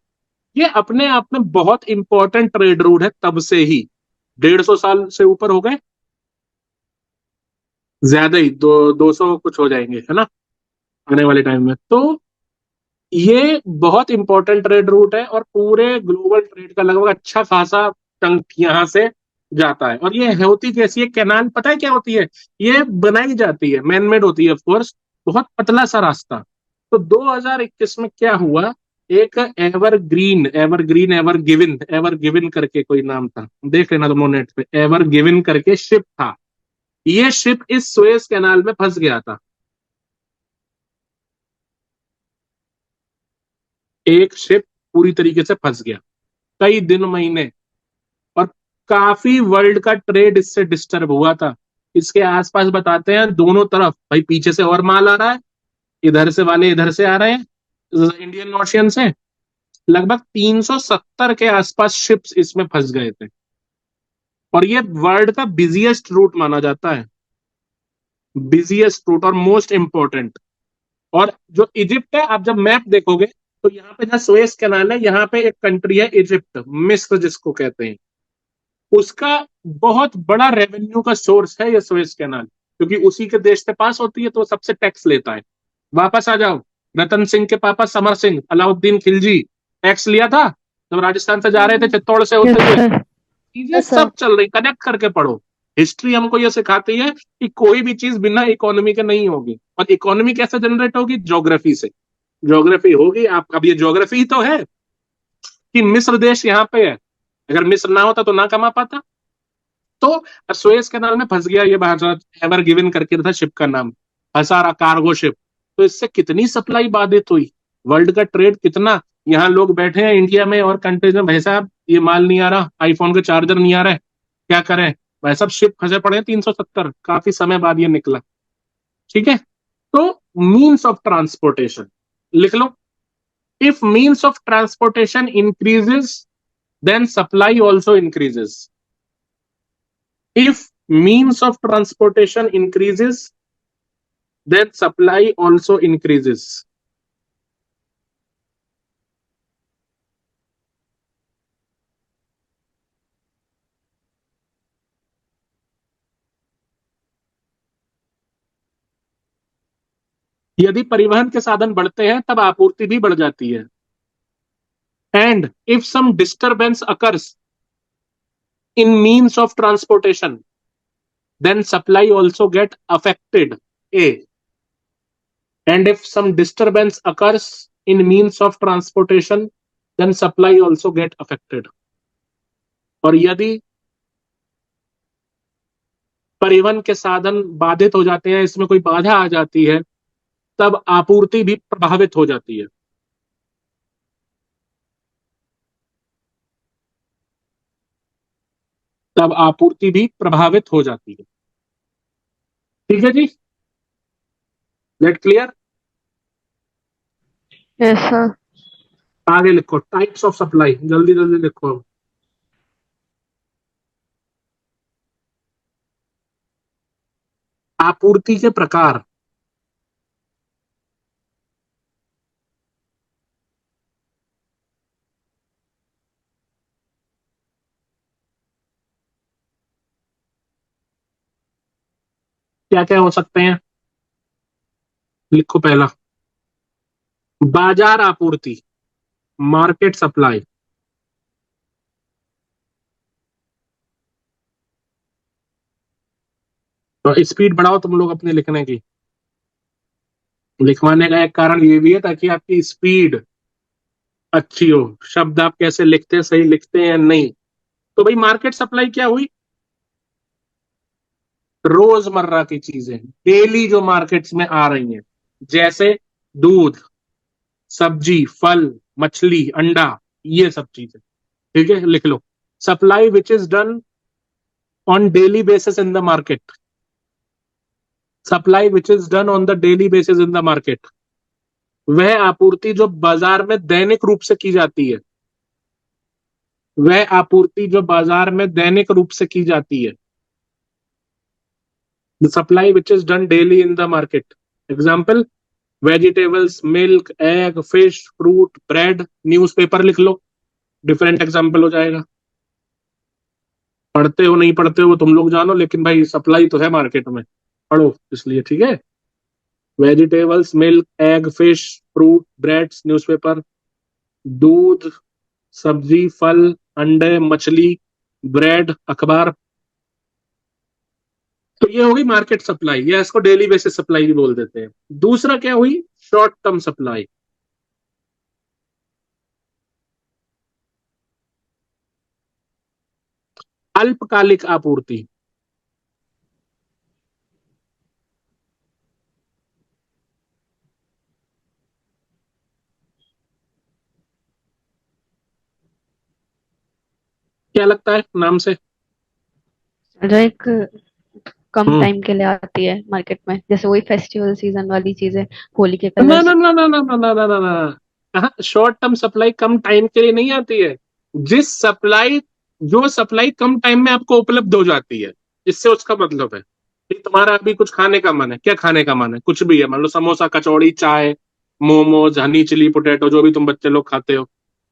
ये अपने आप में बहुत इंपॉर्टेंट ट्रेड रूट है तब से ही। 150 साल से ऊपर हो गए, ज्यादा ही, 200 कुछ हो जाएंगे, है ना, आने वाले टाइम में। तो ये बहुत इंपॉर्टेंट ट्रेड रूट है, और पूरे ग्लोबल ट्रेड का लगभग अच्छा खासा चंक यहाँ से जाता है। और ये होती कैसी है कैनाल, पता है क्या होती है? ये बनाई जाती है, मैन मेड होती है ऑफ कोर्स, बहुत पतला सा रास्ता। तो 2021 में क्या हुआ, एक एवर गिविन करके कोई नाम था, देख लेना तुम नेट पे, एवर गिविन करके शिप था। ये शिप इस सुएज कैनाल में फंस गया था। एक शिप पूरी तरीके से फंस गया, कई दिन महीने, और काफी वर्ल्ड का ट्रेड इससे डिस्टर्ब हुआ था। इसके आसपास बताते हैं दोनों तरफ भाई पीछे से और माल आ रहा है, इधर से वाले इधर से आ रहे हैं, इंडियन ओशियन से। लगभग 370 के आसपास शिप्स इसमें फंस गए थे, और ये वर्ल्ड का बिजिएस्ट रूट माना जाता है, बिजिएस्ट रूट और मोस्ट इंपॉर्टेंट। और जो इजिप्ट है, आप जब मैप देखोगे तो यहाँ पे जहाँ सुएज कैनाल है, यहाँ पे एक कंट्री है इजिप्ट, मिस्र जिसको कहते हैं, उसका बहुत बड़ा रेवेन्यू का सोर्स है ये सुएज कैनाल, क्योंकि उसी के देश से पास होती है, तो सबसे टैक्स लेता है। वापस आ जाओ, रतन सिंह के पापा समर सिंह, अलाउद्दीन खिलजी, टैक्स लिया था जब राजस्थान से जा रहे थे चित्तौड़ से होते हुए। चीजें Yes, sir. सब चल रही, कनेक्ट करके पढ़ो। हिस्ट्री हमको ये सिखाती है कि कोई भी चीज बिना इकोनॉमी के नहीं होगी, और इकोनॉमी कैसे जनरेट होगी? ज्योग्राफी से। ज्योग्राफी होगी आप, अब ये ज्योग्राफी ही तो है कि मिस्र देश यहाँ पे है, अगर मिस्र ना होता तो ना कमा पाता। तो सुएज कैनाल में फंस गया ये बाहर, एवर गिवन करके था शिप का नाम, फंसा रहा कार्गो शिप। तो इससे कितनी सप्लाई बाधित हुई, वर्ल्ड का ट्रेड कितना। यहाँ लोग बैठे हैं इंडिया में और कंट्रीज में, भाई साहब ये माल नहीं आ रहा, आईफोन के चार्जर नहीं आ रहे, क्या करें? भाई साहब शिप फंसे पड़े हैं 370, काफी समय बाद ये निकला। ठीक है, तो मीन्स ऑफ ट्रांसपोर्टेशन लिख लो। If means of transportation increases, then supply also increases. If means of transportation increases, then supply also increases. यदि परिवहन के साधन बढ़ते हैं तब आपूर्ति भी बढ़ जाती है। And if some disturbance occurs in means of transportation then supply also get affected. A. And if some disturbance occurs in means of transportation, then supply also get affected. और यदि परिवहन के साधन बाधित हो जाते हैं, इसमें कोई बाधा आ जाती है, तब आपूर्ति भी प्रभावित हो जाती है। तब आपूर्ति भी प्रभावित हो जाती है। ठीक है जी, गेट क्लियर? Yes sir. आगे लिखो टाइप्स ऑफ सप्लाई, जल्दी जल्दी लिखो। आपूर्ति के प्रकार। क्या क्या हो सकते हैं? लिखो पहला, बाजार आपूर्ति, मार्केट सप्लाई। तो स्पीड बढ़ाओ तुम लोग अपने लिखने की। लिखवाने का एक कारण ये भी है ताकि आपकी स्पीड अच्छी हो, शब्द आप कैसे लिखते हैं, सही लिखते हैं या नहीं। तो भाई मार्केट सप्लाई क्या हुई? रोजमर्रा की चीजें, डेली जो मार्केट्स में आ रही हैं, जैसे दूध, सब्जी, फल, मछली, अंडा, ये सब चीजें। ठीक है, लिख लो। Supply which is done on daily basis in the market. Supply which is done on the daily basis in the market, वह आपूर्ति जो बाजार में दैनिक रूप से की जाती है। वह आपूर्ति जो बाजार में दैनिक रूप से की जाती है। The supply which is done daily in the market. Example, vegetables, milk, egg, fish, fruit, bread, newspaper लिख लो, डिफरेंट एग्जाम्पल हो जाएगा। पढ़ते हो नहीं पढ़ते हो तुम लोग जानो, लेकिन भाई सप्लाई तो है मार्केट में, पढ़ो इसलिए। ठीक है, vegetables, milk, egg, fish, fruit, bread, newspaper, दूध, सब्जी, फल, अंडे, मछली, ब्रेड, अखबार। तो ये होगी मार्केट सप्लाई, या इसको डेली बेसिस सप्लाई भी बोल देते हैं। दूसरा क्या हुई? Short term supply. अल्पकालिक आपूर्ति। क्या लगता है नाम से? जो एक कम हम्म टाइम के लिए आती है मार्केट में, जैसे वही फेस्टिवल सीजन वाली चीजें, होली के ना कलर्स। ना ना ना ना ना ना ना ना ना, कहाँ शॉर्ट टर्म सप्लाई कम टाइम के लिए नहीं आती है। जो सप्लाई कम टाइम में आपको उपलब्ध हो जाती है, इससे उसका मतलब है कि तुम्हारा अभी कुछ खाने का मन है। क्या खाने का मन है? कुछ भी है, मान लो समोसा, कचौड़ी, चाय, मोमोज, हनी चिली पोटैटो, जो भी तुम बच्चे लोग खाते हो,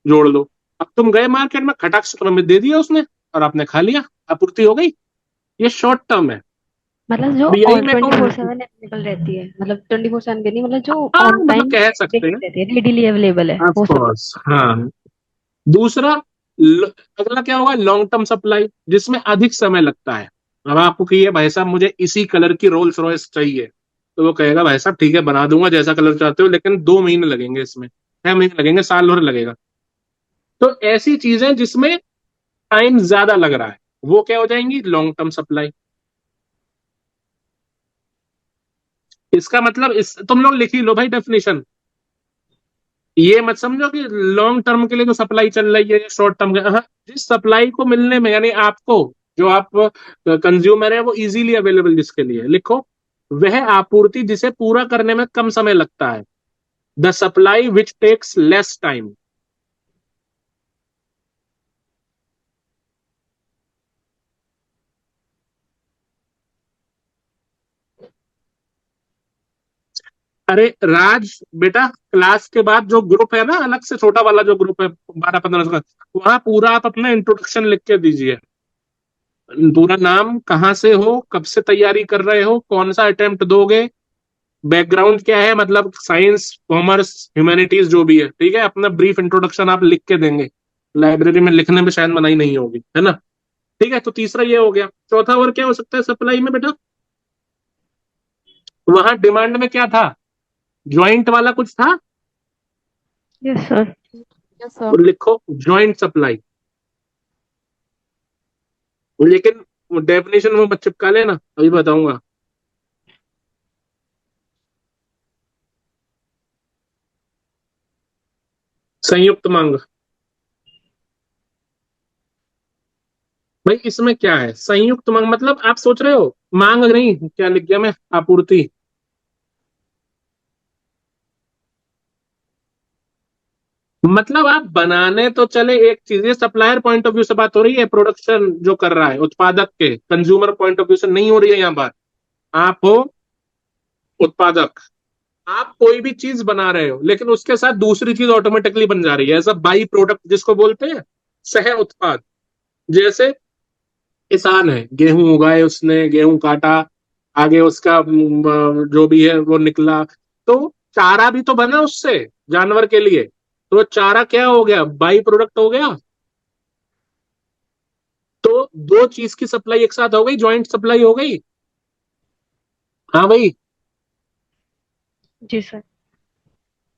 जोड़ लो। अब तुम गए मार्केट में, खटाक से तुम्हें दे दिया उसने और आपने खा लिया, आपूर्ति हो गई। ये शॉर्ट टर्म है। मतलब जो अब यही ऑन मैं 24/7 अवेलेबल रहती है, मतलब 24/7 भी नहीं, मतलब जो हाँ ऑन मतलब टाइम कह सकते हैं, रहती है, रेडीली अवेलेबल है, ऑफ वो सब। कोर्स। हाँ, दूसरा अगला क्या होगा? लॉन्ग टर्म सप्लाई, जिसमें अधिक समय लगता है। अब आपको कहिए भाई साहब मुझे इसी कलर की रोल्स रॉयस चाहिए, तो वो कहेगा भाई साहब ठीक है बना दूंगा जैसा कलर चाहते हो, लेकिन 2 महीने लगेंगे, इसमें 6 महीने लगेंगे, साल भर लगेगा। तो ऐसी चीजें जिसमें टाइम ज्यादा लग रहा है, वो क्या हो जाएंगी? Long term supply. इसका मतलब इस तुम लोग लिख ही लो भाई डेफिनेशन। ये मत समझो कि लॉन्ग टर्म के लिए जो सप्लाई चल रही है शॉर्ट टर्म के। हाँ, जिस सप्लाई को मिलने में, यानी आपको, जो आप कंज्यूमर है, वो इजीली अवेलेबल जिसके लिए, लिखो वह आपूर्ति जिसे पूरा करने में कम समय लगता है। The supply which takes less time. अरे राज बेटा, क्लास के बाद जो ग्रुप है ना, अलग से छोटा वाला जो ग्रुप है 12-15 का, वहां पूरा आप अपना इंट्रोडक्शन लिख के दीजिए। पूरा नाम, कहाँ से हो, कब से तैयारी कर रहे हो, कौन सा अटेम्प्ट दोगे, बैकग्राउंड क्या है, मतलब साइंस, कॉमर्स, ह्यूमैनिटीज जो भी है, ठीक है। अपना ब्रीफ इंट्रोडक्शन आप लिख के देंगे, लाइब्रेरी में लिखने में शायद मनाही नहीं होगी, है ना। ठीक है, तो तीसरा ये हो गया। चौथा और क्या हो सकता है सप्लाई में बेटा? वहां डिमांड में क्या था, ज्वाइंट वाला कुछ था, यस सर। Yes sir. तो लिखो ज्वाइंट सप्लाई। लेकिन डेफिनेशन वो मत चिपका लेना, अभी बताऊंगा। संयुक्त मांग, भाई इसमें क्या है संयुक्त मांग? मतलब आप सोच रहे हो मांग नहीं, क्या लिख गया मैं, आपूर्ति। मतलब आप बनाने तो चले एक चीज, ये सप्लायर पॉइंट ऑफ व्यू से बात हो रही है, प्रोडक्शन जो कर रहा है उत्पादक के, कंज्यूमर पॉइंट ऑफ व्यू से नहीं हो रही है यहाँ बात। आप हो उत्पादक, आप कोई भी चीज बना रहे हो लेकिन उसके साथ दूसरी चीज ऑटोमेटिकली बन जा रही है, एज अ बाई प्रोडक्ट जिसको बोलते हैं, सह उत्पाद। जैसे किसान है, गेहूं उगाए उसने, गेहूं काटा, आगे उसका जो भी है वो निकला, तो चारा भी तो बना उससे जानवर के लिए, तो चारा क्या हो गया, बाई प्रोडक्ट हो गया। तो दो चीज की सप्लाई एक साथ हो गई, ज्वाइंट सप्लाई हो गई। हाँ भाई, जी सर।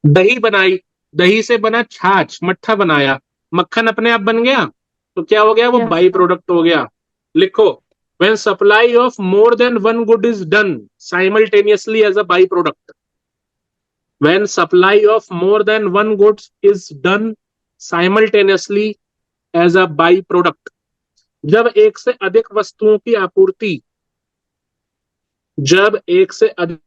दही बनाई, दही से बना छाछ, मट्ठा बनाया, मक्खन अपने आप बन गया, तो क्या हो गया, वो यस बाई सर। प्रोडक्ट हो गया। लिखो, when supply of more than one good is done simultaneously as a byproduct, when supply of more than one goods is done simultaneously as a byproduct, जब एक से अधिक वस्तुओं की आपूर्ति, जब एक से अधिक